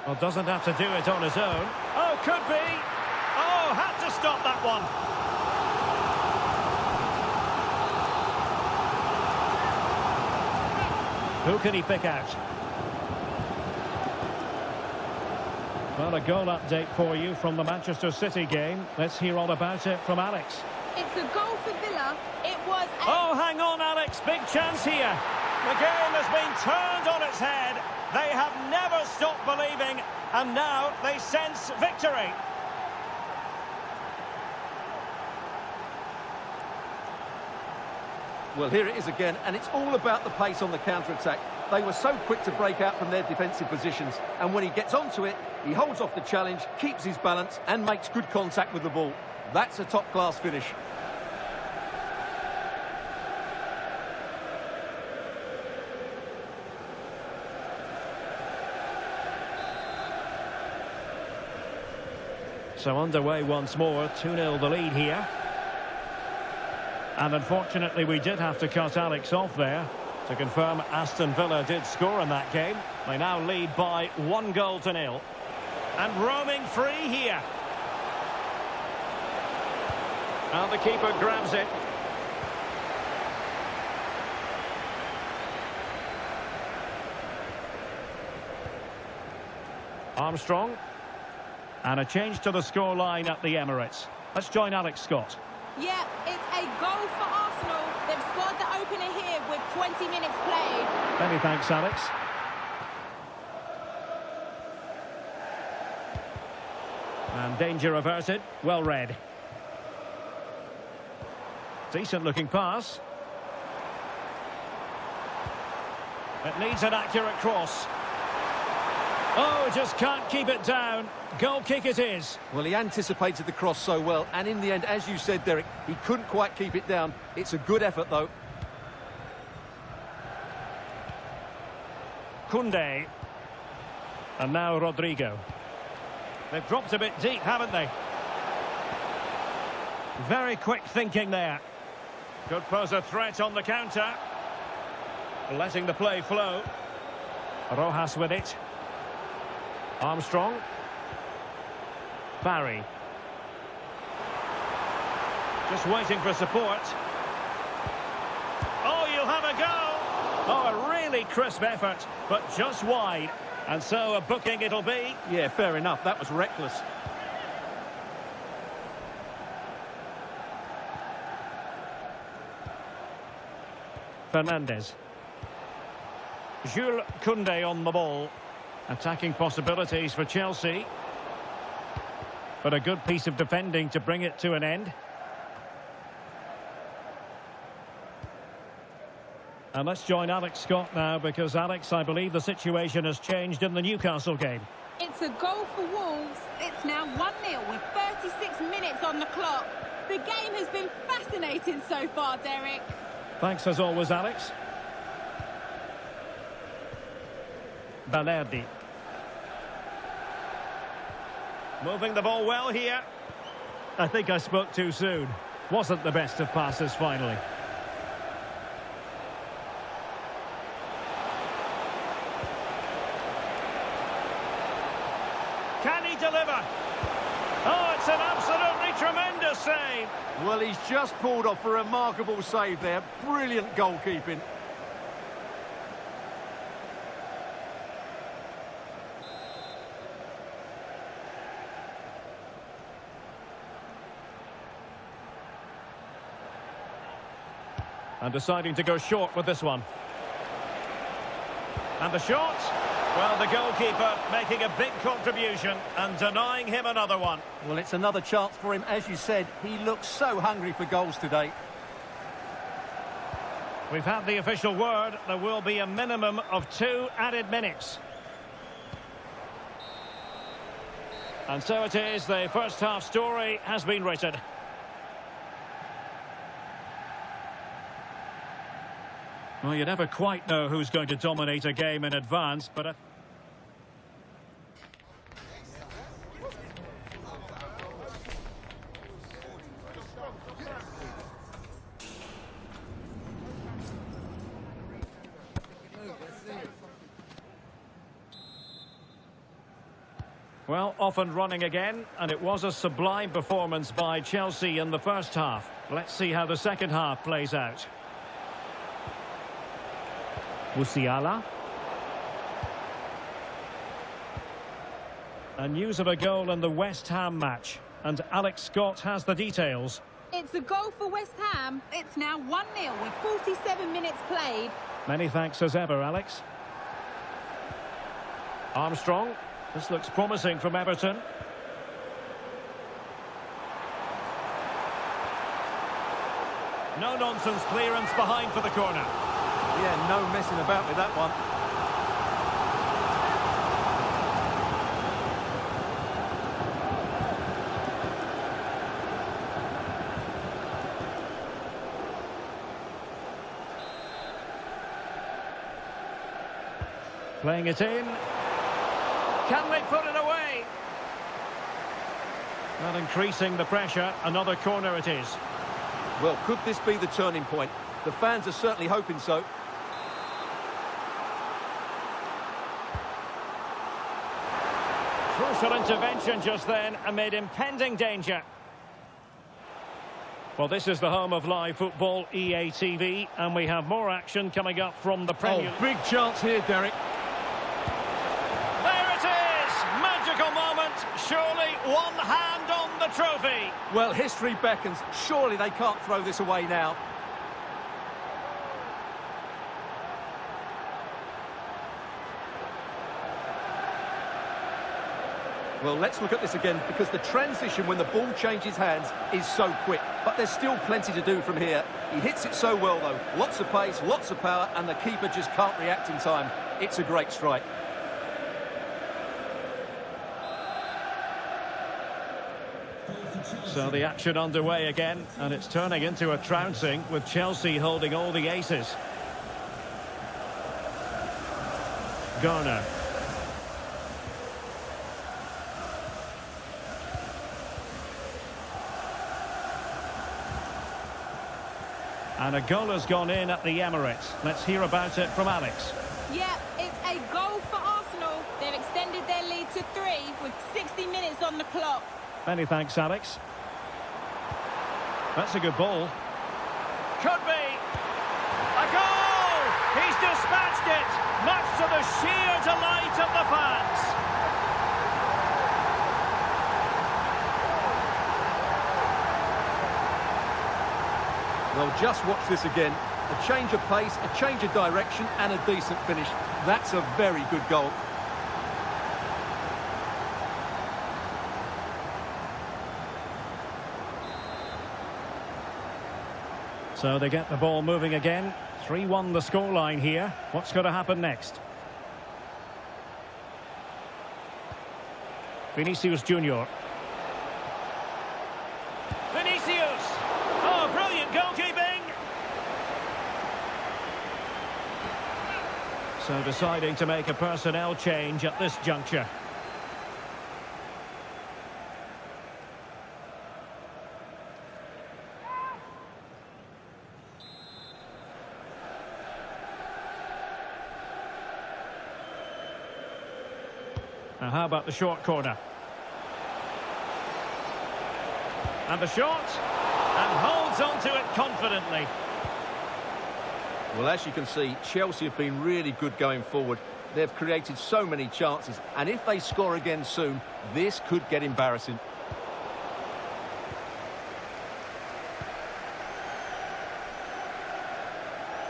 Well, doesn't have to do it on his own. Oh, could be. Oh, had to stop that one. Who can he pick out? Well, a goal update for you from the Manchester City game. Let's hear all about it from Alex. It's a goal for Villa. It was a... Oh, hang on, Alex. Big chance here. The game has been turned on its head. They have never stopped believing, and now they sense victory. Well, here it is again, and it's all about the pace on the counter-attack. They were so quick to break out from their defensive positions, and when he gets onto it, he holds off the challenge, keeps his balance, and makes good contact with the ball. That's a top-class finish. So underway once more, 2-0 the lead here. And unfortunately, we did have to cut Alex off there to confirm Aston Villa did score in that game. They now lead by 1-0. And roaming free here. And the keeper grabs it. Armstrong. And a change to the scoreline at the Emirates. Let's join Alex Scott. Yeah, it's a goal for Arsenal. They've scored the opener here with 20 minutes played. Many thanks, Alex. And danger averted. Well read. Decent looking pass. It needs an accurate cross. Oh, just can't keep it down. Goal kick it is. Well, he anticipated the cross so well, and in the end, as you said, Derek, he couldn't quite keep it down. It's a good effort, though. Koundé. And now Rodrigo. They've dropped a bit deep, haven't they? Very quick thinking there. Could pose a threat on the counter. Letting the play flow. Rojas with it. Armstrong. Barry. Just waiting for support. Oh, you'll have a go. Oh, a really crisp effort, but just wide. And so a booking it'll be. Yeah, fair enough. That was reckless. Fernandes. Jules Koundé on the ball. Attacking possibilities for Chelsea. But a good piece of defending to bring it to an end. And let's join Alex Scott now, because, Alex, I believe the situation has changed in the Newcastle game. It's a goal for Wolves. It's now 1-0 with 36 minutes on the clock. The game has been fascinating so far, Derek. Thanks as always, Alex. Balerdi. Moving the ball well here. I think I spoke too soon. Wasn't the best of passes finally. Can he deliver? Oh, it's an absolutely tremendous save. Well, he's just pulled off a remarkable save there. Brilliant goalkeeping. And deciding to go short with this one. And the shot. Well, the goalkeeper making a big contribution and denying him another one. Well, it's another chance for him. As you said, he looks so hungry for goals today. We've had the official word. There will be a minimum of 2 added minutes. And so it is. The first half story has been written. Well, you never quite know who's going to dominate a game in advance, but... Well, off and running again, and it was a sublime performance by Chelsea in the first half. Let's see how the second half plays out. Musiala. And news of a goal in the West Ham match. And Alex Scott has the details. It's a goal for West Ham. It's now 1-0 with 47 minutes played. Many thanks as ever, Alex. Armstrong. This looks promising from Everton. No-nonsense clearance behind for the corner. Yeah, no messing about with that one. Playing it in. Can they put it away? Well, increasing the pressure. Another corner it is. Well, could this be the turning point? The fans are certainly hoping so. Crucial intervention just then amid impending danger. Well, this is the home of live football, EA TV, and we have more action coming up from the Premier League. Oh, big chance here, Derek. There it is! Magical moment. Surely one hand on the trophy. Well, history beckons. Surely they can't throw this away now. Well, let's look at this again, because the transition when the ball changes hands is so quick. But there's still plenty to do from here. He hits it so well, though. Lots of pace, lots of power, and the keeper just can't react in time. It's a great strike. So the action underway again, and it's turning into a trouncing with Chelsea holding all the aces. Garner. And a goal has gone in at the Emirates. Let's hear about it from Alex. Yeah, it's a goal for Arsenal. They've extended their lead to 3 with 60 minutes on the clock. Many thanks, Alex. That's a good ball. Could be. A goal! He's dispatched it, much to the sheer delight of the fans. Well, just watch this again. A change of pace, a change of direction, and a decent finish. That's a very good goal. So they get the ball moving again. 3-1 the scoreline here. What's going to happen next? Vinicius Junior. Vinicius! Oh, brilliant goalkeeping! So deciding to make a personnel change at this juncture. Now how about the short corner? And the shot, and holds on to it confidently. Well, as you can see, Chelsea have been really good going forward. They've created so many chances, and if they score again soon, this could get embarrassing.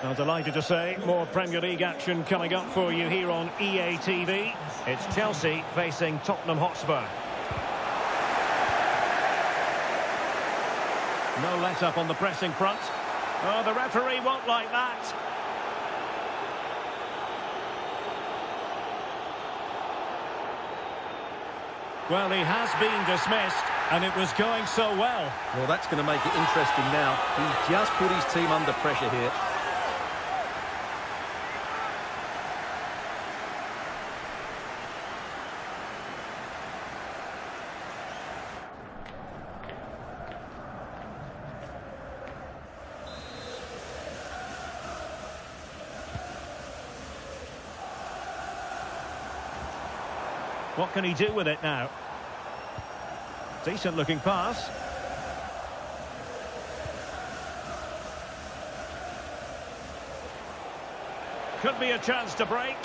Well, delighted to say, more Premier League action coming up for you here on EA TV. It's Chelsea facing Tottenham Hotspur. No let-up on the pressing front. Oh, the referee won't like that. Well, he has been dismissed, and it was going so well. Well, that's going to make it interesting now. He's just put his team under pressure here. What can he do with it now? Decent looking pass. Could be a chance to break.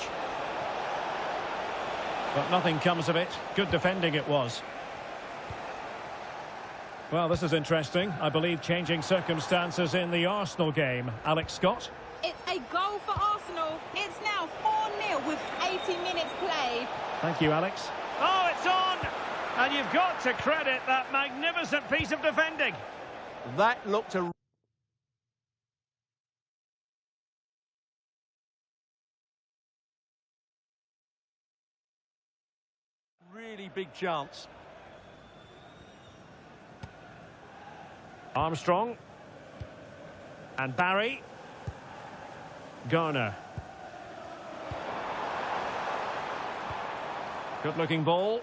But nothing comes of it. Good defending it was. Well, this is interesting. I believe changing circumstances in the Arsenal game. Alex Scott. It's a goal for Arsenal. It's now 4-0 with 80 minutes played. Thank you, Alex. Oh, it's on! And you've got to credit that magnificent piece of defending. That looked a really big chance. Armstrong. And Barry. Garner. Good-looking ball.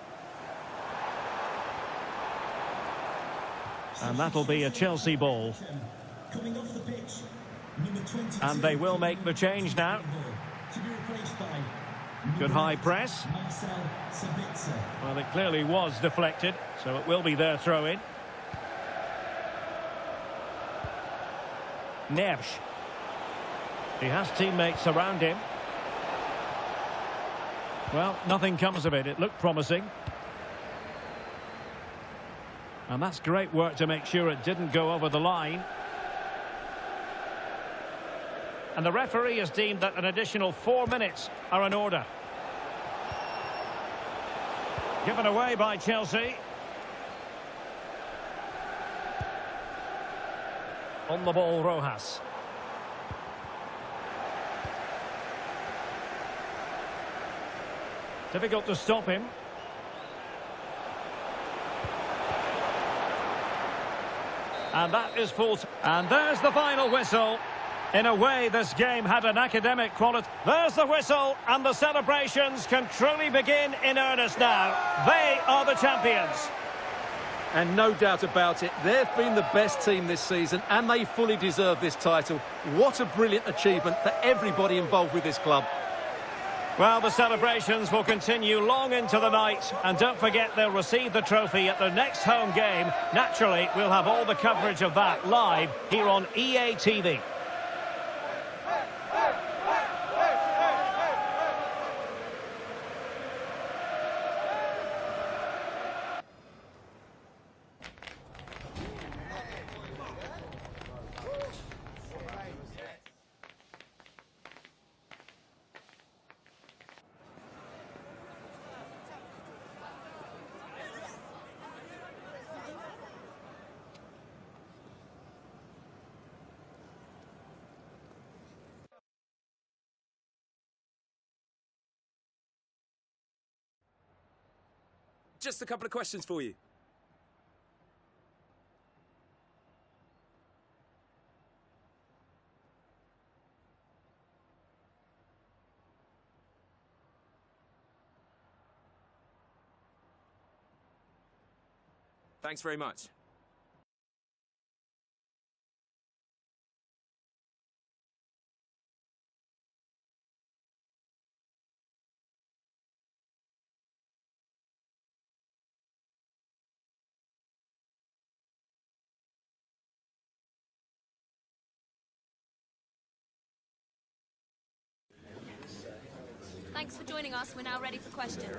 And that'll be a Chelsea ball. Coming off the pitch, number 22. And they will make the change now. To be replaced by Good high press. Sabitzer. Well, it clearly was deflected, so it will be their throw-in. Neves. He has teammates around him. Well, nothing comes of it. It looked promising. And that's great work to make sure it didn't go over the line. And the referee has deemed that an additional 4 minutes are in order. Given away by Chelsea. On the ball, Rojas. Difficult to stop him. And that is full. And there's the final whistle. In a way, this game had an academic quality. There's the whistle, and the celebrations can truly begin in earnest now. They are the champions. And no doubt about it, they've been the best team this season, and they fully deserve this title. What a brilliant achievement for everybody involved with this club. Well, the celebrations will continue long into the night. And don't forget, they'll receive the trophy at their next home game. Naturally, we'll have all the coverage of that live here on EA TV. Just a couple of questions for you. Thanks very much. Thanks for joining us. We're now ready for questions.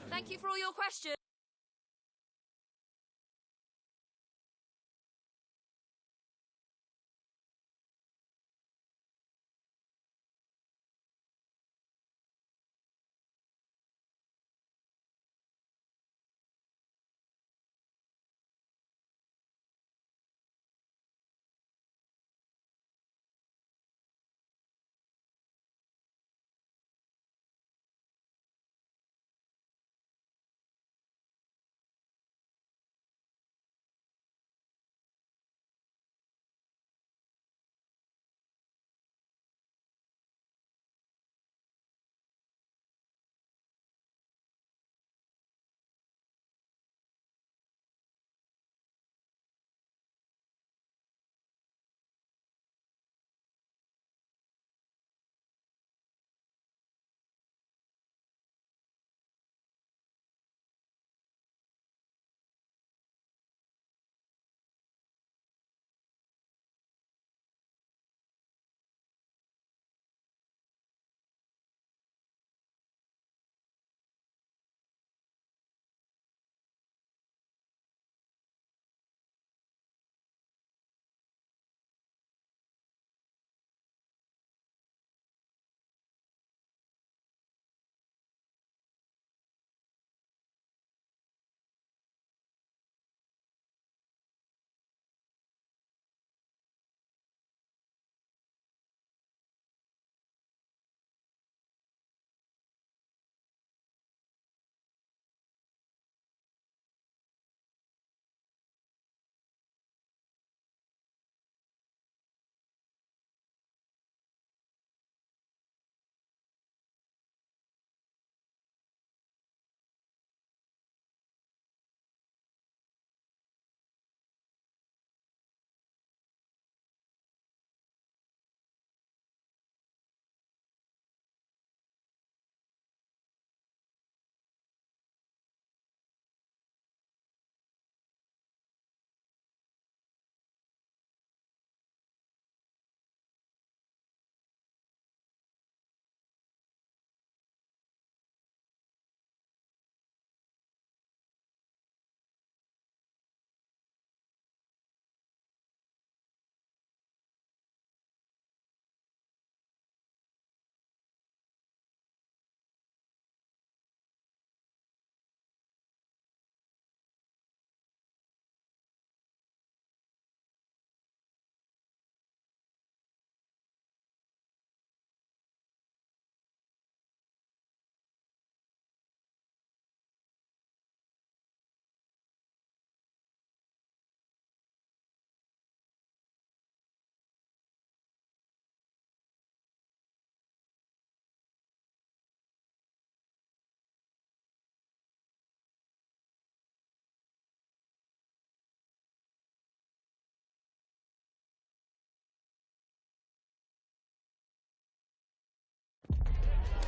Thank you for all your questions.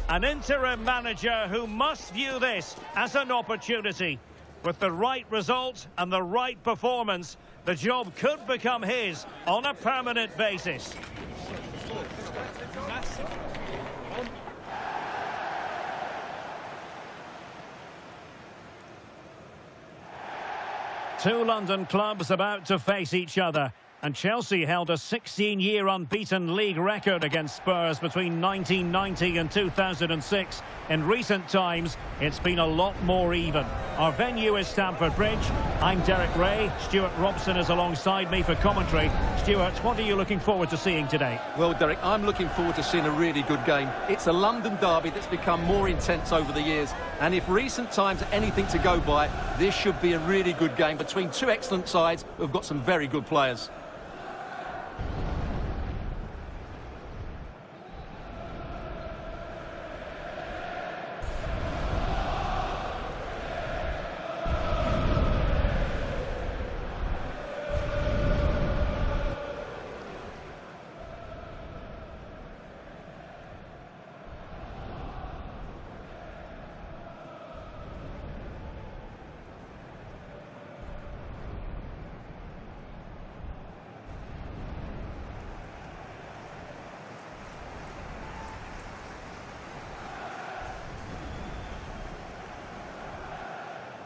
An interim manager who must view this as an opportunity. With the right result and the right performance, the job could become his on a permanent basis. Two London clubs about to face each other. And Chelsea held a 16-year unbeaten league record against Spurs between 1990 and 2006. In recent times, it's been a lot more even. Our venue is Stamford Bridge. I'm Derek Ray. Stuart Robson is alongside me for commentary. Stuart, what are you looking forward to seeing today? Well, Derek, I'm looking forward to seeing a really good game. It's a London derby that's become more intense over the years. And if recent times are anything to go by, this should be a really good game between two excellent sides who've got some very good players.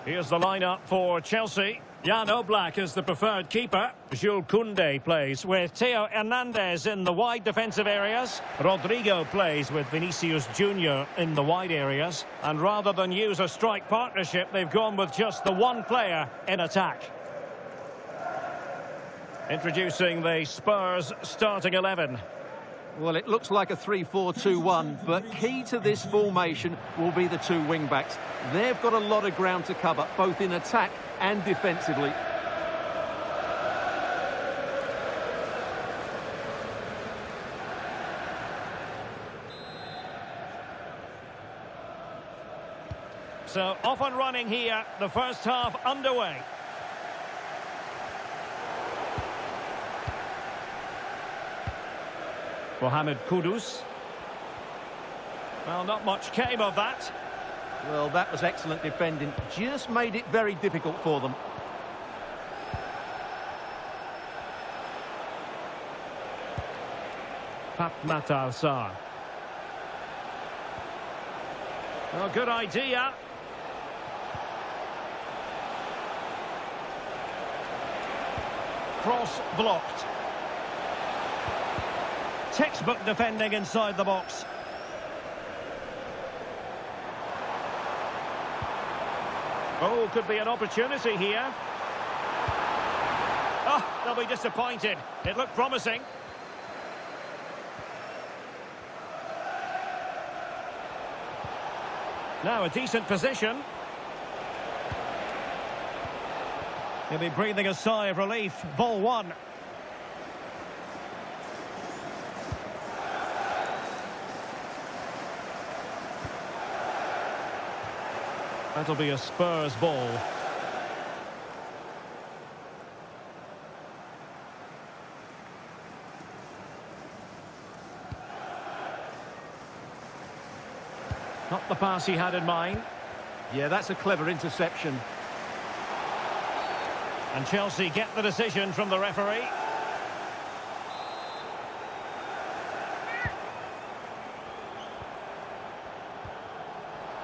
Here's the lineup for Chelsea. Jan Oblak is the preferred keeper. Jules Koundé plays with Theo Hernandez in the wide defensive areas. Rodrigo plays with Vinicius Junior in the wide areas. And rather than use a strike partnership, they've gone with just the one player in attack. Introducing the Spurs starting 11. Well, it looks like a 3-4-2-1, but key to this formation will be the two wing-backs. They've got a lot of ground to cover, both in attack and defensively. So, off and running here, the first half underway. Mohamed Kudus. Well, not much came of that. Well, that was excellent defending. Just made it very difficult for them. Pape Matar Sarr. Oh, good idea. Cross blocked. Textbook defending inside the box. Oh, could be an opportunity here. Oh, they'll be disappointed. It looked promising. Now a decent position. He'll be breathing a sigh of relief. Ball one. That'll be a Spurs ball. Not the pass he had in mind. Yeah, that's a clever interception. And Chelsea get the decision from the referee.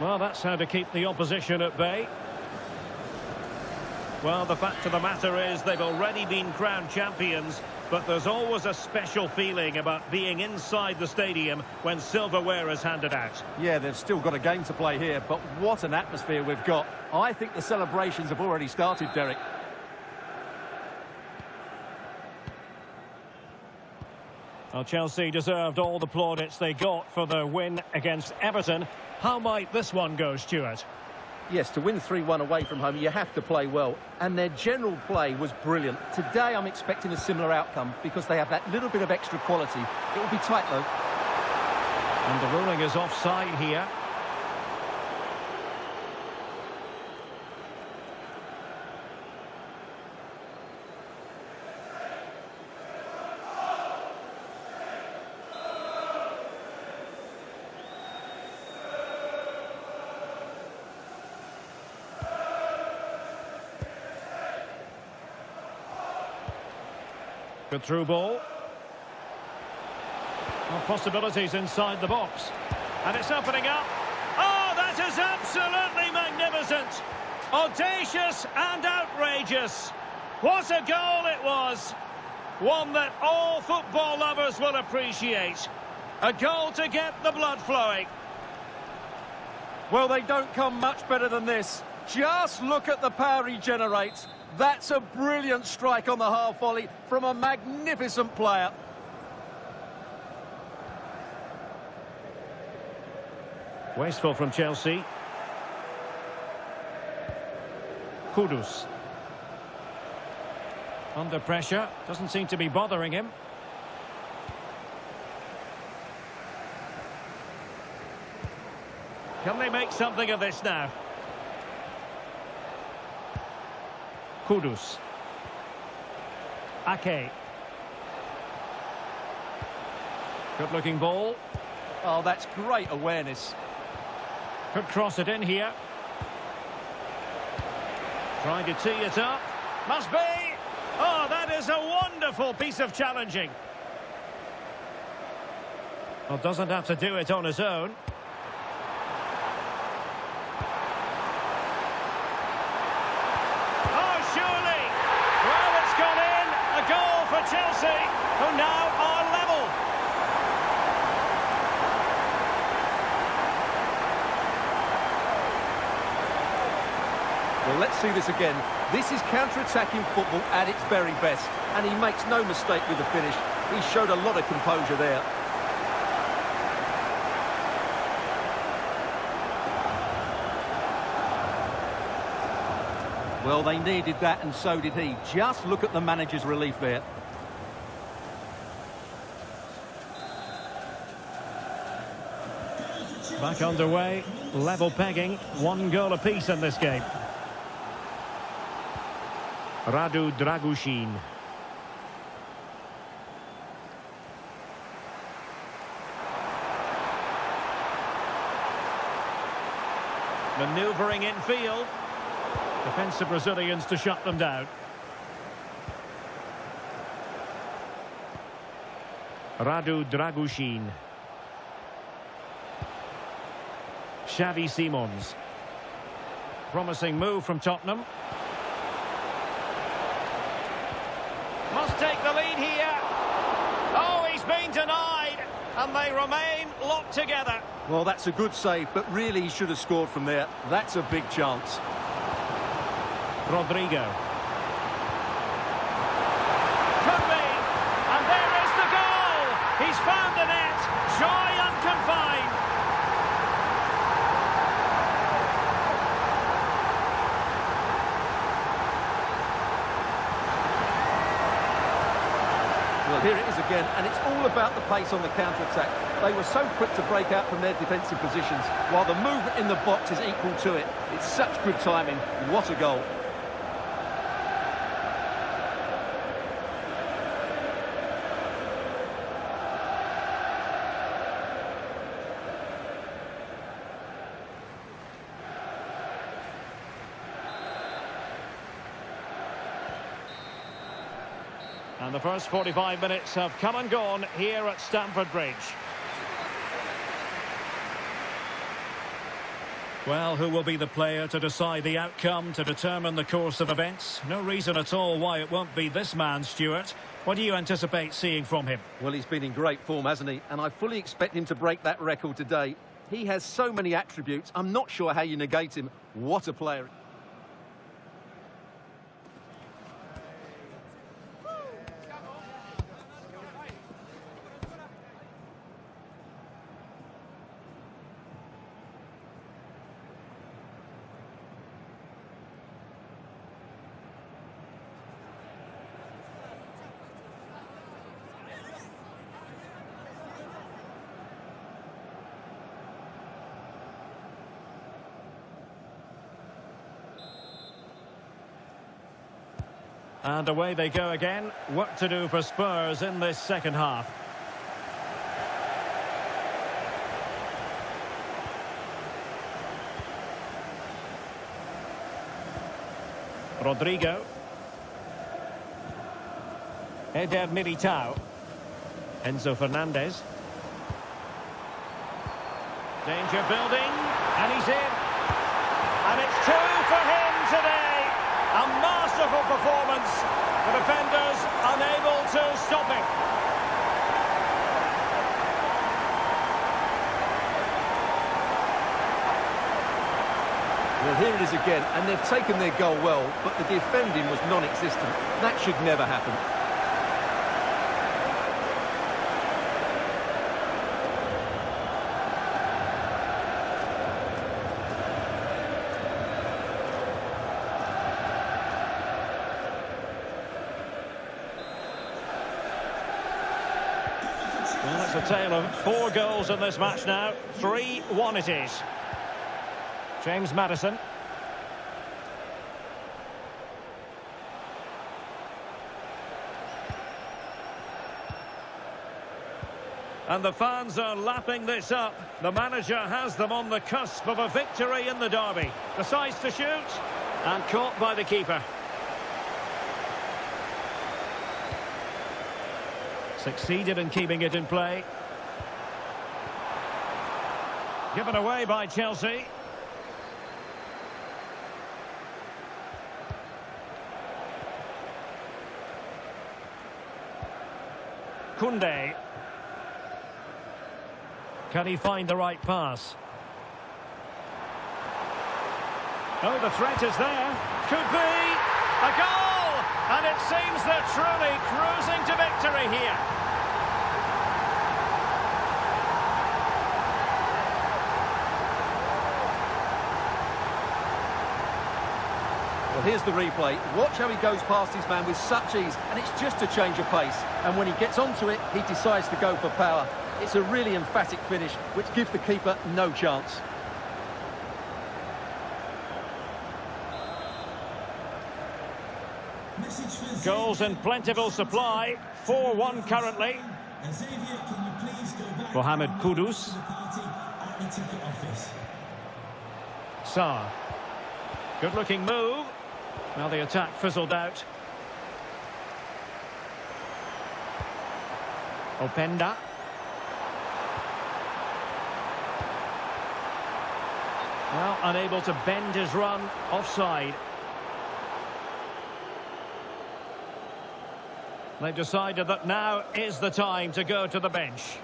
Well, that's how to keep the opposition at bay. Well, the fact of the matter is they've already been crowned champions, but there's always a special feeling about being inside the stadium when silverware is handed out. Yeah, they've still got a game to play here, but what an atmosphere we've got. I think the celebrations have already started, Derek. Well, Chelsea deserved all the plaudits they got for their win against Everton. How might this one go, Stuart? Yes, to win 3-1 away from home, you have to play well. And their general play was brilliant. Today, I'm expecting a similar outcome because they have that little bit of extra quality. It will be tight, though. And the ruling is offside here. Good through ball. Well, possibilities inside the box. And it's opening up. Oh, that is absolutely magnificent. Audacious and outrageous. What a goal it was. One that all football lovers will appreciate. A goal to get the blood flowing. Well, they don't come much better than this. Just look at the power he generates. That's a brilliant strike on the half volley from a magnificent player. Wasteful from Chelsea. Kudus. Under pressure. Doesn't seem to be bothering him. Can they make something of this now? Kudus. Ake. Good-looking ball. Oh, that's great awareness. Could cross it in here. Trying to tee it up. Must be! Oh, that is a wonderful piece of challenging. Well, doesn't have to do it on his own. Oh, surely! Well, it's gone in. A goal for Chelsea, who now are level. Well, let's see this again. This is counter-attacking football at its very best, and he makes no mistake with the finish. He showed a lot of composure there. Well, they needed that, and so did he. Just look at the manager's relief there. Back underway, level pegging, 1 goal apiece in this game. Radu Dragushin. Manoeuvring infield. Defensive Brazilians to shut them down. Radu Dragushin. Xavi Simons. Promising move from Tottenham. Must take the lead here. Oh, he's been denied. And they remain locked together. Well, that's a good save, but really he should have scored from there. That's a big chance. Rodrigo. Could be. And there is the goal. He's found the net. Joy unconfined. Well, here it is again, and it's all about the pace on the counter-attack. They were so quick to break out from their defensive positions, while the movement in the box is equal to it. It's such good timing. What a goal. And the first 45 minutes have come and gone here at Stamford Bridge. Well, who will be the player to decide the outcome, to determine the course of events? No reason at all why it won't be this man, Stuart. What do you anticipate seeing from him? Well, he's been in great form, hasn't he? And I fully expect him to break that record today. He has so many attributes. I'm not sure how you negate him. What a player. And away they go again. Work to do for Spurs in this second half. Rodrigo. Eder Militao. Enzo Fernandez. Danger building. And he's in. And it's 2 for him today. A masterful performance. The defenders unable to stop him. Well, here it is again, and they've taken their goal well, but the defending was non-existent. That should never happen. Well, it's a tale of 4 goals in this match now. 3-1 it is. James Maddison. And the fans are lapping this up. The manager has them on the cusp of a victory in the derby. Decides to shoot. And caught by the keeper. Succeeded in keeping it in play. Given away by Chelsea. Koundé. Can he find the right pass? Oh, the threat is there. Could be a goal! And it seems they're truly cruising to victory here. Well, here's the replay. Watch how he goes past his man with such ease, and it's just a change of pace. And when he gets onto it, he decides to go for power. It's a really emphatic finish, which gives the keeper no chance. Goals in plentiful supply. 4-1 currently. Mohamed Kudus. Sarr. Good-looking move. Now the attack fizzled out. Openda. Well, unable to bend his run. Offside. They've decided that now is the time to go to the bench.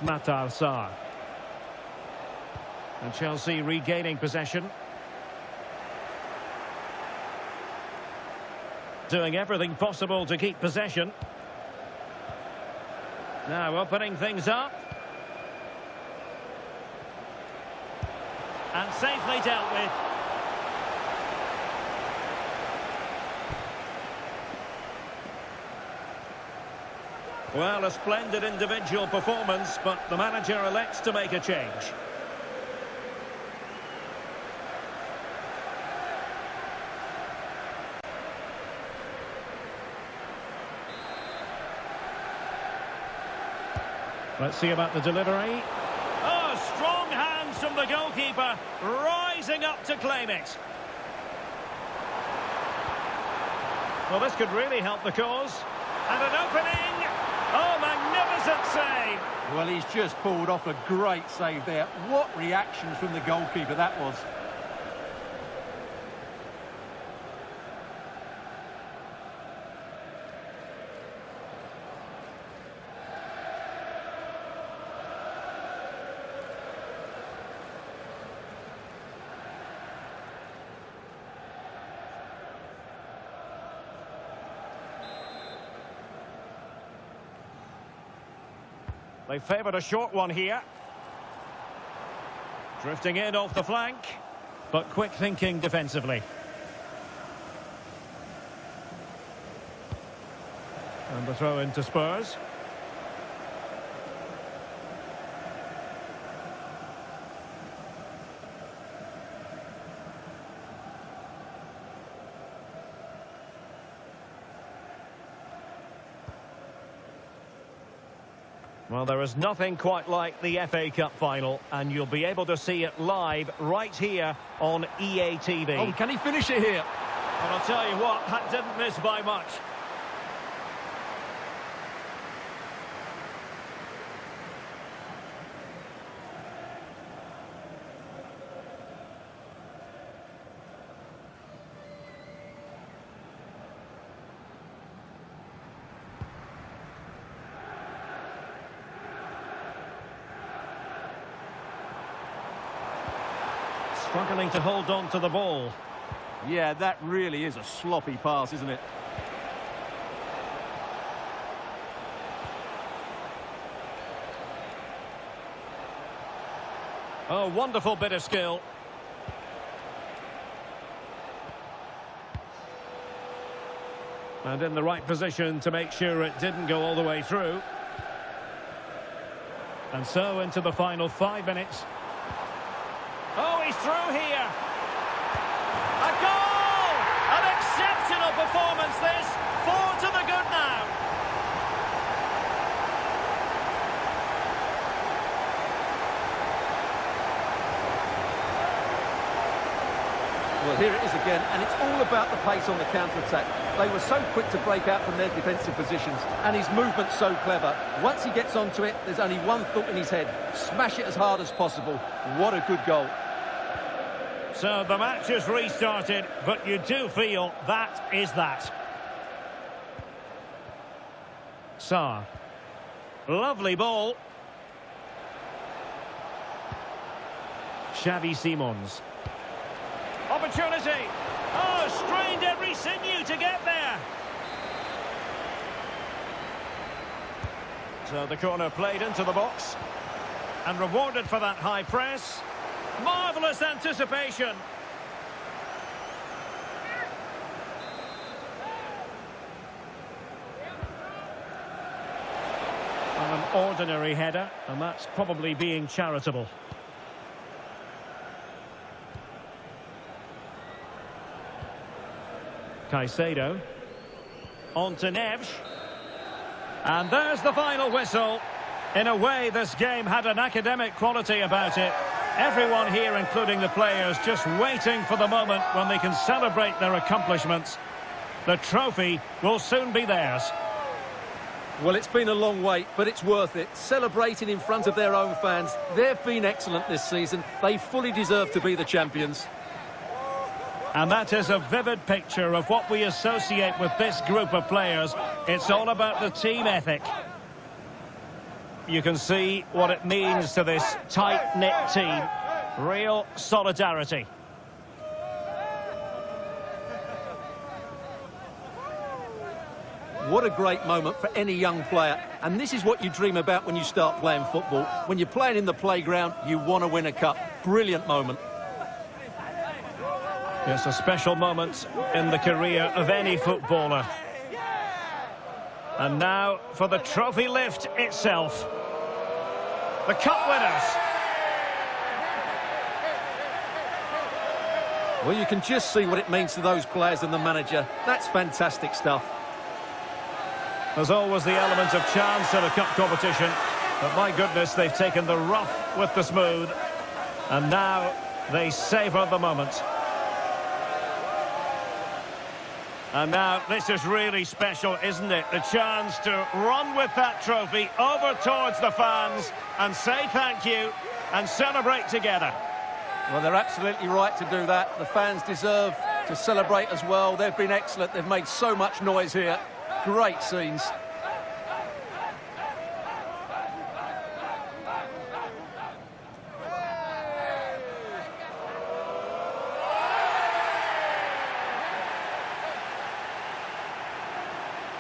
Matar Sarr. And Chelsea regaining possession. Doing everything possible to keep possession. Now opening things up. And safely dealt with. Well, a splendid individual performance, but the manager elects to make a change. Let's see about the delivery. Oh, strong hands from the goalkeeper, rising up to claim it. Well, this could really help the cause. And an opening. Oh, magnificent save. Well, he's just pulled off a great save there. What reaction from the goalkeeper that was. They favoured a short one here. Drifting in off the flank, but quick thinking defensively. And the throw into Spurs. Well, there is nothing quite like the FA Cup final, and you'll be able to see it live right here on EA TV. Oh, can he finish it here? And I'll tell you what, that didn't miss by much. Struggling to hold on to the ball. Yeah, that really is a sloppy pass, isn't it? Oh, wonderful bit of skill. And in the right position to make sure it didn't go all the way through. And so into the final 5 minutes. Oh, he's through here. A goal! An exceptional performance, this. 4 to the good now. Well, here it is again, and it's all about the pace on the counter-attack. They were so quick to break out from their defensive positions, and his movement's so clever. Once he gets onto it, there's only one thought in his head. Smash it as hard as possible. What a good goal. So the match has restarted, but you do feel that is that. Sarr. Lovely ball. Xavi Simons. Opportunity. Oh, strained every sinew to get there. So the corner played into the box. And rewarded for that high press. Marvellous anticipation. An ordinary header, and that's probably being charitable. Caicedo. On to Neves. And there's the final whistle. In a way, this game had an academic quality about it. Everyone here, including the players, just waiting for the moment when they can celebrate their accomplishments. The trophy will soon be theirs. Well, it's been a long wait, but it's worth it. Celebrating in front of their own fans. They've been excellent this season. They fully deserve to be the champions. And that is a vivid picture of what we associate with this group of players. It's all about the team ethic. You can see what it means to this tight-knit team. Real solidarity. What a great moment for any young player. And this is what you dream about when you start playing football. When you're playing in the playground, you want to win a cup. Brilliant moment. It's a special moment in the career of any footballer. And now for the trophy lift itself. The cup winners. Well, you can just see what it means to those players and the manager. That's fantastic stuff. There's always the element of chance in a cup competition. But my goodness, they've taken the rough with the smooth. And now they savour the moment. And now this is really special, isn't it? The chance to run with that trophy over towards the fans and say thank you and celebrate together. Well, they're absolutely right to do that. The fans deserve to celebrate as well. They've been excellent. They've made so much noise here. Great scenes.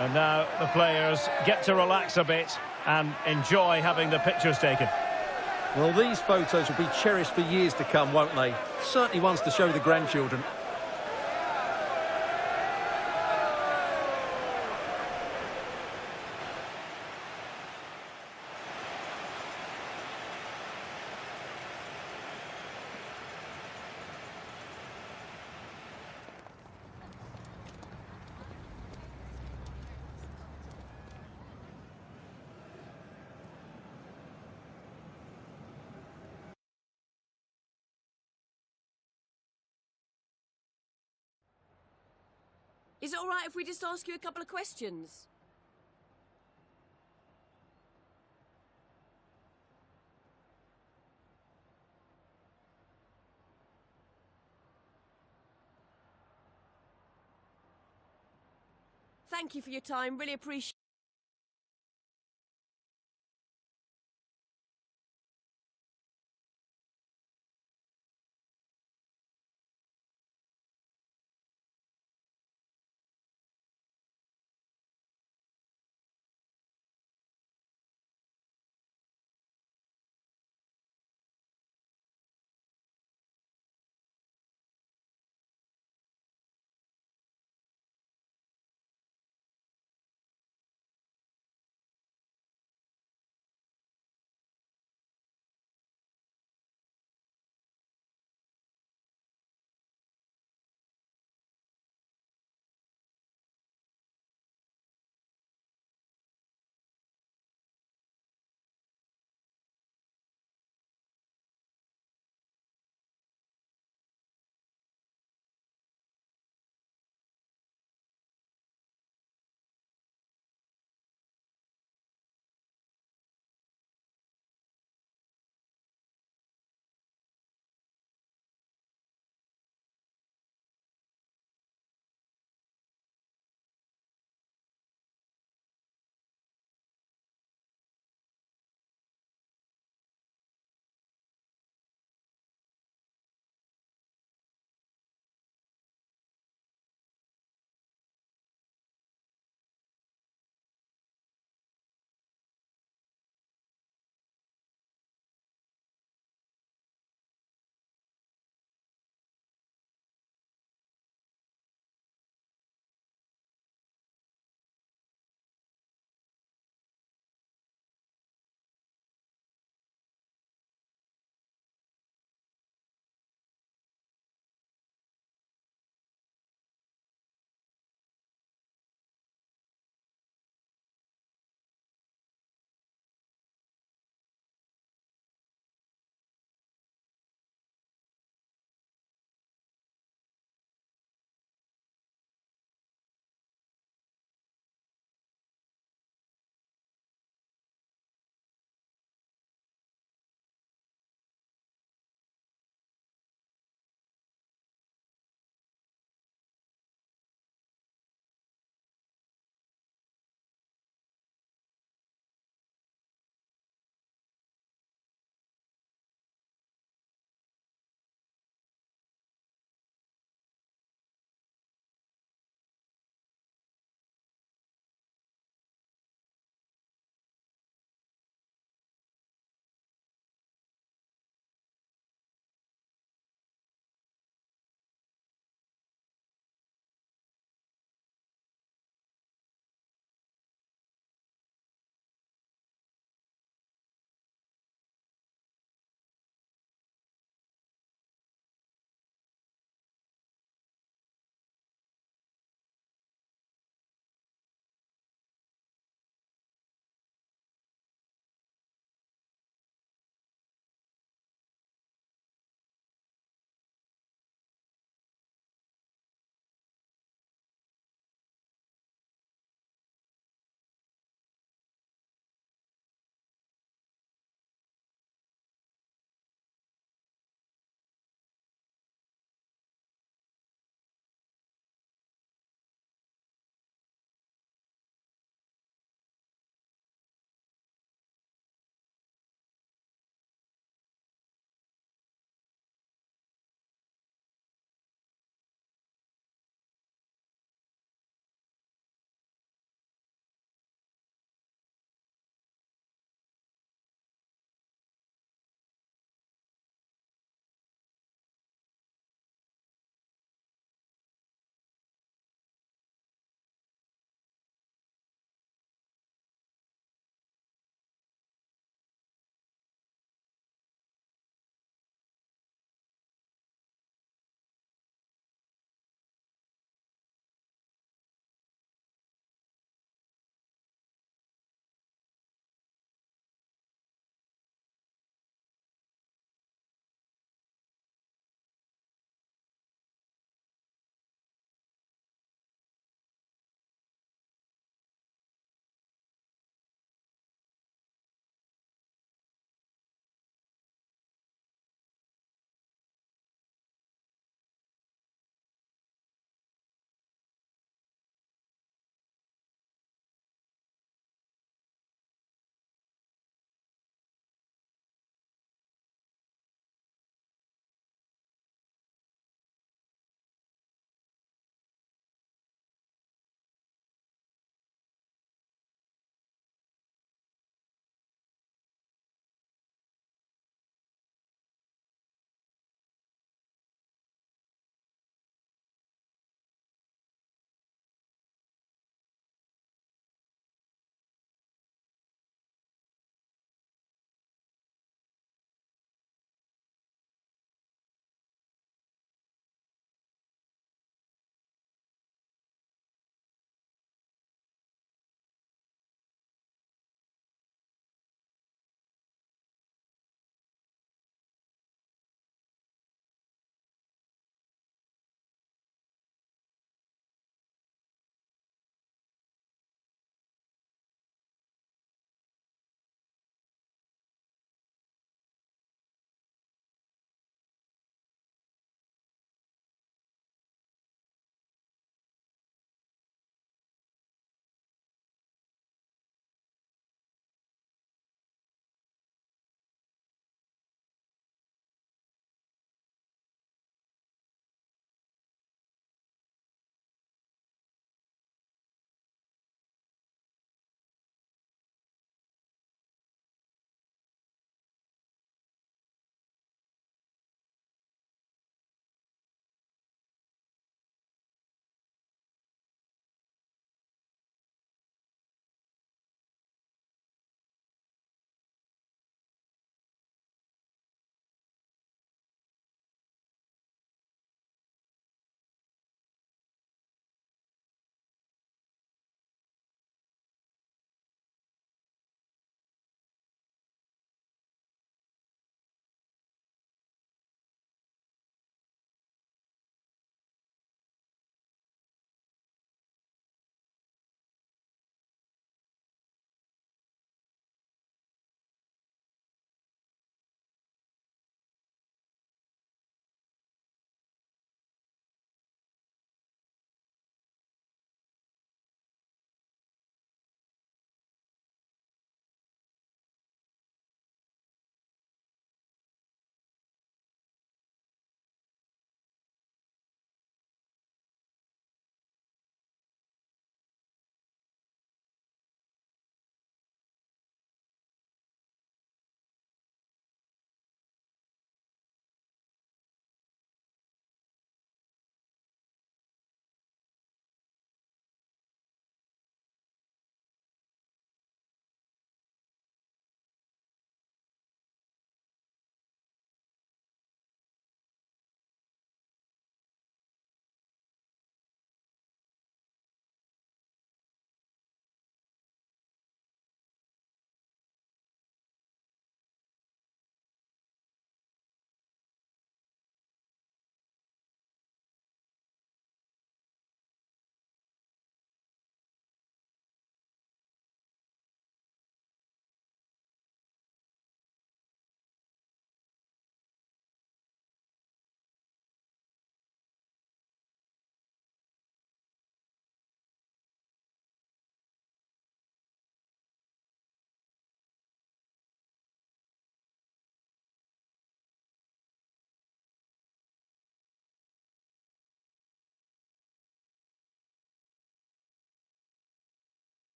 And now the players get to relax a bit and enjoy having the pictures taken. Well, these photos will be cherished for years to come, won't they? Certainly ones to show the grandchildren. Is it all right if we just ask you a couple of questions? Thank you for your time. Really appreciate it.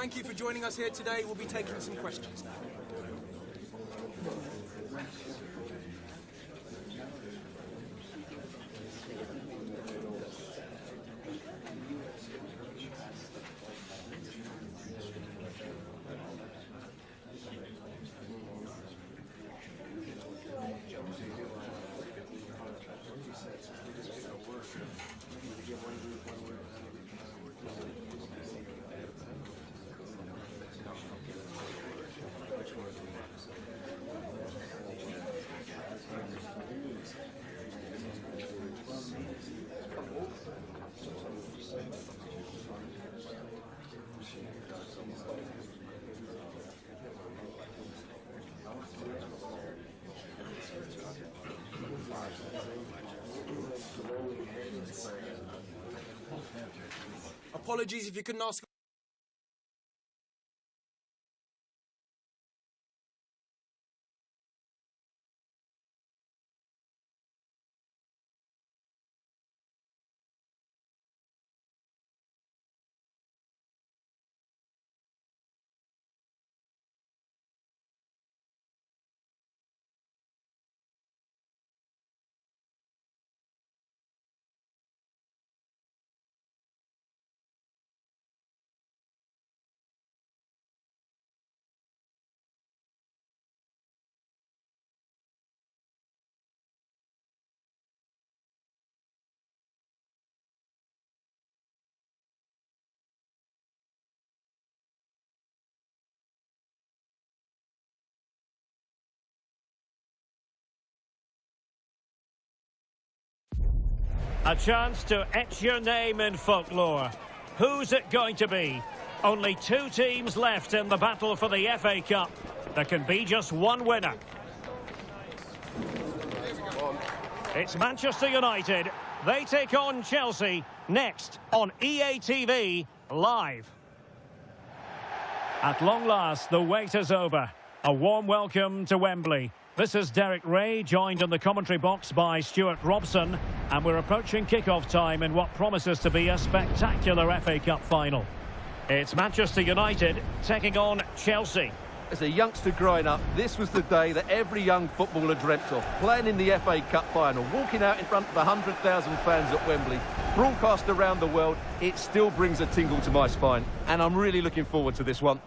Thank you for joining us here today. We'll be taking some questions now. Apologies if you couldn't ask. A chance to etch your name in folklore. Who's it going to be? Only 2 teams left in the battle for the FA Cup. There can be just one winner. It's Manchester United. They take on Chelsea next on EA TV Live. At long last, the wait is over. A warm welcome to Wembley. This is Derek Ray, joined in the commentary box by Stuart Robson, and we're approaching kick-off time in what promises to be a spectacular FA Cup final. It's Manchester United taking on Chelsea. As a youngster growing up, this was the day that every young footballer dreamt of. Playing in the FA Cup final, walking out in front of 100,000 fans at Wembley, broadcast around the world, it still brings a tingle to my spine. And I'm really looking forward to this one.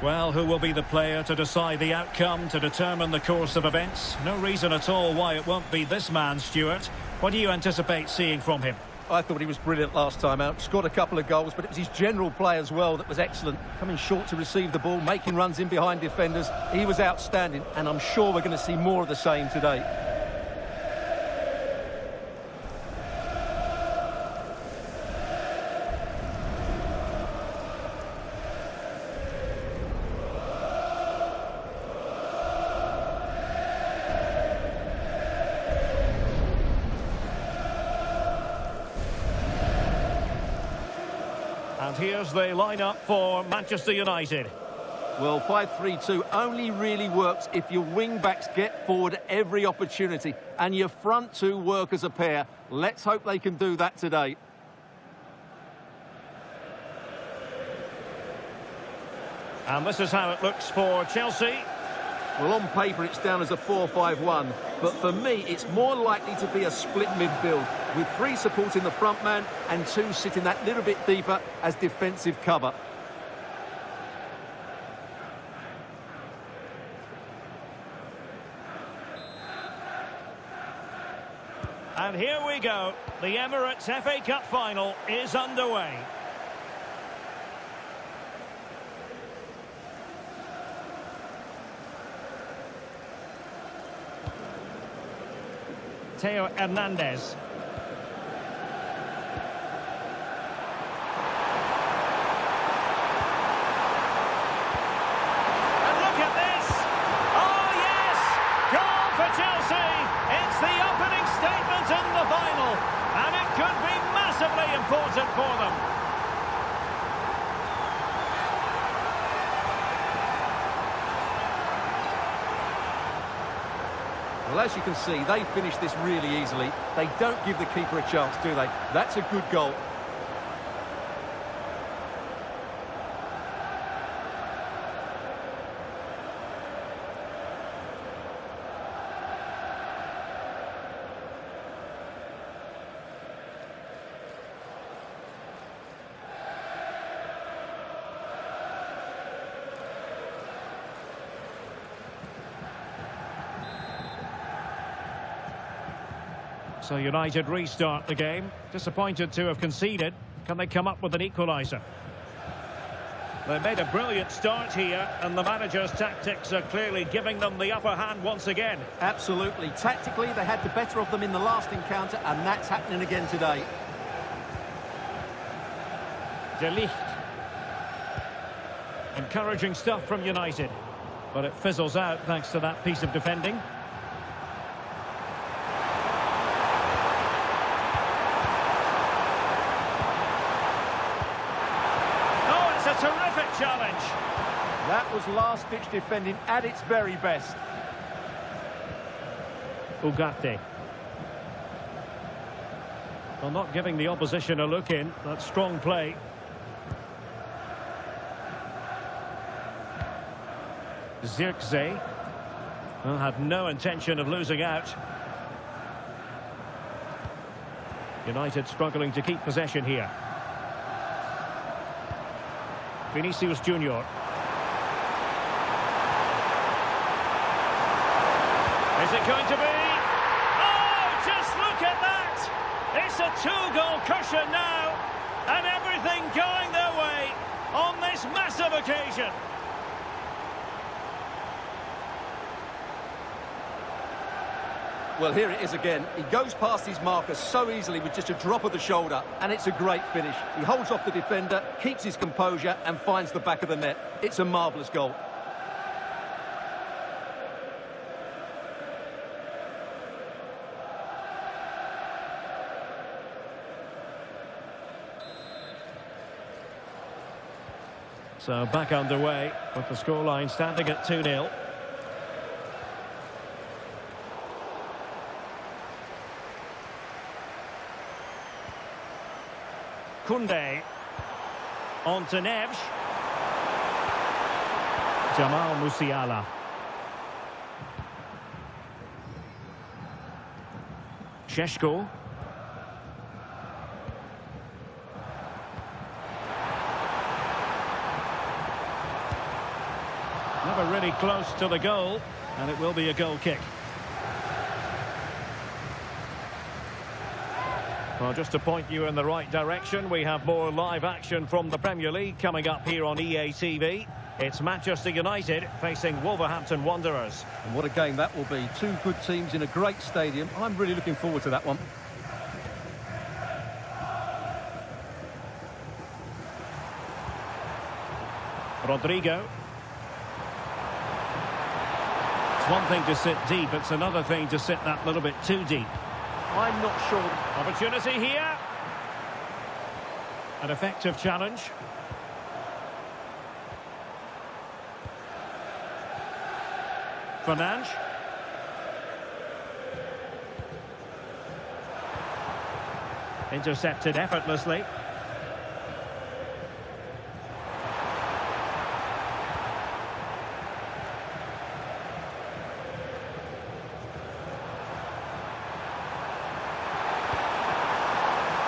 Well, who will be the player to decide the outcome, to determine the course of events? No reason at all why it won't be this man, Stuart. What do you anticipate seeing from him? I thought he was brilliant last time out. Scored a couple of goals, but it was his general play as well that was excellent. Coming short to receive the ball, making runs in behind defenders. He was outstanding, and I'm sure we're going to see more of the same today. And here's the lineup for Manchester United. Well, 5-3-2 only really works if your wing-backs get forward at every opportunity and your front two work as a pair. Let's hope they can do that today. And this is how it looks for Chelsea. Well, on paper, it's down as a 4-5-1. But for me, it's more likely to be a split midfield, with 3 supporting the front man and 2 sitting that little bit deeper as defensive cover. And here we go. The Emirates FA Cup final is underway. Theo Hernandez. And look at this! Oh yes! Goal for Chelsea! It's the opening statement in the final, and it could be massively important for them. Well, as you can see, they finish this really easily. They don't give the keeper a chance, do they? That's a good goal. So United restart the game. Disappointed to have conceded. Can they come up with an equaliser? They made a brilliant start here, and the manager's tactics are clearly giving them the upper hand once again. Absolutely. Tactically, they had the better of them in the last encounter, and that's happening again today. De Ligt. Encouraging stuff from United. But it fizzles out thanks to that piece of defending. A terrific challenge. That was last-ditch defending at its very best. Ugarte. Well, not giving the opposition a look in. That's strong play. Zirkzee. Well, had no intention of losing out. United struggling to keep possession here. Vinicius Junior. Is it going to be? Oh, just look at that! It's a two-goal cushion now, and everything going their way on this massive occasion. Well, here it is again. He goes past his marker so easily with just a drop of the shoulder, and it's a great finish. He holds off the defender, keeps his composure, and finds the back of the net. It's a marvellous goal. So back underway with the scoreline standing at 2-0. Koundé on to Neves. Jamal Musiala. Šeško. Never really close to the goal, and it will be a goal kick. Well, just to point you in the right direction, we have more live action from the Premier League coming up here on EA TV. It's Manchester United facing Wolverhampton Wanderers. And what a game that will be. Two good teams in a great stadium. I'm really looking forward to that one. Rodrigo. It's one thing to sit deep, it's another thing to sit that little bit too deep. I'm not sure. Opportunity here. An effective challenge. Fernandes. Intercepted effortlessly.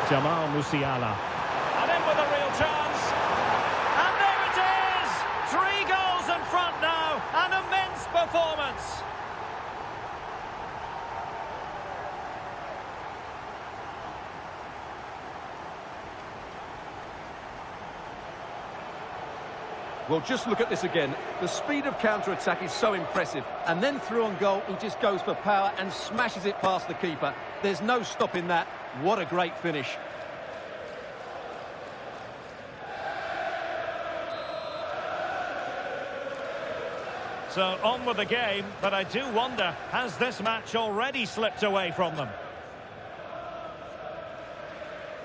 Jamal Musiala. And in with a real chance. And there it is! 3 goals in front now. An immense performance. Well, just look at this again. The speed of counter-attack is so impressive. And then through on goal, he just goes for power and smashes it past the keeper. There's no stopping that. What a great finish. So on with the game, but I do wonder, has this match already slipped away from them?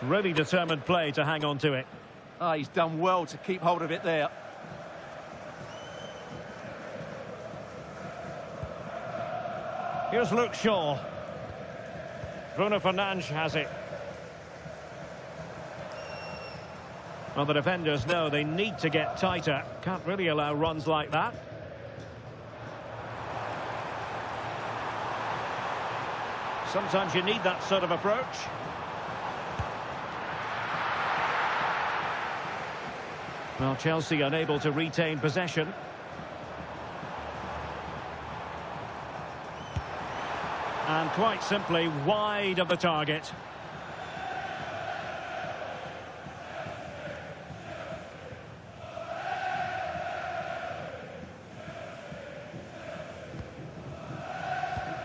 Really determined play to hang on to it. Ah, he's done well to keep hold of it there. Here's Luke Shaw. Bruno Fernandes has it. Well, the defenders know they need to get tighter. Can't really allow runs like that. Sometimes you need that sort of approach. Well, Chelsea unable to retain possession. And quite simply wide of the target.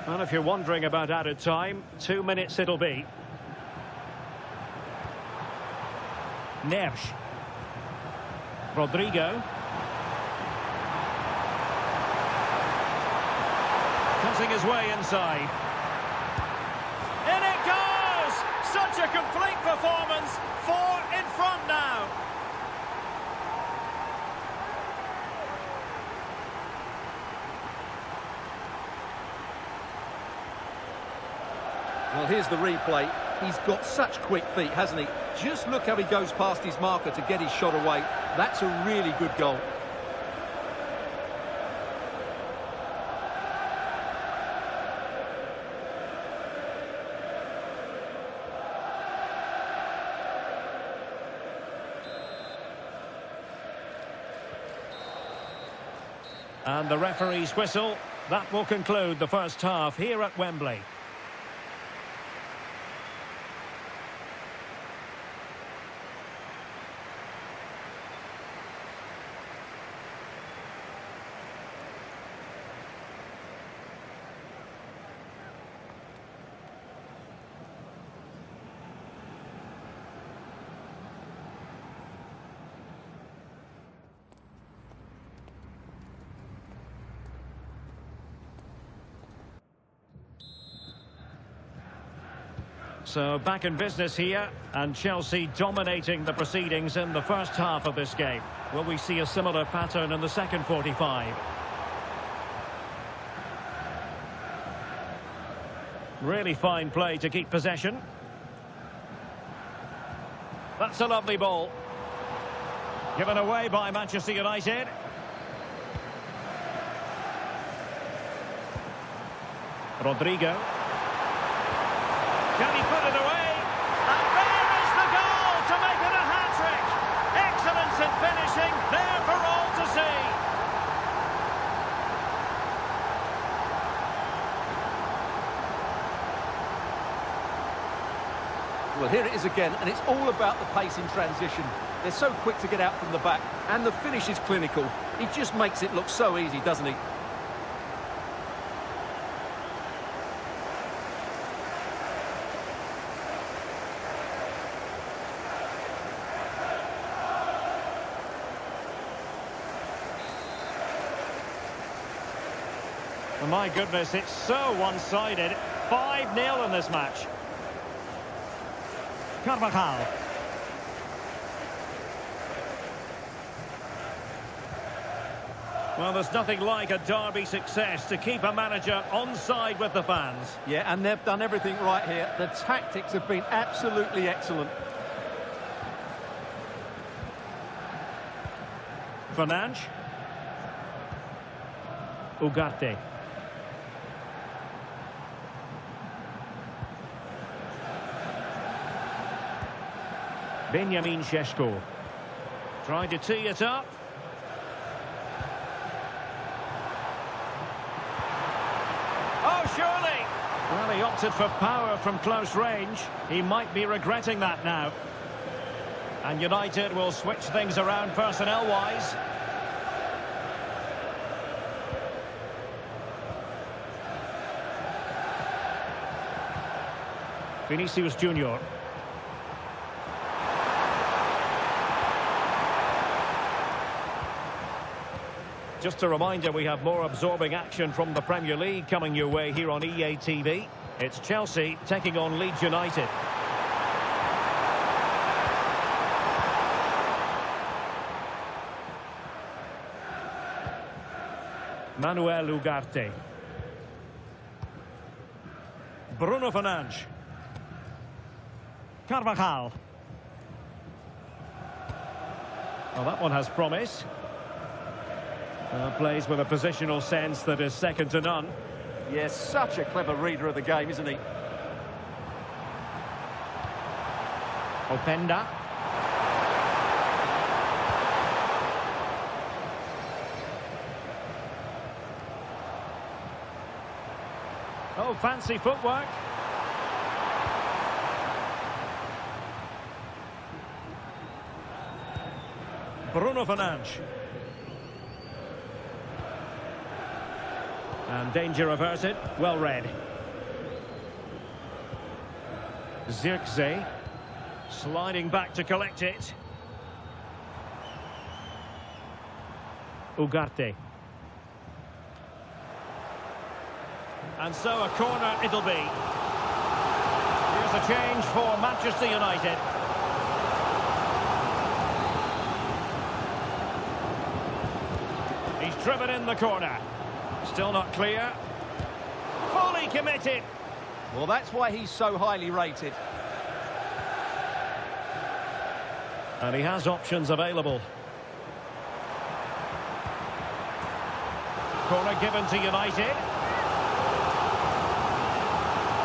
Well, if you're wondering about added time, 2 minutes it'll be. Neves. Rodrigo. Cutting his way inside. In it goes! Such a complete performance. 4 in front now. Well, here's the replay. He's got such quick feet, hasn't he? Just look how he goes past his marker to get his shot away. That's a really good goal. And the referee's whistle. That will conclude the first half here at Wembley. So back in business here, and Chelsea dominating the proceedings in the first half of this game. Will we see a similar pattern in the second 45? Really fine play to keep possession. That's a lovely ball. Given away by Manchester United. Rodrigo. Can he put it away? And there is the goal to make it a hat-trick. Excellence in finishing, there for all to see. Well, here it is again, and it's all about the pace in transition. They're so quick to get out from the back, and the finish is clinical. He just makes it look so easy, doesn't he? My goodness, it's so one-sided. 5-0 in this match. Carvajal. Well, there's nothing like a derby success to keep a manager on side with the fans. Yeah, and they've done everything right here. The tactics have been absolutely excellent. Fernandes. Ugarte. Benjamin Šeško. Tried to tee it up. Oh, surely! Well, he opted for power from close range. He might be regretting that now. And United will switch things around personnel-wise. Vinicius Junior. Just a reminder, we have more absorbing action from the Premier League coming your way here on EA TV. It's Chelsea taking on Leeds United. Manuel Ugarte. Bruno Fernandes. Carvajal. Well, that one has promise. Plays with a positional sense that is second to none. Yes, such a clever reader of the game, isn't he? Openda. Oh, fancy footwork. Bruno Fernandes. And danger averted. Well read. Zirkzee. Sliding back to collect it. Ugarte. And so a corner it'll be. Here's a change for Manchester United. He's driven in the corner. Still not clear. Fully committed. Well, that's why he's so highly rated. And he has options available. Corner given to United.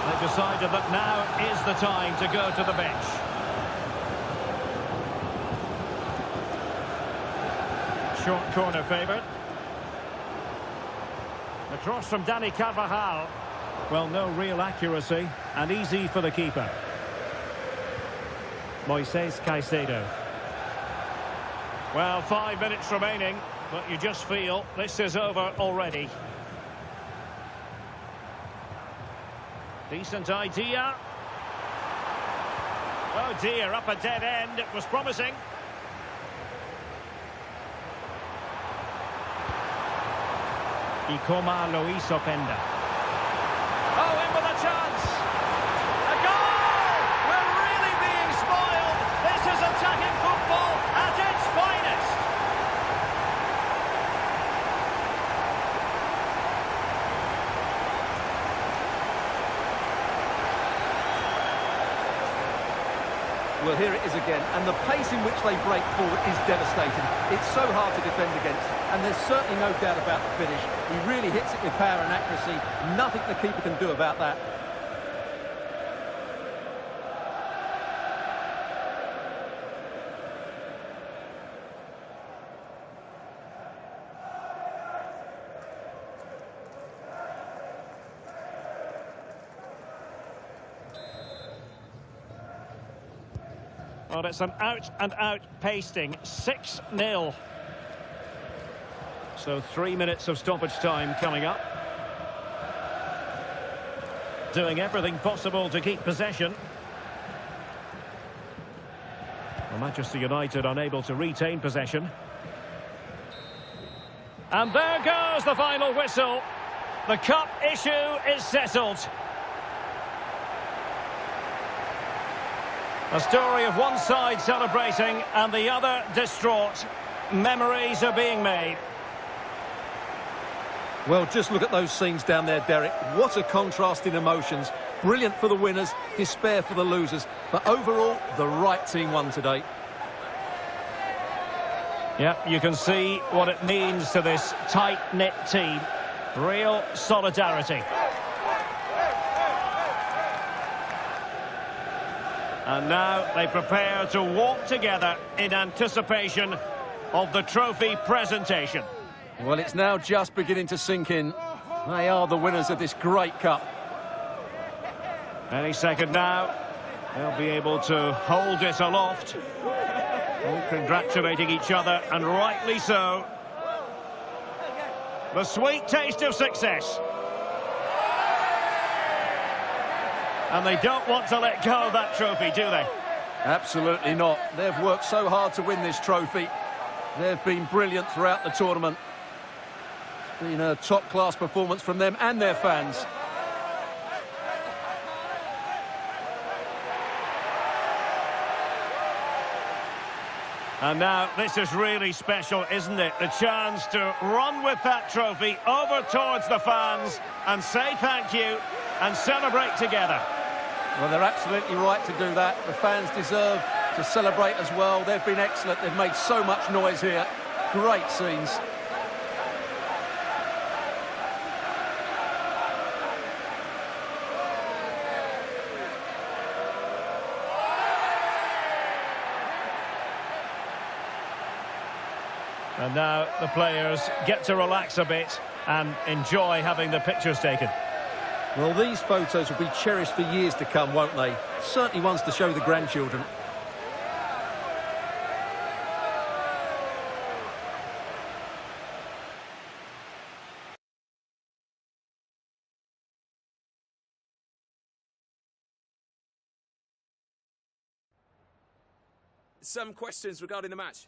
They've decided that now is the time to go to the bench. Short corner favoured. Across from Dani Carvajal. Well, no real accuracy and easy for the keeper. Moises Caicedo. Well, 5 minutes remaining, but you just feel this is over already. Decent idea. Oh dear, up a dead end. It was promising. Ikoma Luis Openda. Oh, in with a chance. A goal! We're really being spoiled. This is attacking football at its finest. Well, here it is again, and the pace in which they break forward is devastating. It's so hard to defend against, and there's certainly no doubt about the finish. He really hits it with power and accuracy. Nothing the keeper can do about that. Well, it's an out-and-out pasting. 6-0. So 3 minutes of stoppage time coming up. Doing everything possible to keep possession. Well, Manchester United unable to retain possession. And there goes the final whistle. The cup issue is settled. A story of one side celebrating and the other distraught. Memories are being made. Well, just look at those scenes down there, Derek. What a contrast in emotions. Brilliant for the winners, despair for the losers. But overall, the right team won today. Yeah, you can see what it means to this tight-knit team. Real solidarity. And now they prepare to walk together in anticipation of the trophy presentation. Well, it's now just beginning to sink in. They are the winners of this great cup. Any second now, they'll be able to hold it aloft. All congratulating each other, and rightly so. The sweet taste of success. And they don't want to let go of that trophy, do they? Absolutely not. They've worked so hard to win this trophy. They've been brilliant throughout the tournament. It's been a top-class performance from them and their fans. And now, this is really special, isn't it? The chance to run with that trophy over towards the fans and say thank you and celebrate together. Well, they're absolutely right to do that. The fans deserve to celebrate as well. They've been excellent. They've made so much noise here. Great scenes. And now the players get to relax a bit and enjoy having the pictures taken. Well, these photos will be cherished for years to come, won't they? Certainly ones to show the grandchildren. Some questions regarding the match.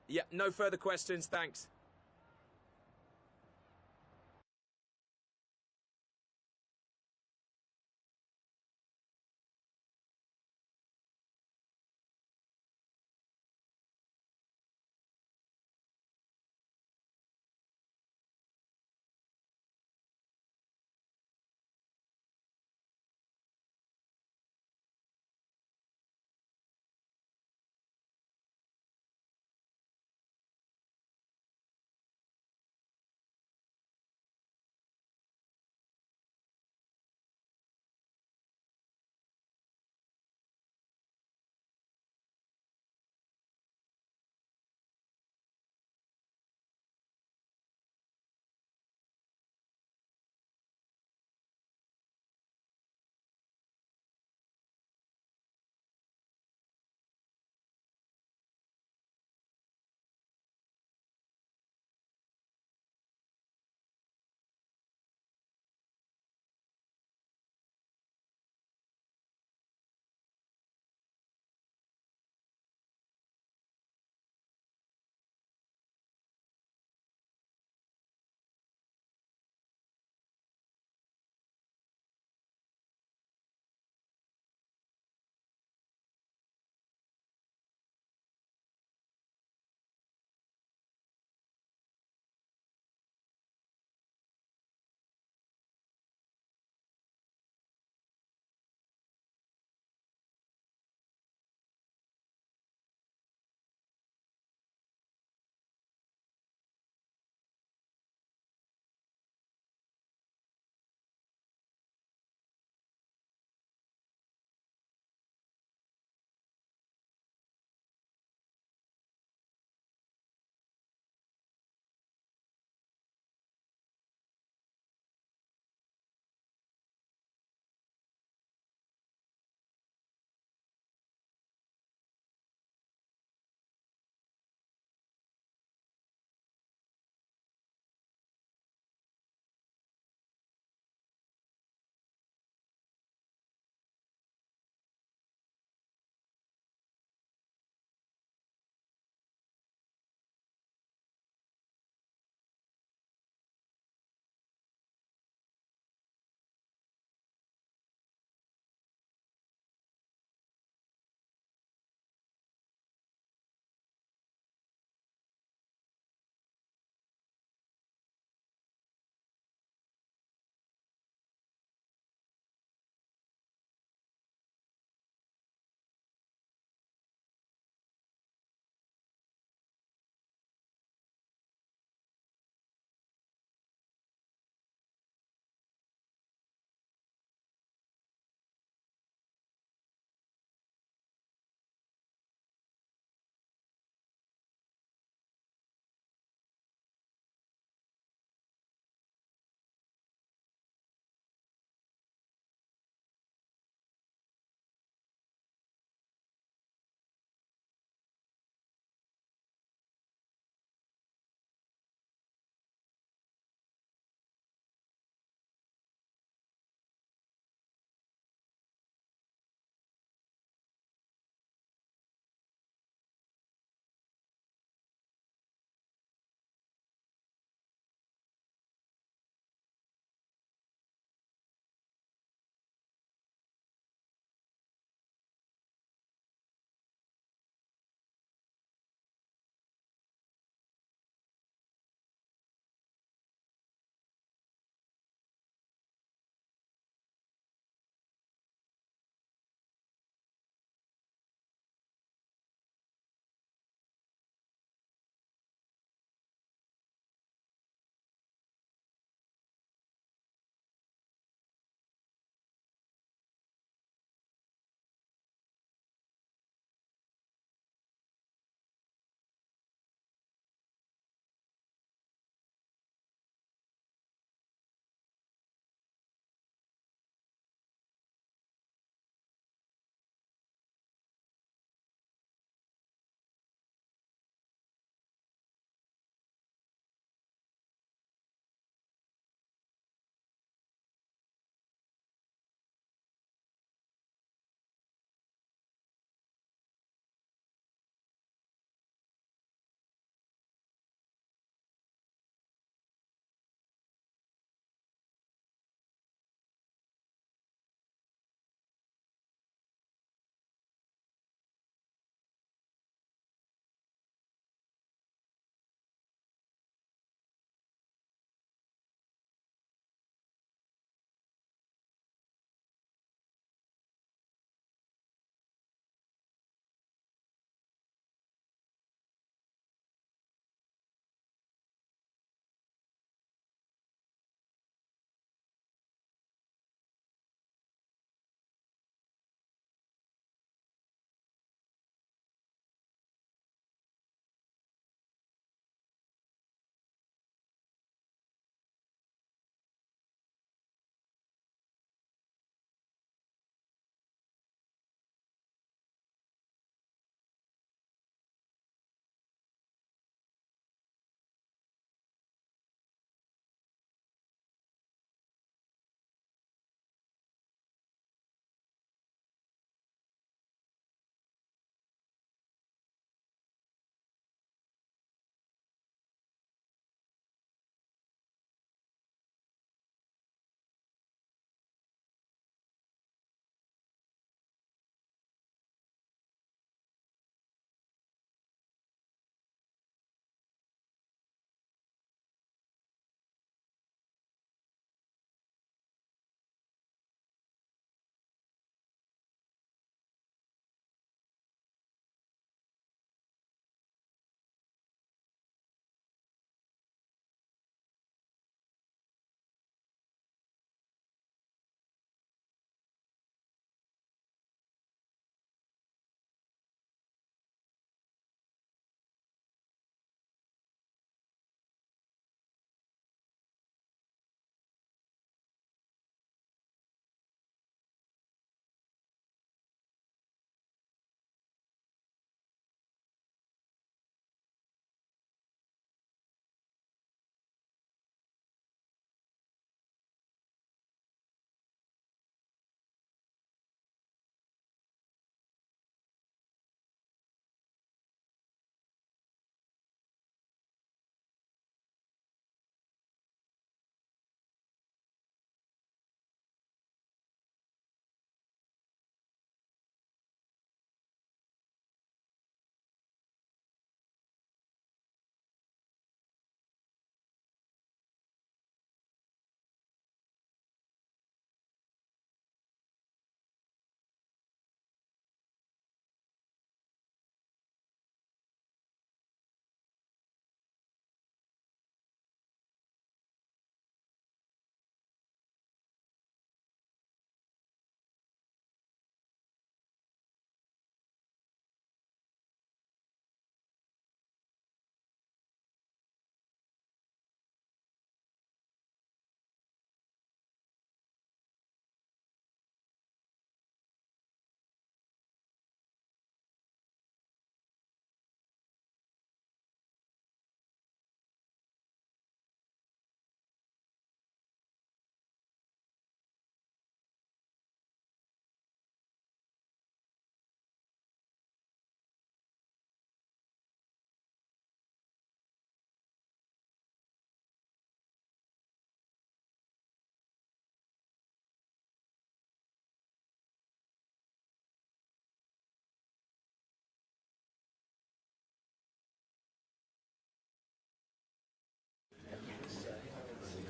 Yeah, no further questions, thanks.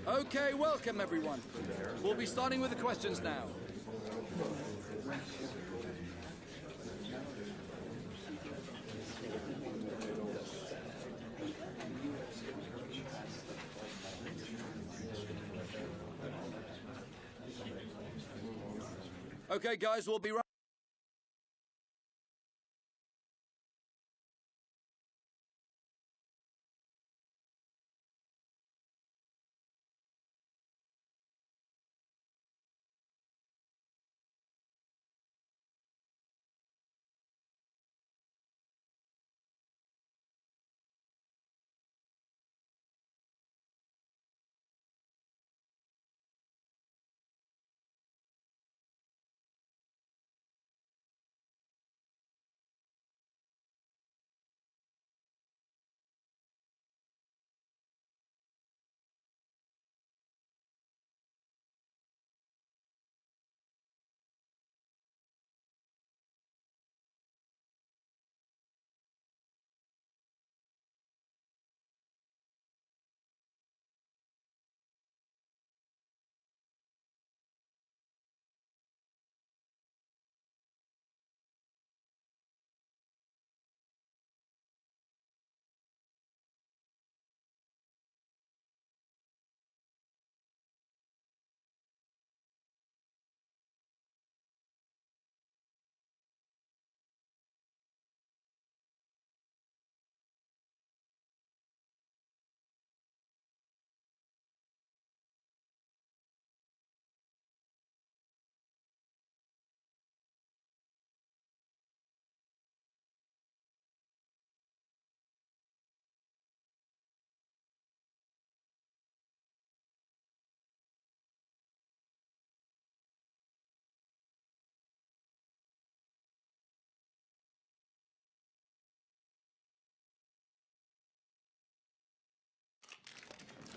Okay, welcome everyone. We'll be starting with the questions now. Okay, guys, we'll be right.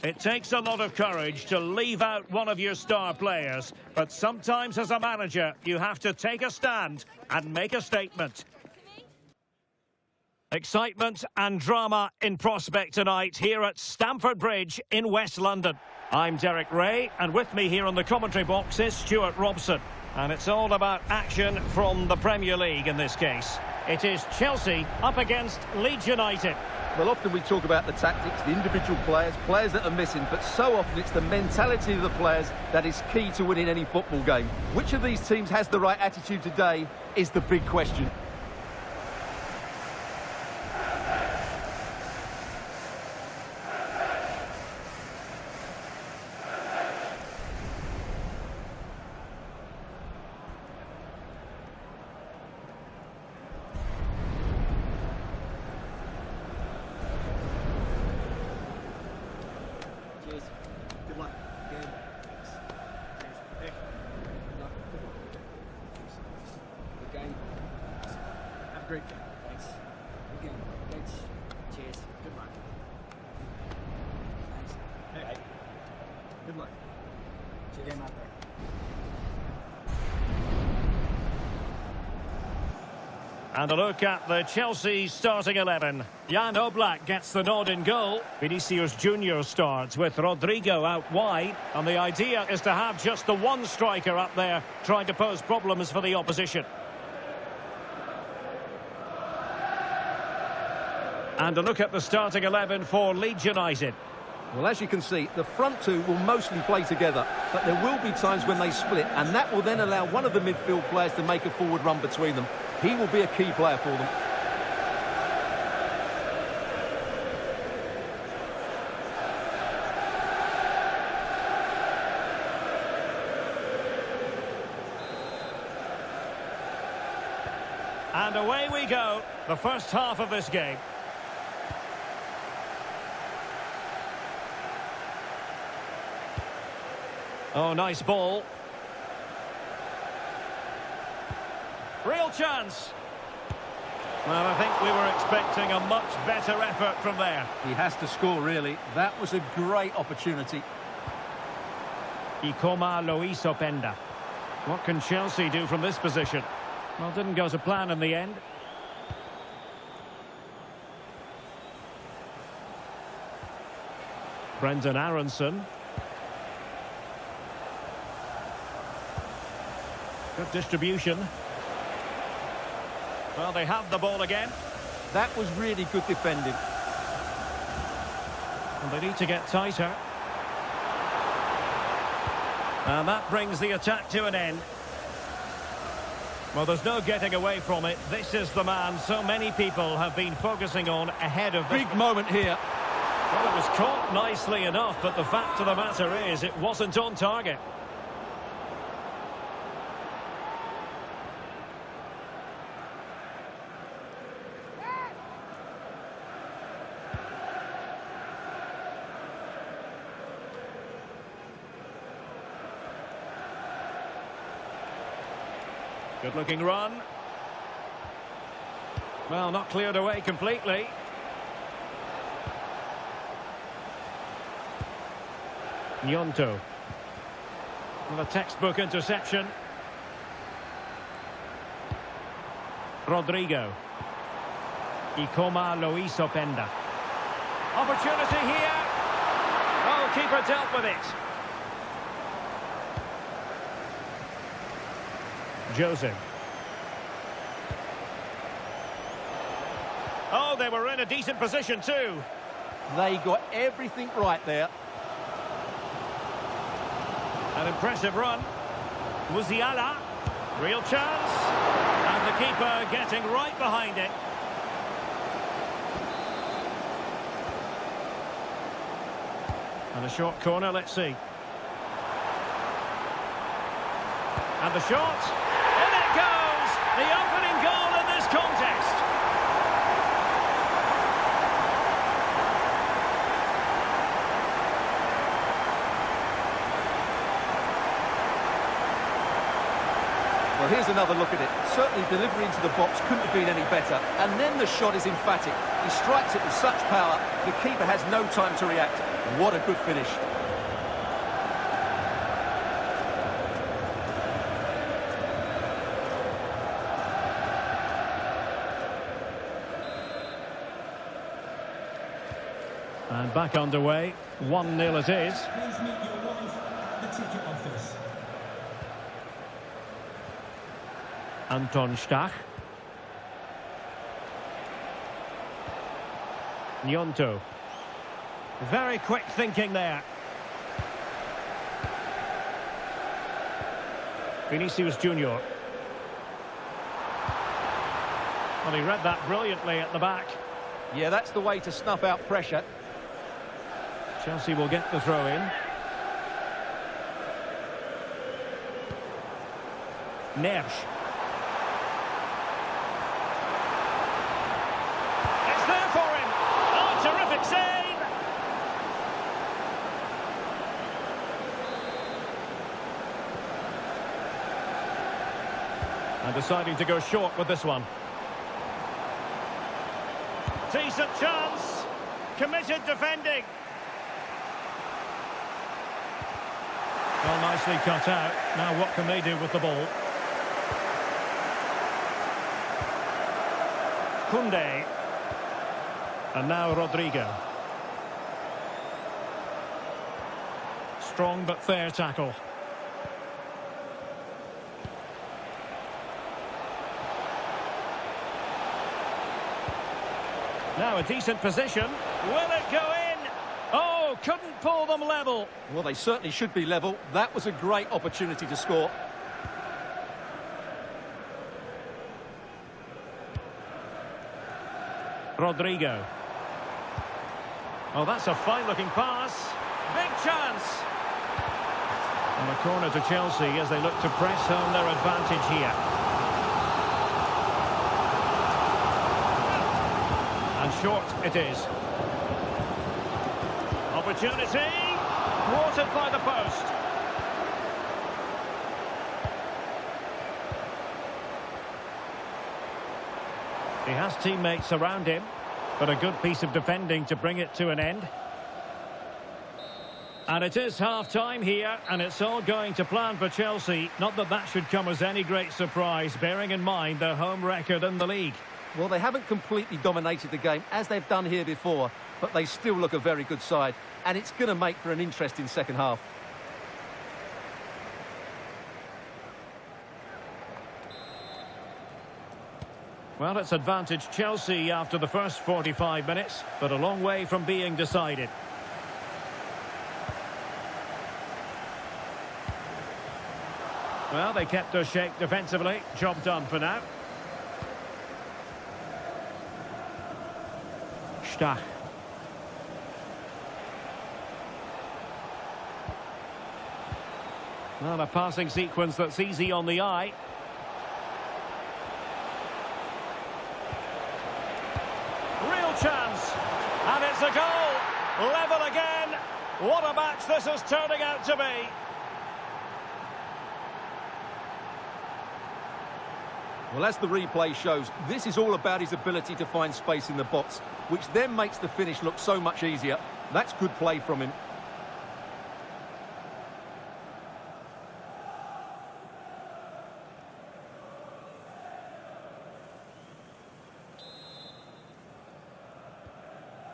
It takes a lot of courage to leave out one of your star players, but sometimes as a manager, you have to take a stand and make a statement. Excitement and drama in prospect tonight here at Stamford Bridge in West London. I'm Derek Ray, and with me here on the commentary box is Stuart Robson. And it's all about action from the Premier League in this case. It is Chelsea up against Leeds United. Well, often we talk about the tactics, the individual players that are missing, but so often it's the mentality of the players that is key to winning any football game. Which of these teams has the right attitude today is the big question. Great game. Thanks. Good game. Thanks. Cheers. Good luck. Thanks. Hey. Good luck. Cheers. Game out there. And a look at the Chelsea starting 11. Jan Oblak gets the nod in goal. Vinicius Junior starts with Rodrigo out wide. And the idea is to have just the one striker up there trying to pose problems for the opposition. And a look at the starting 11 for Leeds United. Well, as you can see, the front two will mostly play together, but there will be times when they split, and that will then allow one of the midfield players to make a forward run between them. He will be a key player for them. And away we go, the first half of this game. Oh, nice ball. Real chance. Well, I think we were expecting a much better effort from there. He has to score, really. That was a great opportunity. Ikoma Lois Openda. What can Chelsea do from this position? Well, didn't go to plan in the end. Brendan Aronson. Good distribution. Well, they have the ball again. That was really good defending. And they need to get tighter. And that brings the attack to an end. Well, there's no getting away from it. This is the man so many people have been focusing on ahead of this. Big moment here. Well, it was caught nicely enough, but the fact of the matter is it wasn't on target. Good-looking run. Well, not cleared away completely. Nyonto. With a textbook interception. Rodrigo. Ikoma lo hizo Penda. Opportunity here. Oh, keeper dealt with it. Jose. Oh, they were in a decent position too. They got everything right there. An impressive run. Musiala. Real chance. And the keeper getting right behind it. And a short corner, let's see. And the shot. In it goes! The opening goal in this contest. Well, here's another look at it. Certainly delivery into the box couldn't have been any better. And then the shot is emphatic. He strikes it with such power, the keeper has no time to react. What a good finish. And back underway. 1-0 it is. Please meet your wife at the ticket office. Anton Stach. Nyonto. Very quick thinking there. Vinicius Junior. Well, he read that brilliantly at the back. Yeah, that's the way to snuff out pressure. Chelsea will get the throw in. Neves. It's there for him. Oh, terrific save. And deciding to go short with this one. Decent chance. Committed defending. Well, nicely cut out. Now what can they do with the ball? Koundé. And now Rodrigo. Strong but fair tackle. Now a decent position. Will it go in? Oh, couldn't pull them level. Well, they certainly should be level. That was a great opportunity to score. Rodrigo. Oh, that's a fine-looking pass. Big chance. And a corner to Chelsea as they look to press home their advantage here. And short it is. Opportunity. Thwarted by the post. He has teammates around him, but a good piece of defending to bring it to an end. And it is half-time here, and it's all going to plan for Chelsea. Not that that should come as any great surprise, bearing in mind their home record in the league. Well, they haven't completely dominated the game, as they've done here before, but they still look a very good side, and it's going to make for an interesting second half. Well, it's advantage Chelsea after the first 45 minutes, but a long way from being decided. Well, they kept their shape defensively. Job done for now. Stach. Well, a passing sequence that's easy on the eye. Real chance. And it's a goal. Level again. What a match this is turning out to be. Well, as the replay shows, this is all about his ability to find space in the box, which then makes the finish look so much easier. That's good play from him.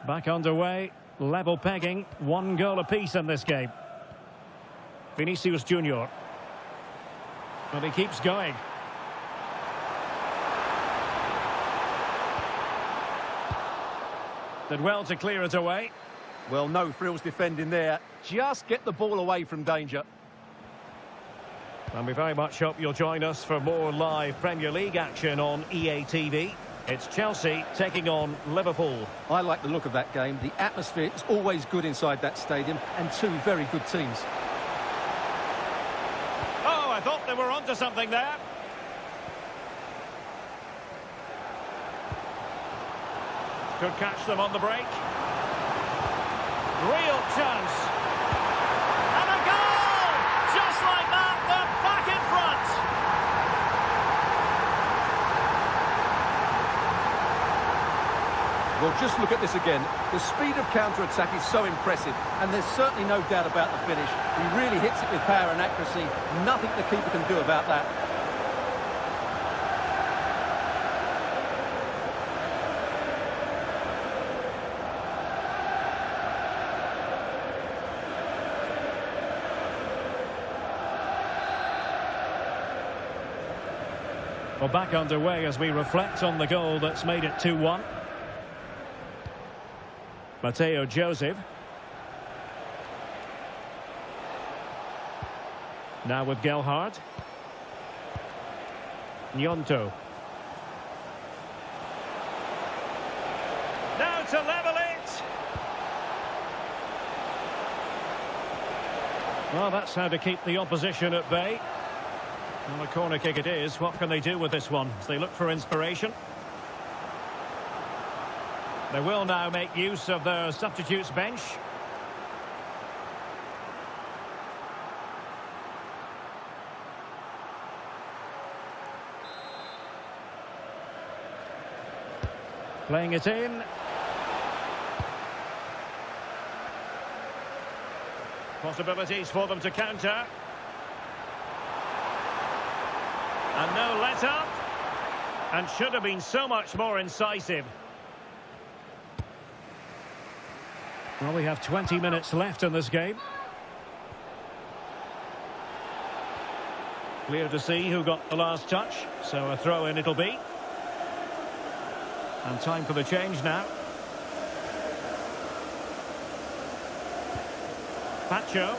Back underway, level pegging, 1 goal apiece in this game. Vinicius Junior. But he keeps going. Did well to clear it away. Well, no frills defending there. Just get the ball away from danger. And we very much hope you'll join us for more live Premier League action on EA TV. It's Chelsea taking on Liverpool. I like the look of that game. The atmosphere is always good inside that stadium, and two very good teams. Oh, I thought they were onto something there. Could catch them on the break. Real chance. And a goal! Just like that, they're back in front. Well, just look at this again. The speed of counter-attack is so impressive, and there's certainly no doubt about the finish. He really hits it with power and accuracy. Nothing the keeper can do about that. Well, back underway as we reflect on the goal that's made it 2-1. Mateo Joseph. Now with Gelhardt. Gnonto. Now to level it. Well, that's how to keep the opposition at bay. And a corner kick it is. What can they do with this one as they look for inspiration? They will now make use of their substitutes bench. Playing it in. Possibilities for them to counter. And no let-up. And should have been so much more incisive. Well, we have 20 minutes left in this game. Clear to see who got the last touch. So a throw-in it'll be. And time for the change now. Pacho.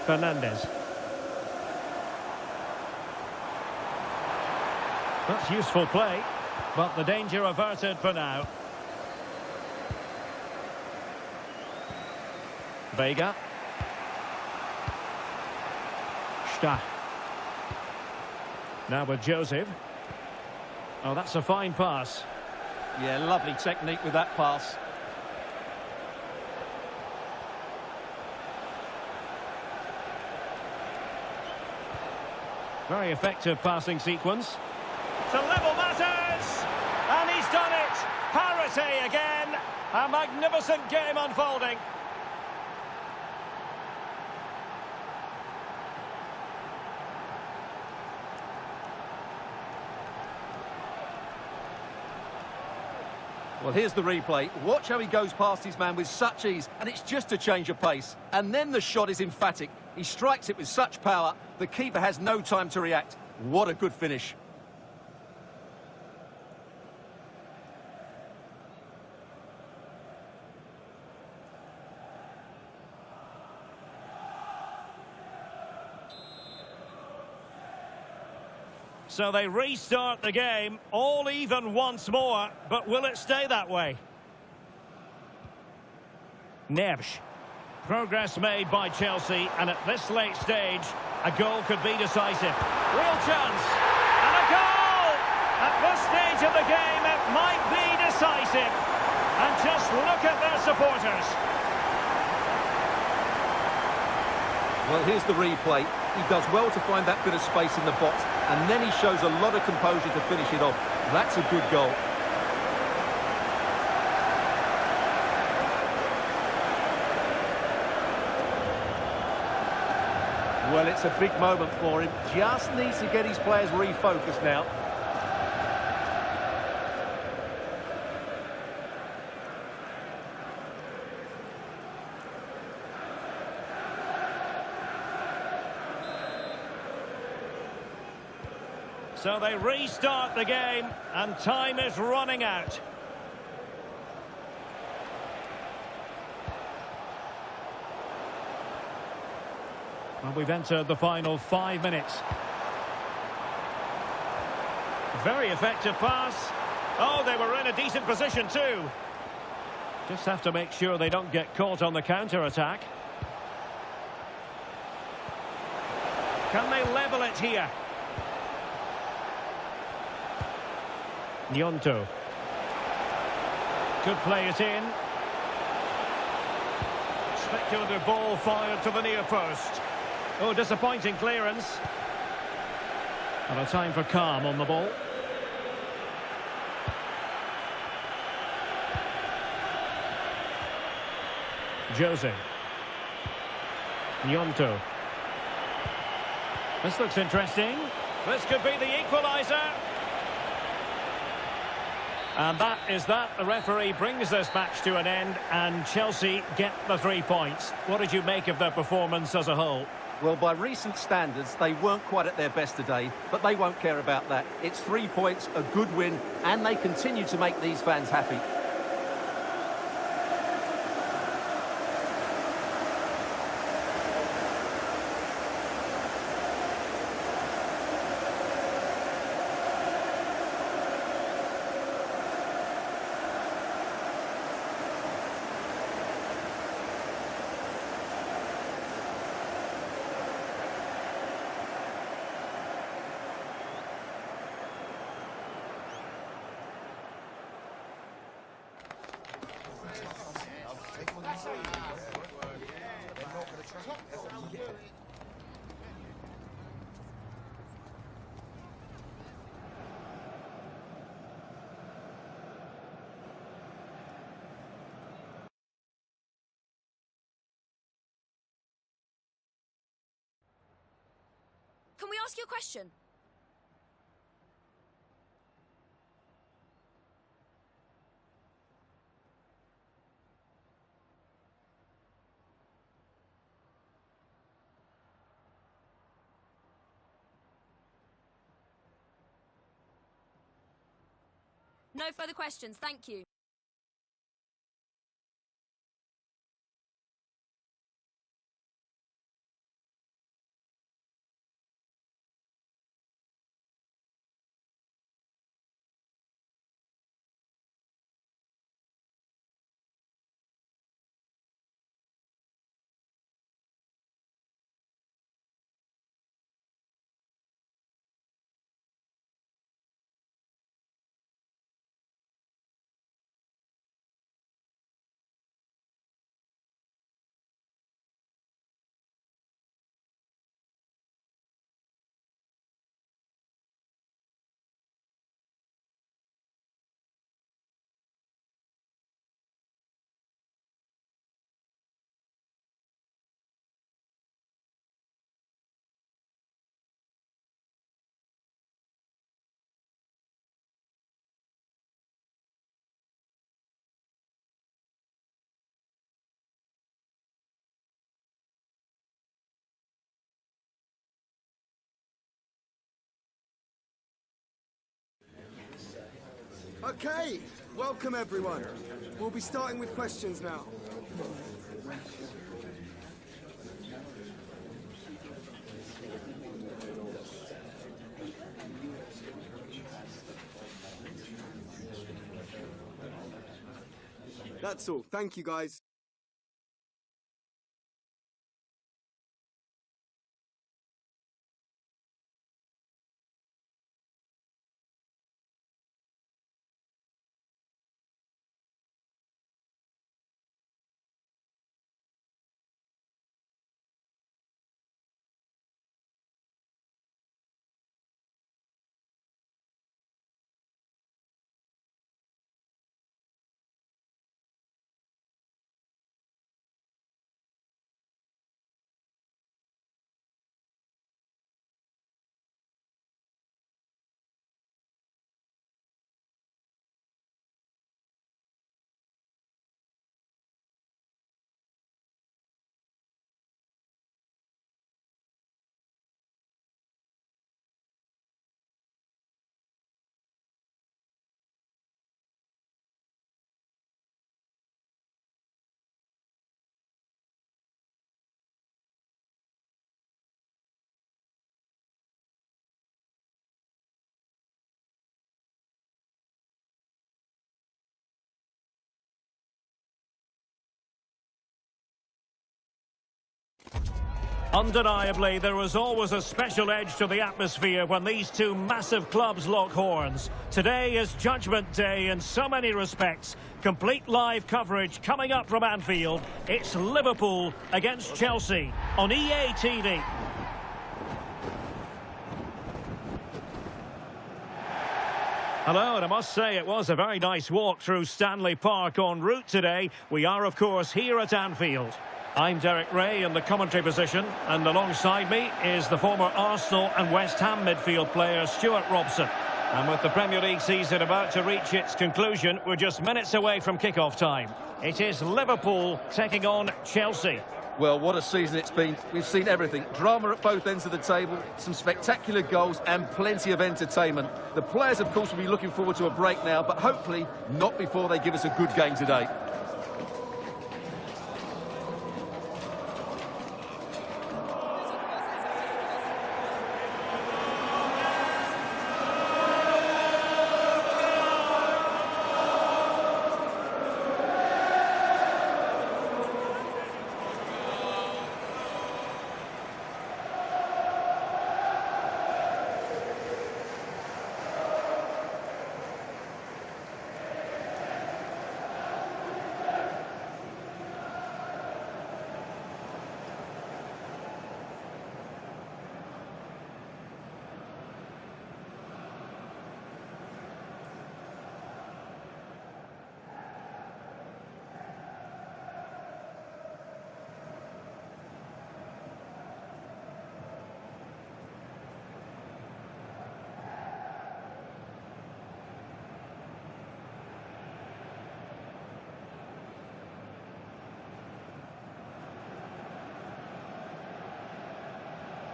Fernandez. That's useful play, but the danger averted for now. Vega. Stach. Now with Joseph. Oh, that's a fine pass. Yeah, lovely technique with that pass. Very effective passing sequence. To level matters! And he's done it! Parity again! A magnificent game unfolding. Well, here's the replay. Watch how he goes past his man with such ease, and it's just a change of pace. And then the shot is emphatic. He strikes it with such power, the keeper has no time to react. What a good finish. So they restart the game, all even once more, but will it stay that way? Neves. Progress made by Chelsea, and at this late stage, a goal could be decisive. Real chance, and a goal! At this stage of the game, it might be decisive. And just look at their supporters. Well, here's the replay. He does well to find that bit of space in the box, and then he shows a lot of composure to finish it off. That's a good goal. Well, it's a big moment for him. Just needs to get his players refocused now. So they restart the game, and time is running out. Well, we've entered the final 5 minutes. Very effective pass. Oh, they were in a decent position too. Just have to make sure they don't get caught on the counter-attack. Can they level it here? Nyonto. Could play it in. Speculative ball fired to the near post. Oh, disappointing clearance. And a time for calm on the ball. Jose. Nyonto. This looks interesting. This could be the equaliser. And that is that. The referee brings this match to an end, and Chelsea get the 3 points. What did you make of their performance as a whole? Well, by recent standards, they weren't quite at their best today, but they won't care about that. It's 3 points, a good win, and they continue to make these fans happy. Can we ask you a question? No further questions, thank you. Okay, welcome everyone. We'll be starting with questions now. That's all. Thank you, guys. Undeniably, there was always a special edge to the atmosphere when these two massive clubs lock horns. Today is Judgment Day in so many respects. Complete live coverage coming up from Anfield. It's Liverpool against Chelsea on EA TV. Hello, and I must say it was a very nice walk through Stanley Park en route today. We are, of course, here at Anfield. I'm Derek Ray in the commentary position, and alongside me is the former Arsenal and West Ham midfield player Stuart Robson. And with the Premier League season about to reach its conclusion, we're just minutes away from kick-off time. It is Liverpool taking on Chelsea. Well, what a season it's been. We've seen everything. Drama at both ends of the table, some spectacular goals and plenty of entertainment. The players, of course, will be looking forward to a break now, but hopefully not before they give us a good game today.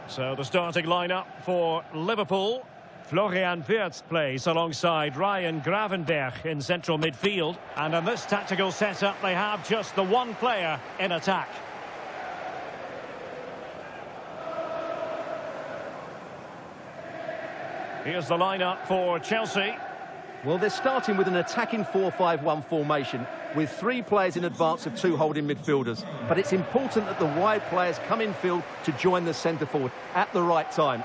So the starting lineup for Liverpool. Florian Wirtz plays alongside Ryan Gravenberch in central midfield. And in this tactical setup, they have just the one player in attack. Here's the lineup for Chelsea. Well, they're starting with an attacking 4-5-1 formation with 3 players in advance of 2 holding midfielders. But it's important that the wide players come in field to join the centre forward at the right time.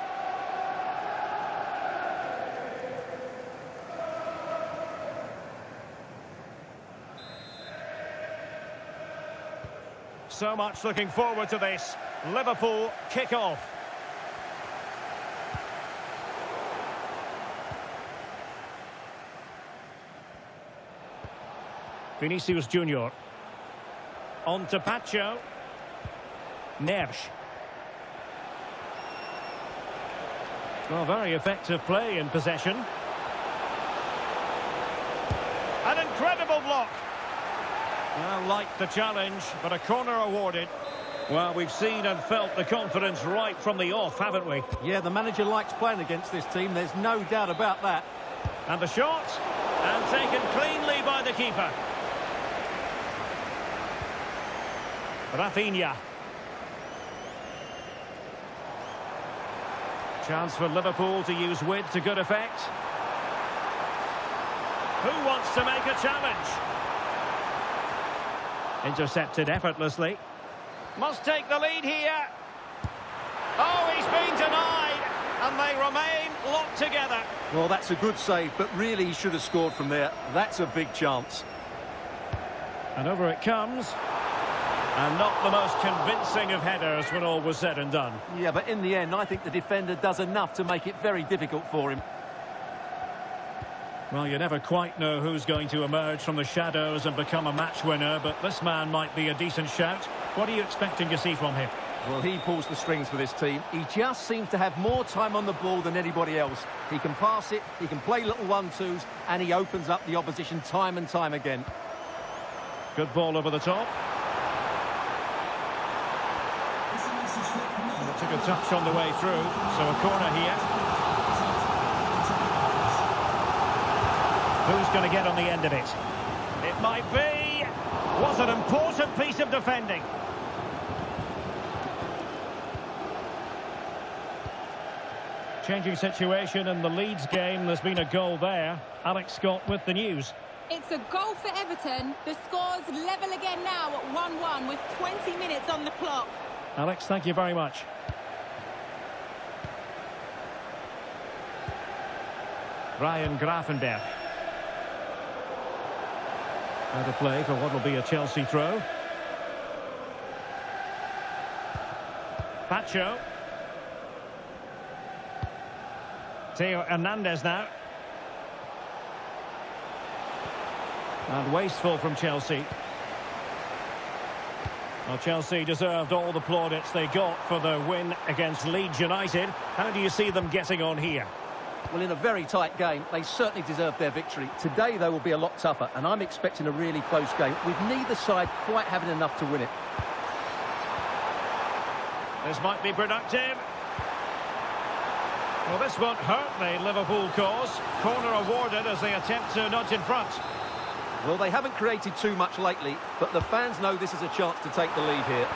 So much looking forward to this. Liverpool kick-off. Vinicius Junior. On to Pacho. Neves. Well, very effective play in possession. An incredible block. Well, liked the challenge, but a corner awarded. Well, we've seen and felt the confidence right from the off, haven't we? Yeah, the manager likes playing against this team. There's no doubt about that. And the shot. And taken cleanly by the keeper. Rafinha. Chance for Liverpool to use width to good effect. Who wants to make a challenge? Intercepted effortlessly. Must take the lead here. Oh, he's been denied, and they remain locked together. Well, that's a good save, but really he should have scored from there. That's a big chance. And over it comes. And not the most convincing of headers when all was said and done. Yeah, but in the end, I think the defender does enough to make it very difficult for him. Well, you never quite know who's going to emerge from the shadows and become a match winner, but this man might be a decent shout. What are you expecting to see from him? Well, he pulls the strings for this team. He just seems to have more time on the ball than anybody else. He can pass it, he can play little 1-2s, and he opens up the opposition time and time again. Good ball over the top. Took a touch on the way through, so a corner here. Who's going to get on the end of it? It might be. Was an important piece of defending. Changing situation in the Leeds game. There's been a goal there. Alex Scott with the news. It's a goal for Everton. The score's level again now at 1-1 with 20 minutes on the clock. Alex, thank you very much. Ryan Gravenberch. Out of play for what will be a Chelsea throw. Pacho. Theo Hernandez now. And wasteful from Chelsea. Well, Chelsea deserved all the plaudits they got for their win against Leeds United. How do you see them getting on here? Well, in a very tight game, they certainly deserved their victory. Today, they will be a lot tougher, and I'm expecting a really close game, with neither side quite having enough to win it. This might be productive. Well, this won't hurt the Liverpool cause. Corner awarded as they attempt to nudge in front. Well, they haven't created too much lately, but the fans know this is a chance to take the lead here.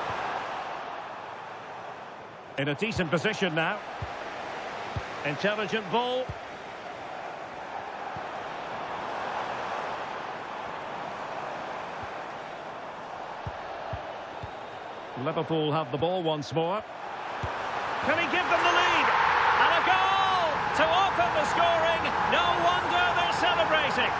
In a decent position now. Intelligent ball. Liverpool have the ball once more. Can he give them the lead? And a goal to open the scoring. No wonder they're celebrating.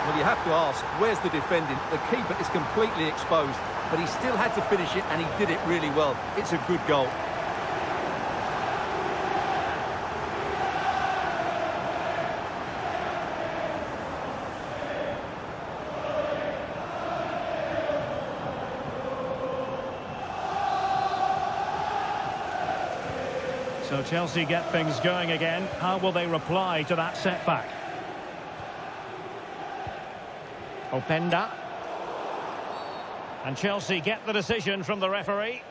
Well, you have to ask, where's the defending? The keeper is completely exposed, but he still had to finish it, and he did it really well. It's a good goal. So Chelsea get things going again. How will they reply to that setback? Openda. And Chelsea get the decision from the referee.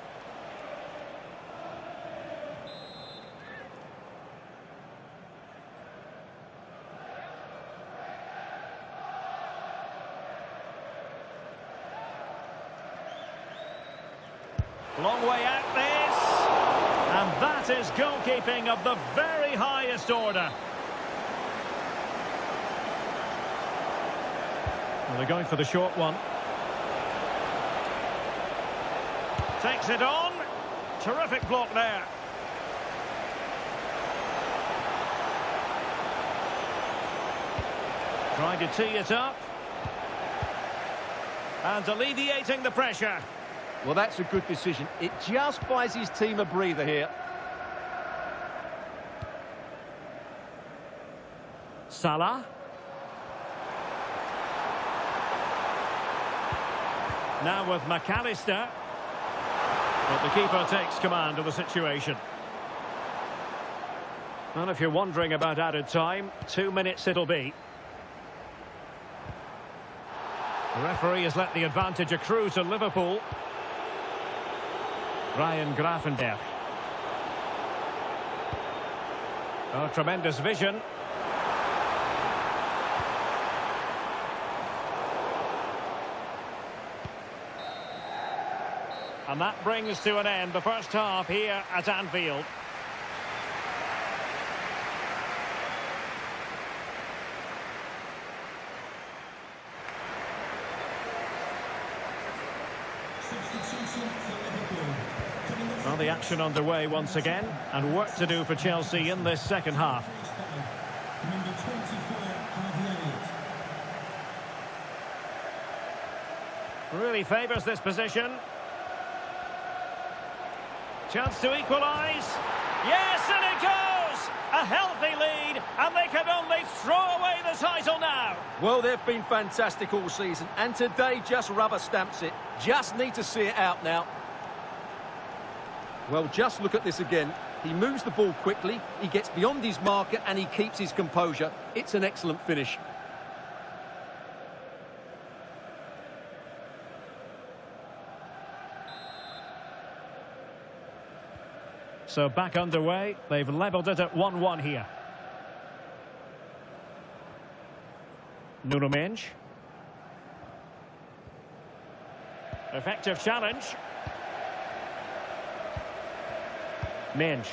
Long way out this. And that is goalkeeping of the very highest order. Well, they're going for the short one. Takes it on. Terrific block there. Trying to tee it up. And alleviating the pressure. Well, that's a good decision. It just buys his team a breather here. Salah. Now with McAllister. But the keeper takes command of the situation. And if you're wondering about added time, 2 minutes it'll be. The referee has let the advantage accrue to Liverpool. Ryan Gravenberch. Oh, tremendous vision. And that brings to an end the first half here at Anfield. Well, the action underway once again, and work to do for Chelsea in this second half. Number 24, Really favours this position. Chance to equalise. Yes, and it goes! A healthy lead, and they can only throw away the title now. Well, they've been fantastic all season, and today just rubber stamps it. Just need to see it out now. Well, just look at this again. He moves the ball quickly, he gets beyond his marker, and he keeps his composure. It's an excellent finish. So back underway. They've levelled it at 1-1 here. Nuno Mendes. Effective challenge. Mendes.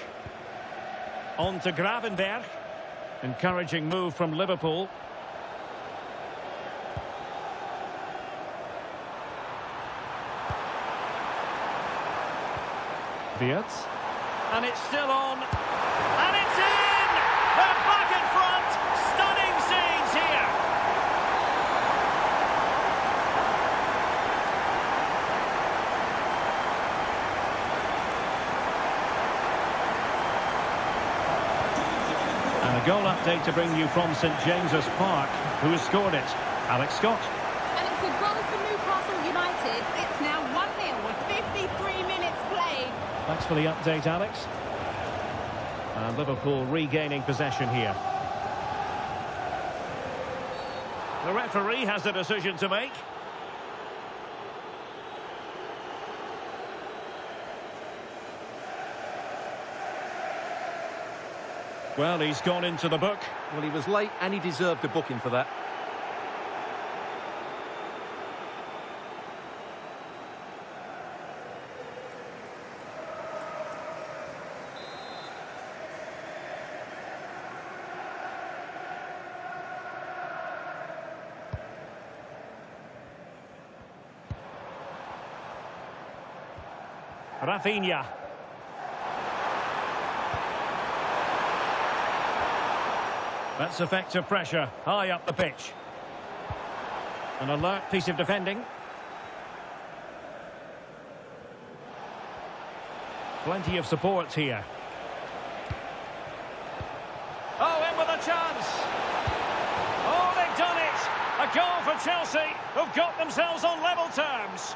On to Gravenberg. Encouraging move from Liverpool. Wirtz. And it's still on. And it's in! They're back in front. Stunning scenes here. And a goal update to bring you from St James's Park. Who has scored it? Alex Scott. And it's a goal for Newcastle United. It's now 1-0 with 53 minutes played. Thanks for the update, Alex. And Liverpool regaining possession here. The referee has a decision to make. Well, he's gone into the book. Well, he was late, and he deserved a booking for that. Rafinha. That's effective pressure, high up the pitch. An alert piece of defending. Plenty of support here. Oh, in with a chance. Oh, they've done it. A goal for Chelsea, who've got themselves on level terms.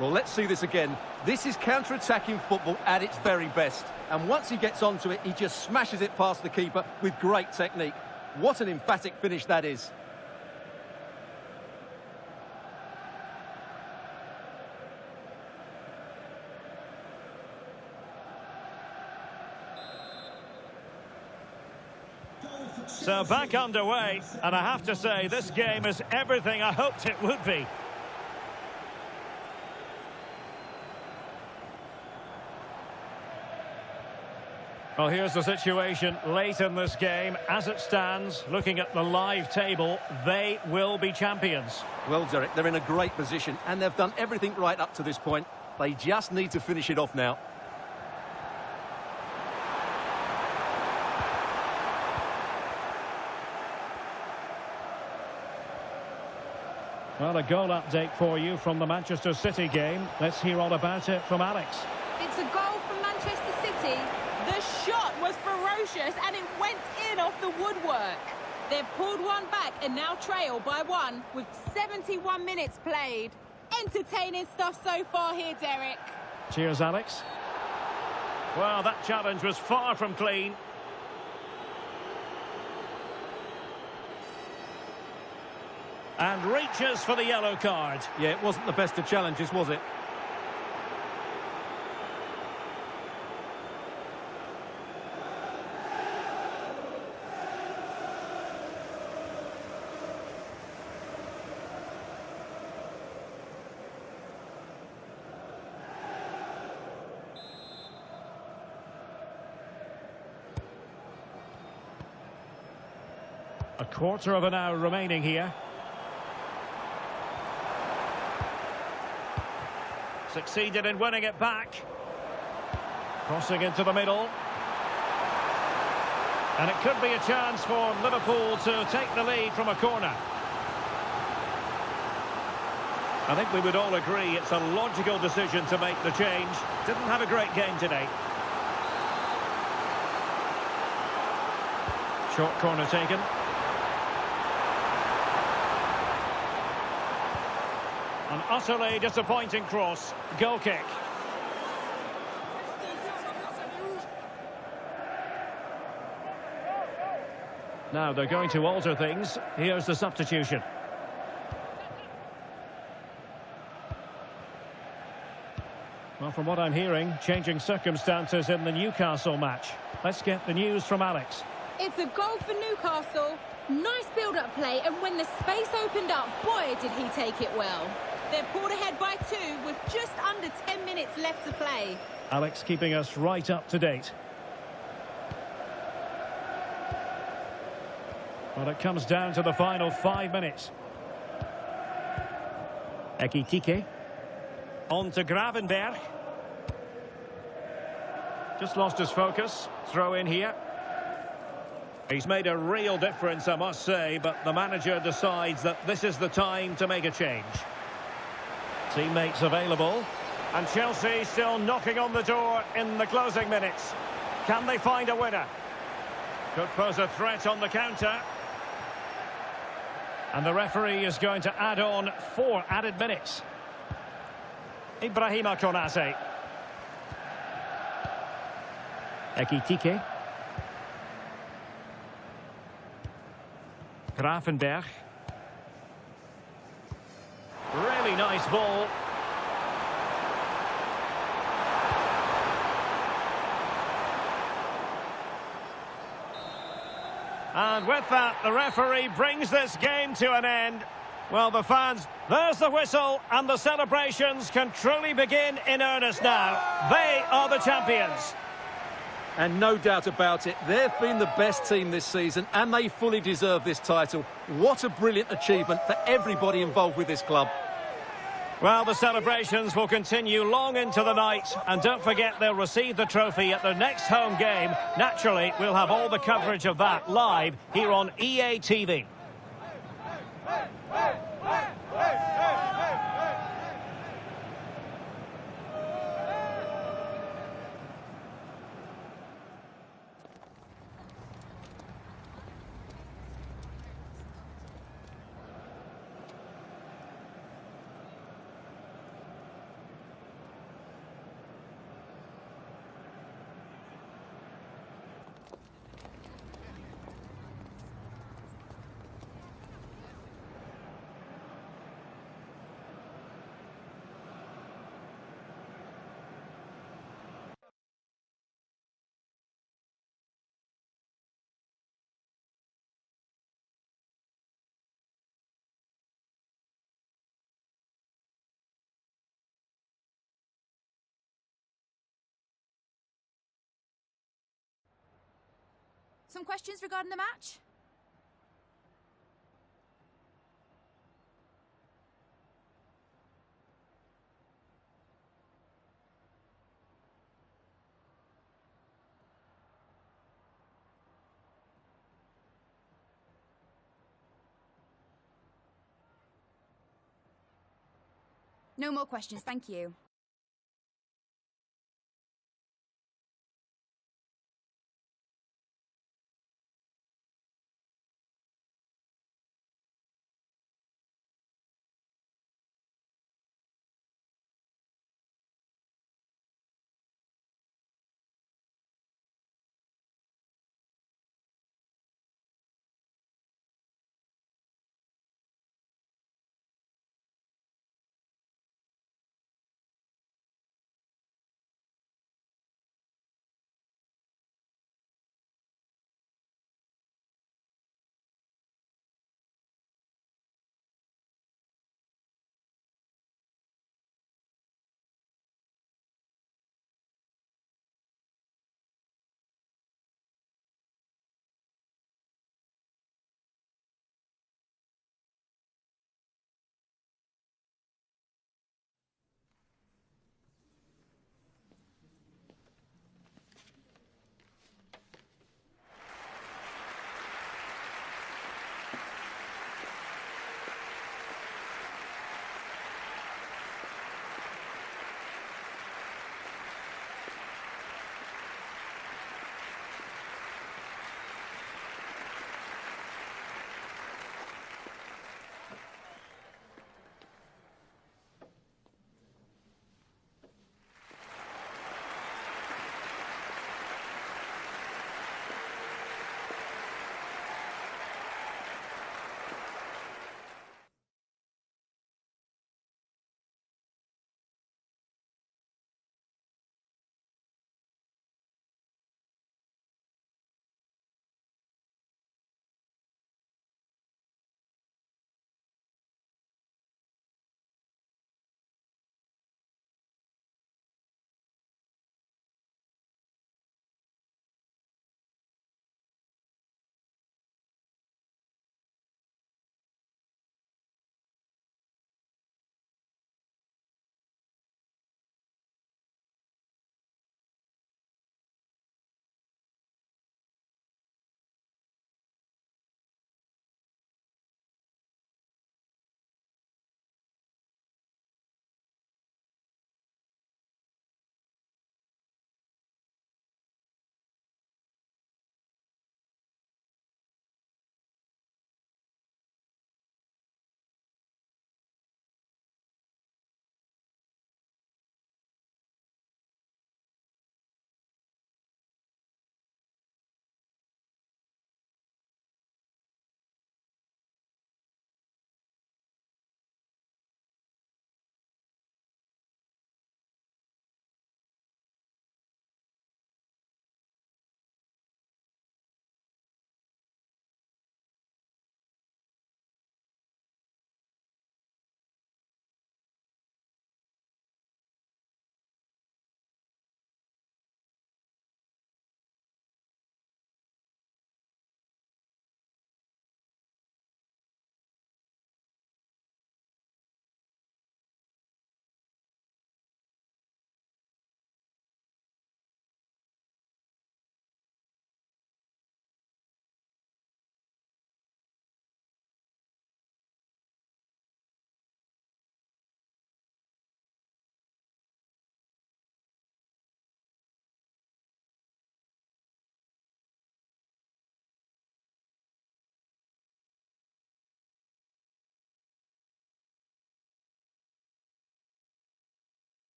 Well, let's see this again. This is counter-attacking football at its very best. And once he gets onto it, he just smashes it past the keeper with great technique. What an emphatic finish that is. So back underway, and I have to say, this game is everything I hoped it would be. Well, here's the situation late in this game. As it stands, looking at the live table, they will be champions. Well, Derek, they're in a great position, and they've done everything right up to this point. They just need to finish it off now. Well, a goal update for you from the Manchester City game. Let's hear all about it from Alex. It's a goal from Manchester City. The shot was ferocious and it went in off the woodwork. They've pulled one back and now trail by 1 with 71 minutes played. Entertaining stuff so far here, Derek. Cheers, Alex. Well, that challenge was far from clean. And reaches for the yellow card. Yeah, it wasn't the best of challenges, was it? A quarter of an hour remaining here. Succeeded in winning it back. Crossing into the middle. And it could be a chance for Liverpool to take the lead from a corner. I think we would all agree it's a logical decision to make the change. Didn't have a great game today. Short corner taken. An utterly disappointing cross. Goal kick. Now they're going to alter things. Here's the substitution. Well, from what I'm hearing, changing circumstances in the Newcastle match. Let's get the news from Alex. It's a goal for Newcastle. Nice build-up play, and when the space opened up, boy, did he take it well. They're pulled ahead by 2 with just under 10 minutes left to play. Alex keeping us right up to date. Well, it comes down to the final 5 minutes. Ekitike. On to Gravenberg. Just lost his focus. Throw in here. He's made a real difference, I must say, but the manager decides that this is the time to make a change. Teammates available. And Chelsea still knocking on the door in the closing minutes. Can they find a winner? Could pose a threat on the counter. And the referee is going to add on 4 added minutes. Ibrahima Konate. Ekitike. Gravenberg. Really nice ball. And with that, the referee brings this game to an end. Well, the fans, there's the whistle, and the celebrations can truly begin in earnest now. They are the champions. And no doubt about it, they've been the best team this season, and they fully deserve this title. What a brilliant achievement for everybody involved with this club. Well, the celebrations will continue long into the night, and don't forget they'll receive the trophy at their next home game. Naturally, we'll have all the coverage of that live here on EA TV. Some questions regarding the match? No more questions, thank you.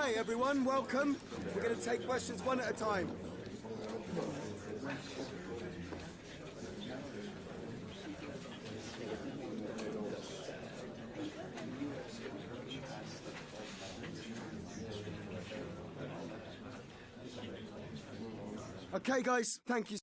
Hi everyone, welcome. We're going to take questions one at a time. Okay guys, thank you.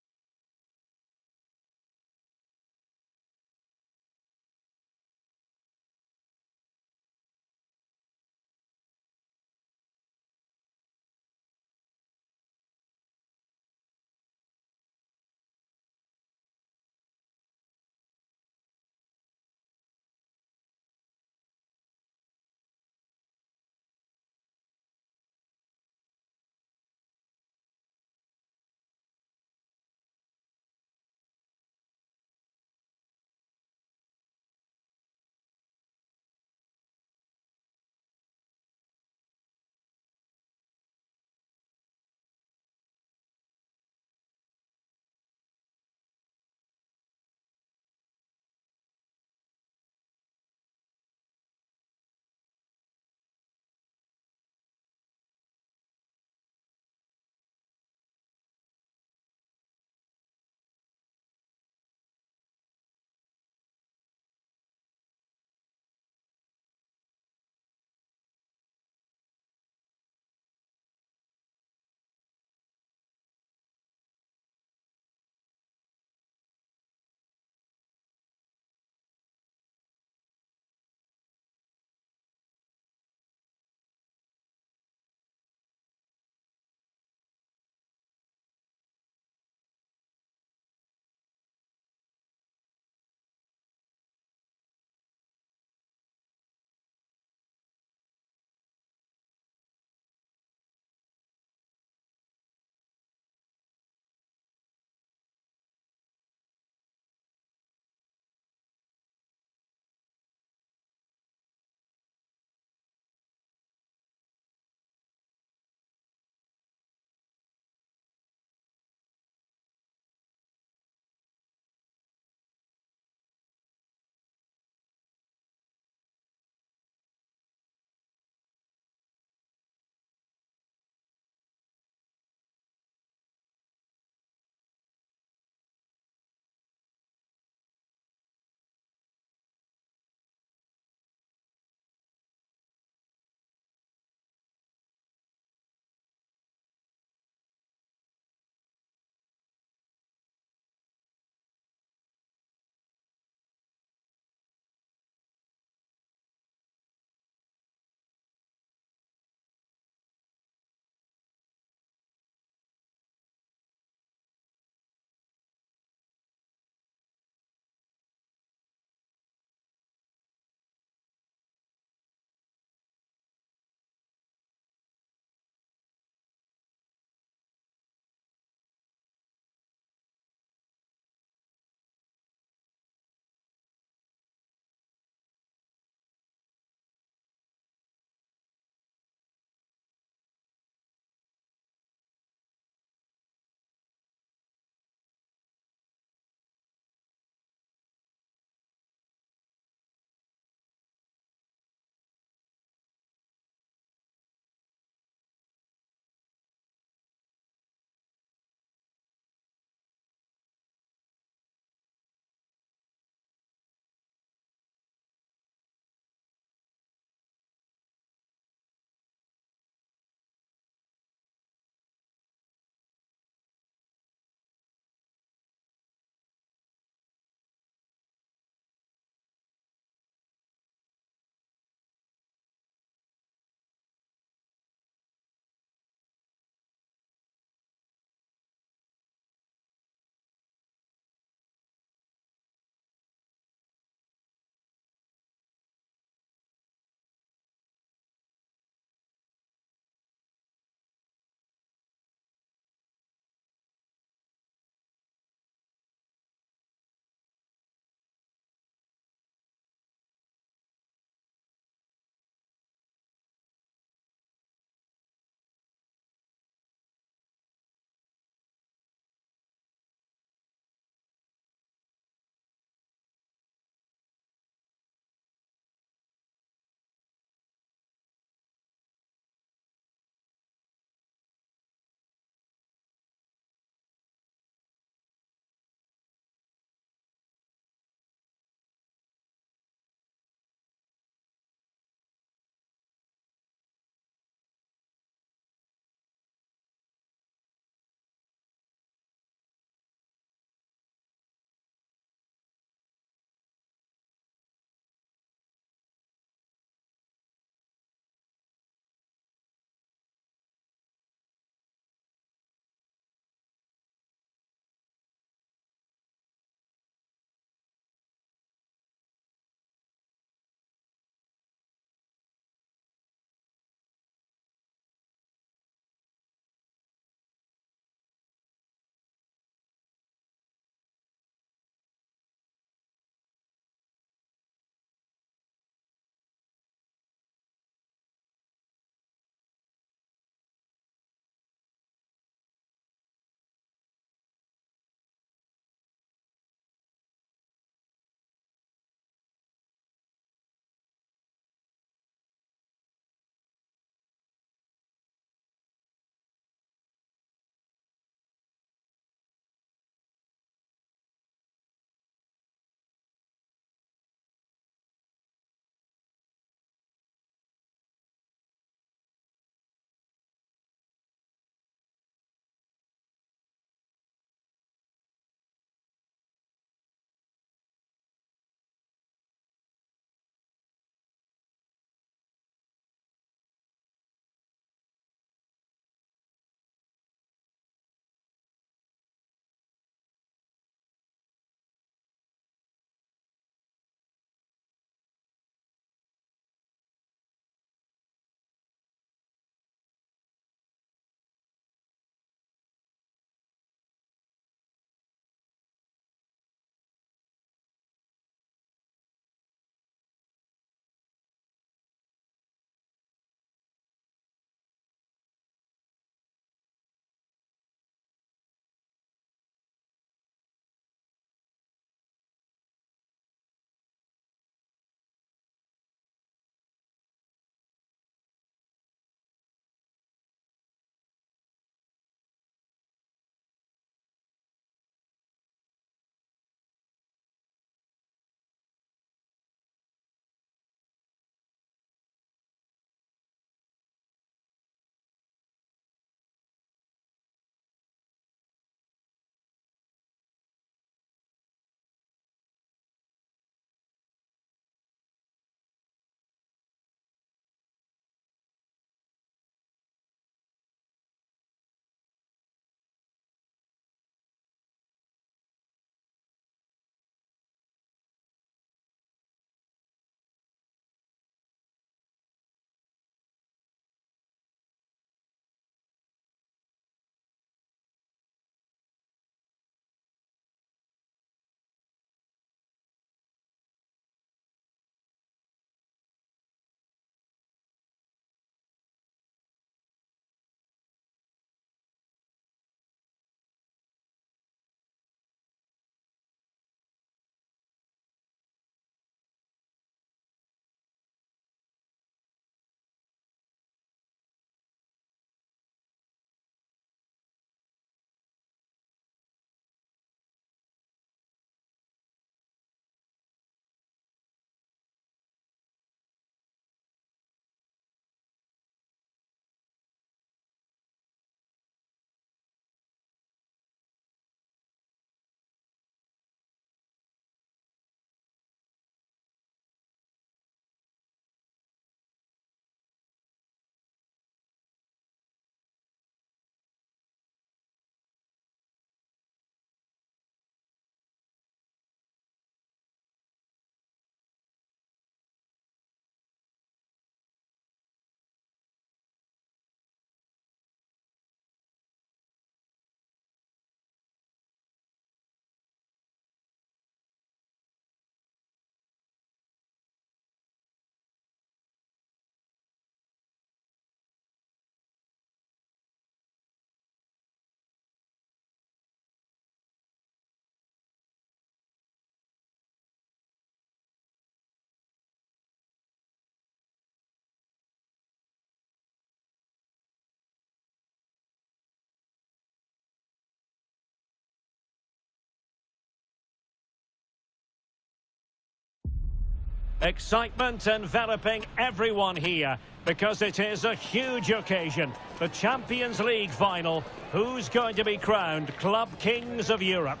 Excitement enveloping everyone here because it is a huge occasion. The Champions League final. Who's going to be crowned Club Kings of Europe?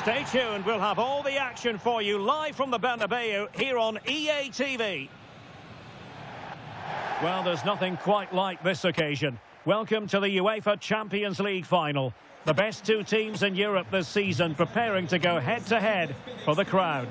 Stay tuned. We'll have all the action for you live from the Bernabeu here on EA TV. Well, there's nothing quite like this occasion. Welcome to the UEFA Champions League final. The best two teams in Europe this season preparing to go head-to-head for the crown.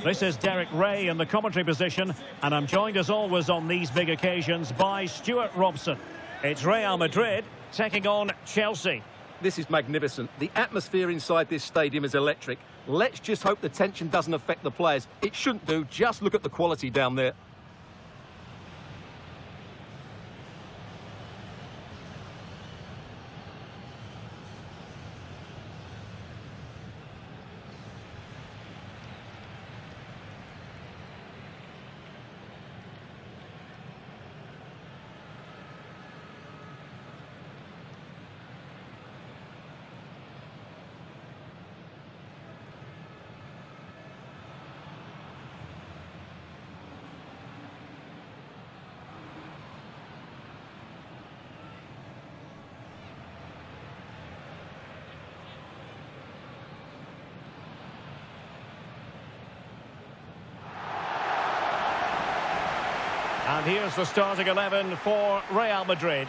This is Derek Ray in the commentary position, and I'm joined as always on these big occasions by Stuart Robson. It's Real Madrid taking on Chelsea. This is magnificent. The atmosphere inside this stadium is electric. Let's just hope the tension doesn't affect the players. It shouldn't do. Just look at the quality down there. And here's the starting 11 for Real Madrid.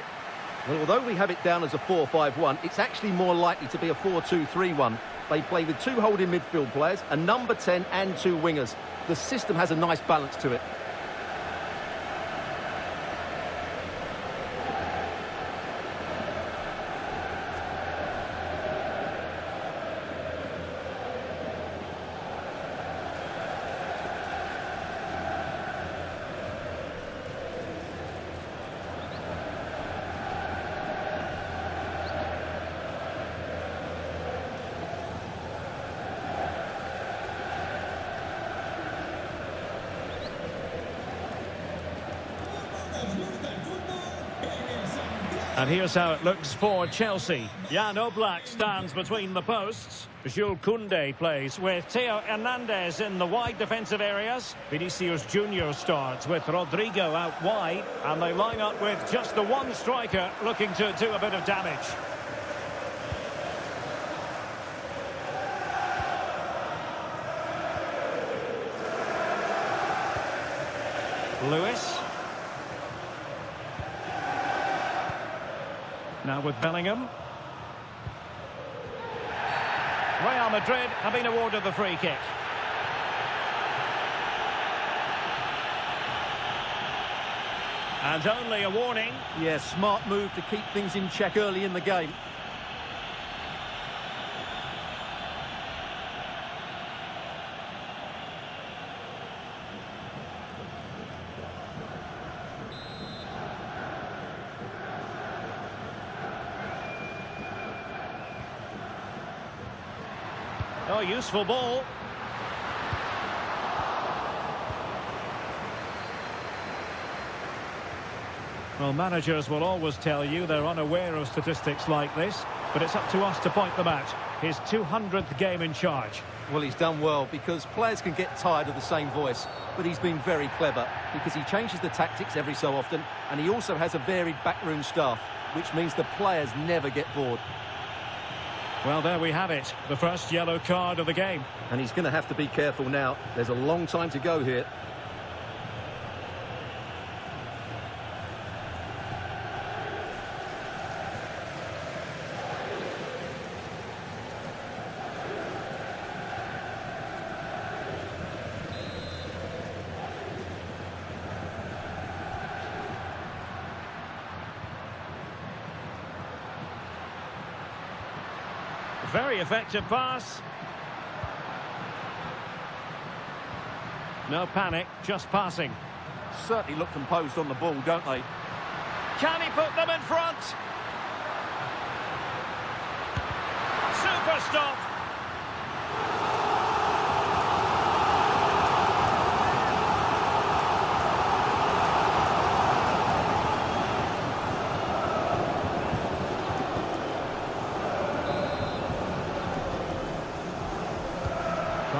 Well, although we have it down as a 4-5-1, it's actually more likely to be a 4-2-3-1. They play with two holding midfield players, a number 10 and two wingers. The system has a nice balance to it. And here's how it looks for Chelsea. Jan Oblak stands between the posts. Jules Koundé plays with Theo Hernandez in the wide defensive areas. Vinicius Junior starts with Rodrigo out wide. And they line up with just the one striker looking to do a bit of damage. Lewis. Now with Bellingham. Real Madrid have been awarded the free kick. And only a warning. Yeah, smart move to keep things in check early in the game. Oh, useful ball. Well, managers will always tell you they're unaware of statistics like this, but it's up to us to point them out. His 200th game in charge. Well, he's done well because players can get tired of the same voice, but he's been very clever because he changes the tactics every so often, and he also has a varied backroom staff, which means the players never get bored. Well, there we have it, the first yellow card of the game. And he's going to have to be careful now. There's a long time to go here. Very effective pass. No panic, just passing. Certainly look composed on the ball, don't they? Can he put them in front? Super stop.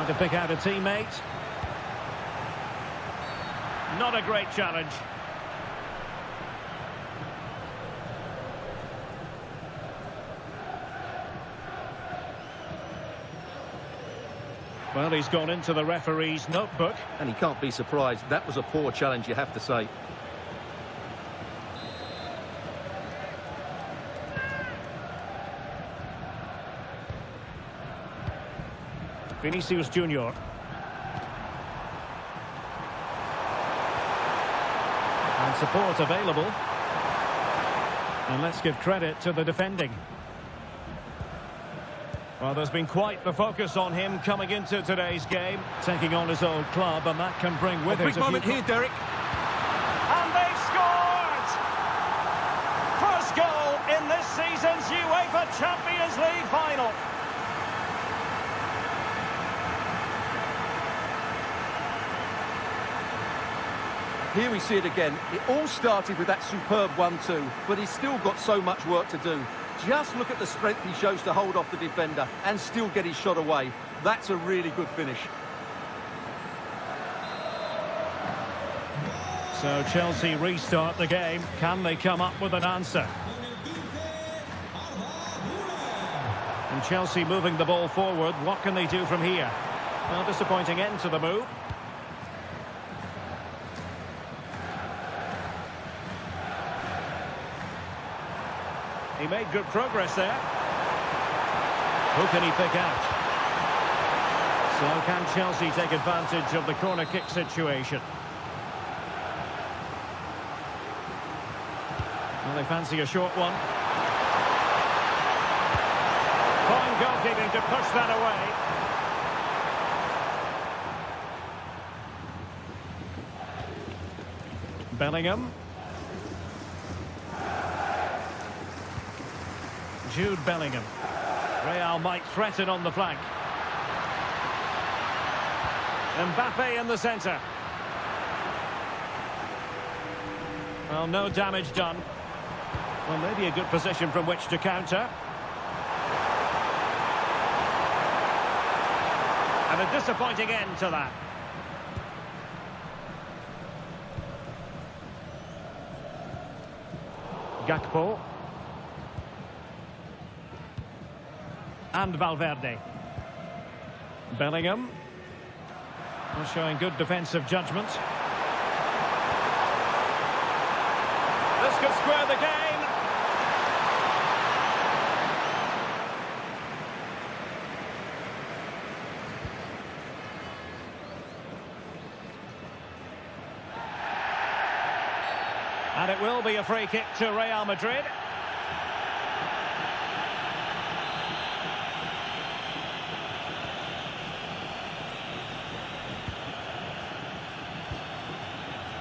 to pick out a teammate. Not a great challenge. Well, he's gone into the referee's notebook. And he can't be surprised. That was a poor challenge, you have to say. Vinicius Junior. And support available. And let's give credit to the defending. Well, there's been quite the focus on him coming into today's game, taking on his old club, and that can bring with it Big moment here, Derek. And they've scored! First goal in this season's UEFA Champions League final. Here we see it again. It all started with that superb 1-2, but he's still got so much work to do. Just look at the strength he shows to hold off the defender and still get his shot away. That's a really good finish. So Chelsea restart the game. Can they come up with an answer? And Chelsea moving the ball forward. What can they do from here? Well, disappointing end to the move. He made good progress there. Who can he pick out? So can Chelsea take advantage of the corner kick situation? Well, they fancy a short one. Fine goalkeeping to push that away. Bellingham. Jude Bellingham. Real might threaten on the flank. Mbappe in the centre. Well, no damage done. Well, maybe a good position from which to counter. And a disappointing end to that. Gakpo. And Valverde. Bellingham. Well, showing good defensive judgment. This could square the game. And it will be a free kick to Real Madrid.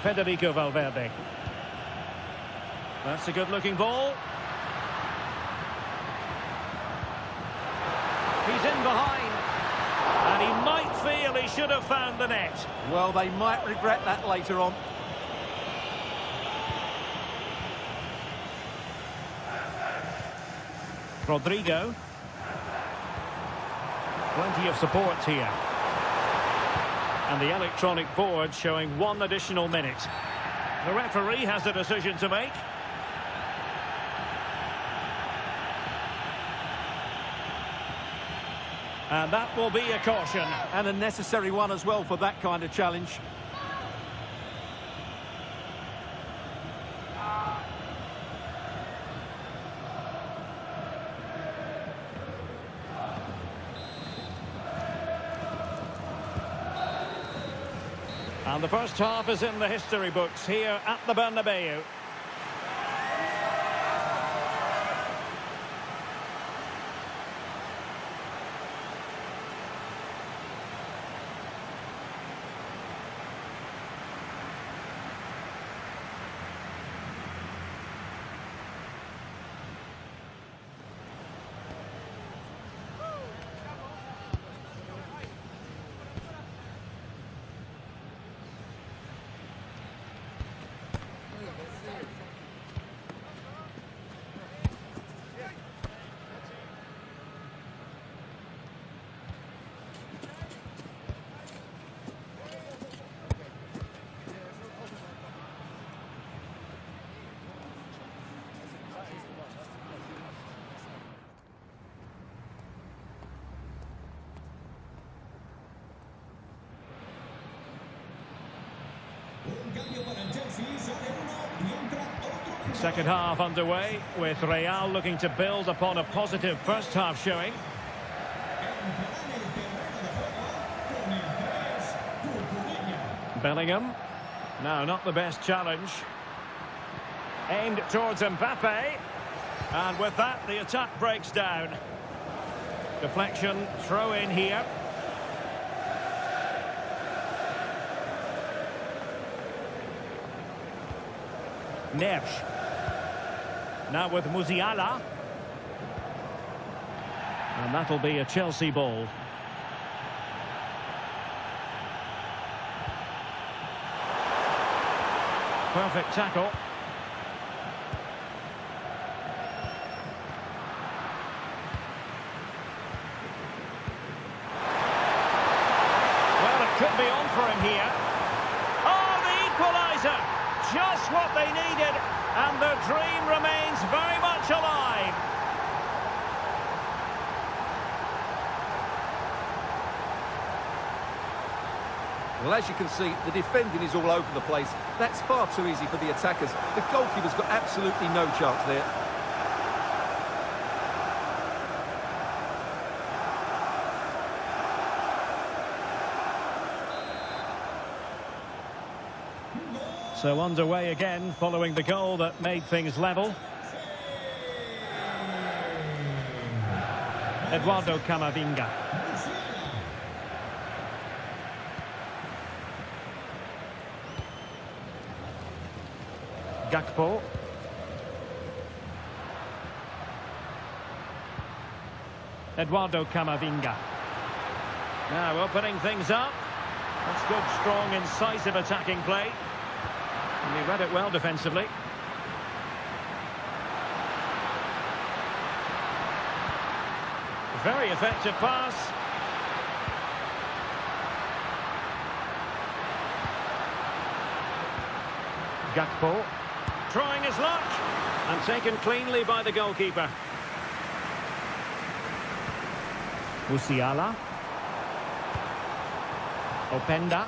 Federico Valverde. That's a good-looking ball. He's in behind. And he might feel he should have found the net. Well, they might regret that later on. Rodrigo. Plenty of support here. And the electronic board showing 1 additional minute. The referee has a decision to make. And that will be a caution. And a necessary one as well for that kind of challenge. And the first half is in the history books here at the Bernabeu. Second half underway, with Real looking to build upon a positive first half showing. Bellingham. No, not the best challenge. Aimed towards Mbappe. And with that, the attack breaks down. Deflection, throw in here. Neves. Now with Musiala. And that'll be a Chelsea ball. Perfect tackle. Well, it could be on for him here. Oh, the equaliser! Just what they needed, and the dream remains very much alive. Well, as you can see, the defending is all over the place. That's far too easy for the attackers. The goalkeeper's got absolutely no chance there. So underway again, following the goal that made things level. Eduardo Camavinga. Gakpo. Eduardo Camavinga. Now opening things up. That's good, strong, incisive attacking play. And he read it well defensively. Very effective pass. Gakpo. Trying his luck. And taken cleanly by the goalkeeper. Musiala. Openda.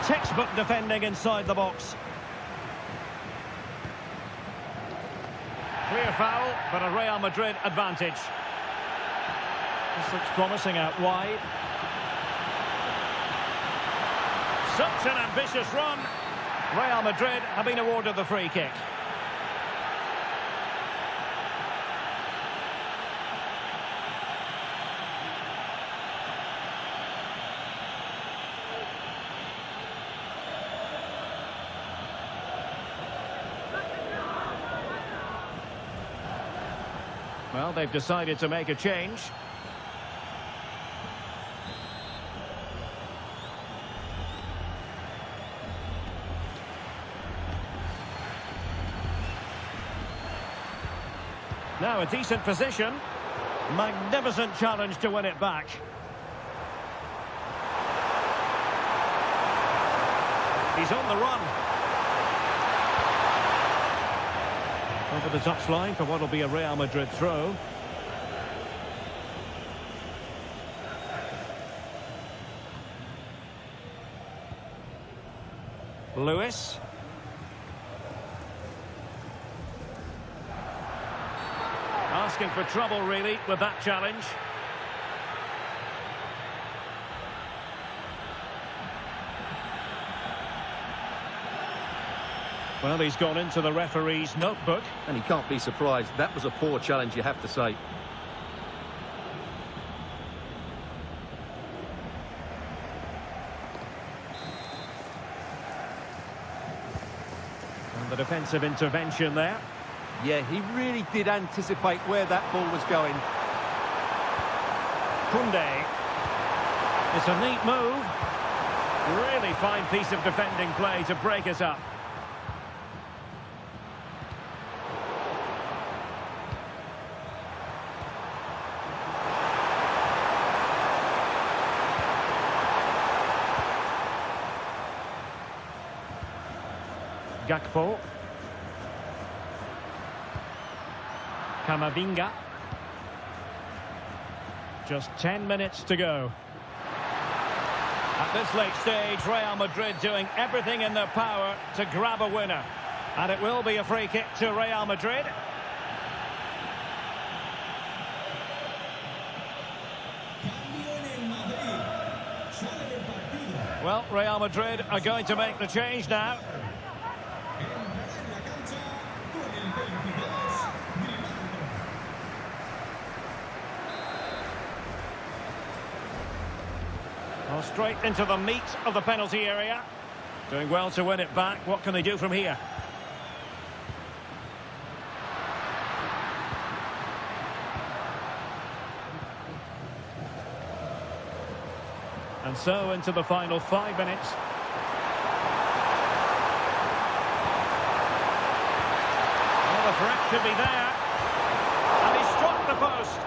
Textbook defending inside the box. Clear foul, but a Real Madrid advantage. This looks promising out wide. Such an ambitious run. Real Madrid have been awarded the free kick. Well, they've decided to make a change. Now a decent position. Magnificent challenge to win it back. He's on the run. Over the touchline for what will be a Real Madrid throw. Lewis. Asking for trouble, really, with that challenge. Well, he's gone into the referee's notebook. And he can't be surprised. That was a poor challenge, you have to say. And the defensive intervention there. Yeah, he really did anticipate where that ball was going. Koundé. It's a neat move. Really fine piece of defending play to break us up. Gakpo. Camavinga. Just 10 minutes to go. At this late stage, Real Madrid doing everything in their power to grab a winner. And it will be a free kick to Real Madrid. Well, Real Madrid are going to make the change now. Well, straight into the meat of the penalty area. Doing well to win it back. What can they do from here? And so into the final 5 minutes. Well, the threat could be there. And he struck the post.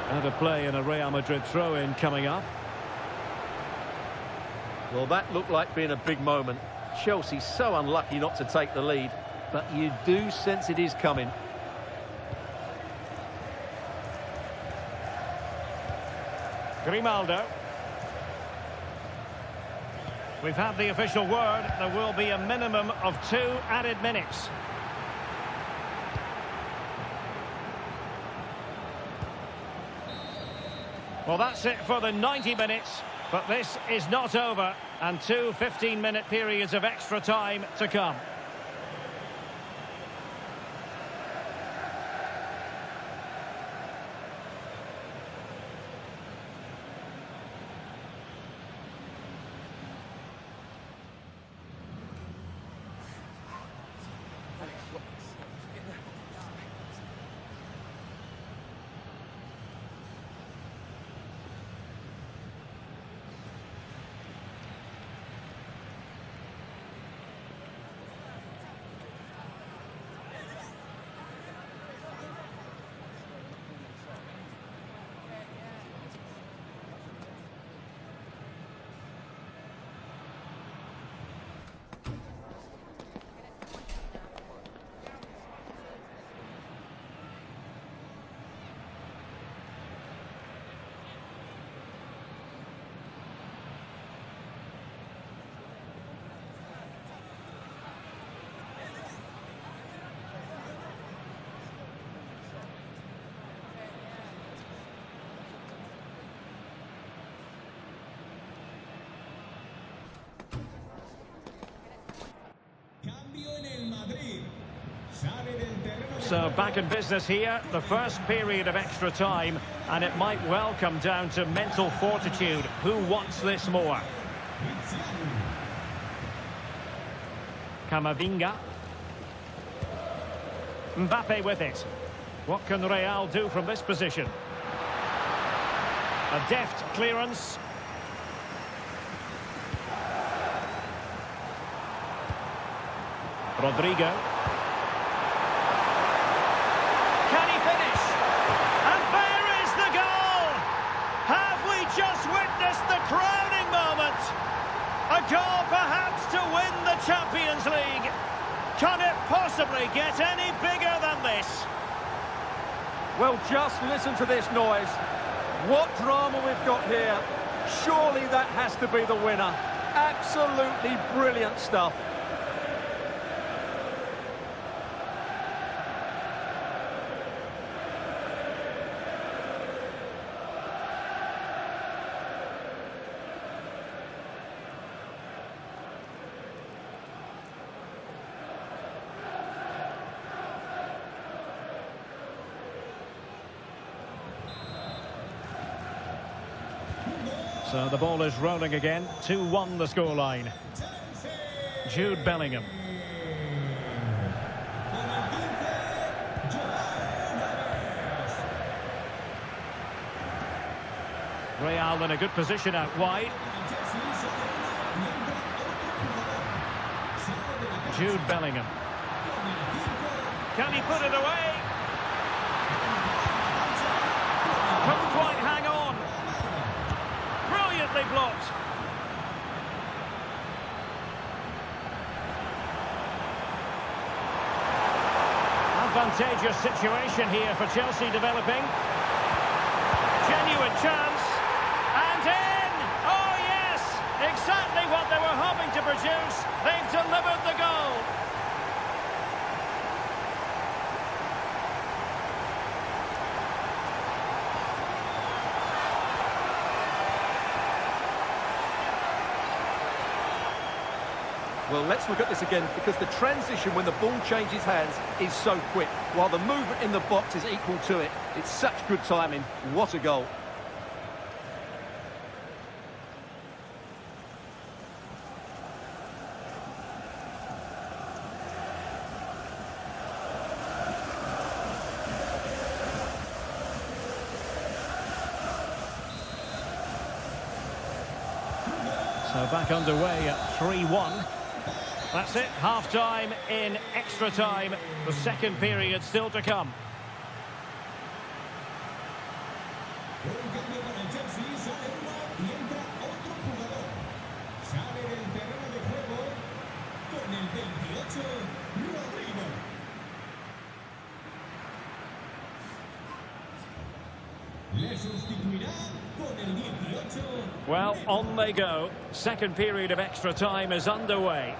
And a play in a Real Madrid throw-in coming up. Well, that looked like being a big moment. Chelsea so unlucky not to take the lead, but you do sense it is coming. Grimaldo. We've had the official word. There will be a minimum of 2 added minutes. Well, that's it for the 90 minutes. But this is not over. And 2 15-minute periods of extra time to come. So back in business here, the first period of extra time, and it might well come down to mental fortitude. Who wants this more? Camavinga. Mbappe with it. What can Real do from this position? A deft clearance. Rodrigo. Can he finish? And there is the goal! Have we just witnessed the crowning moment? A goal perhaps to win the Champions League. Can it possibly get any bigger than this? Well, just listen to this noise. What drama we've got here. Surely that has to be the winner. Absolutely brilliant stuff. So the ball is rolling again. 2-1 the scoreline. Jude Bellingham. Real in a good position out wide. Jude Bellingham. Can he put it away? Couldn't quite hang on. Brilliantly blocked. Advantageous situation here for Chelsea developing. Genuine chance. And exactly what they were hoping to produce. They've delivered the goal. Well, let's look at this again, because the transition when the ball changes hands is so quick, while the movement in the box is equal to it. It's such good timing. What a goal. So back underway at 3-1. That's it, half-time in extra time. The second period still to come. Well, on they go. Second period of extra time is underway.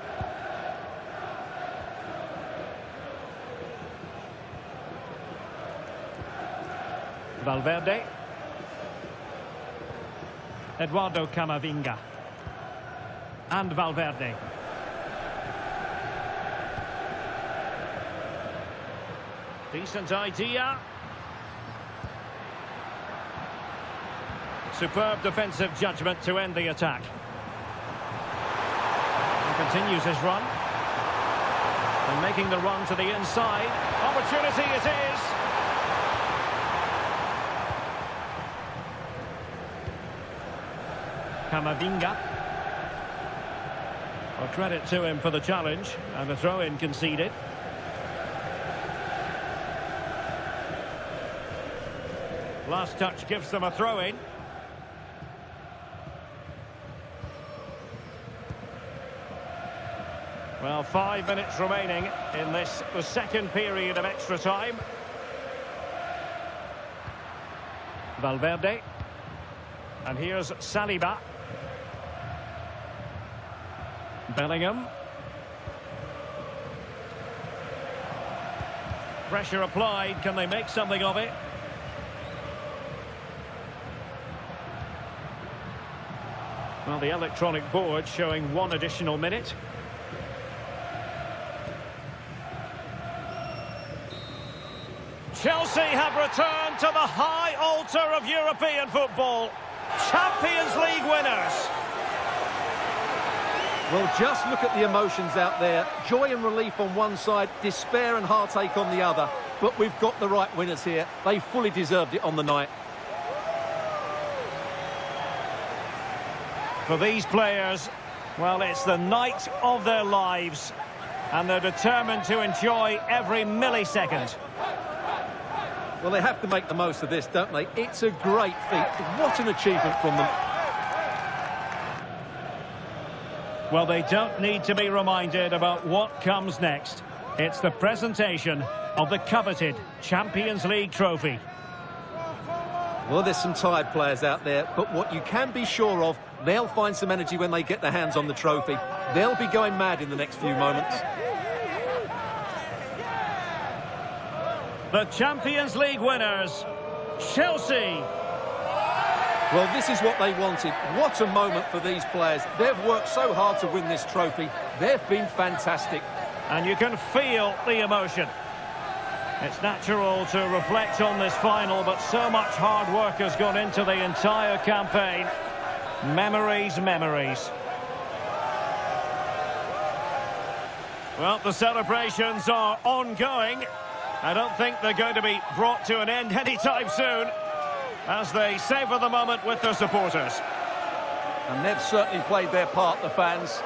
Valverde. Eduardo Camavinga. And Valverde. Decent idea. Superb defensive judgment to end the attack. He continues his run. And making the run to the inside. Opportunity it is. Camavinga. Well, credit to him for the challenge, and the throw-in conceded. Last touch gives them a throw-in. Well, 5 minutes remaining in this, the second period of extra time. Valverde. And here's Saliba. Bellingham. Pressure applied. Can they make something of it? Well, the electronic board showing 1 additional minute. Chelsea have returned to the high altar of European football. Champions League winners. Well, just look at the emotions out there. Joy and relief on one side, despair and heartache on the other. But we've got the right winners here. They fully deserved it on the night. For these players, well, it's the night of their lives. And they're determined to enjoy every millisecond. Well, they have to make the most of this, don't they? It's a great feat. What an achievement from them. Well, they don't need to be reminded about what comes next. It's the presentation of the coveted Champions League trophy. Well, there's some tired players out there, but what you can be sure of, they'll find some energy when they get their hands on the trophy. They'll be going mad in the next few moments. The Champions League winners, Chelsea. Well, this is what they wanted. What a moment for these players. They've worked so hard to win this trophy. They've been fantastic. And you can feel the emotion. It's natural to reflect on this final, but so much hard work has gone into the entire campaign. Memories, memories. Well, the celebrations are ongoing. I don't think they're going to be brought to an end anytime soon, as they savour the moment with their supporters. And they've certainly played their part, the fans.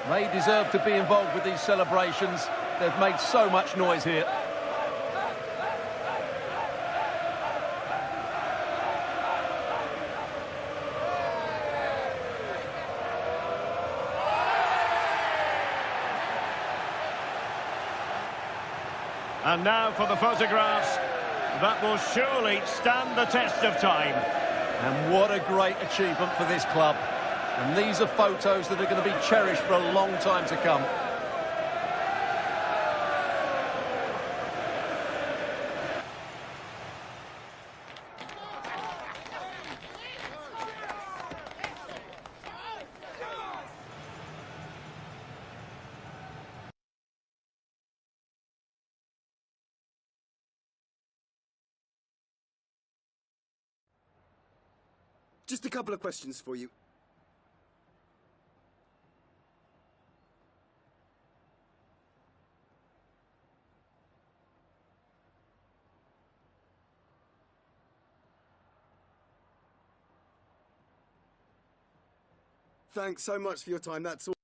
They deserve to be involved with these celebrations. They've made so much noise here. And now for the photographs that will surely stand the test of time. And what a great achievement for this club. And these are photos that are going to be cherished for a long time to come. Just a couple of questions for you. Thanks so much for your time. That's all.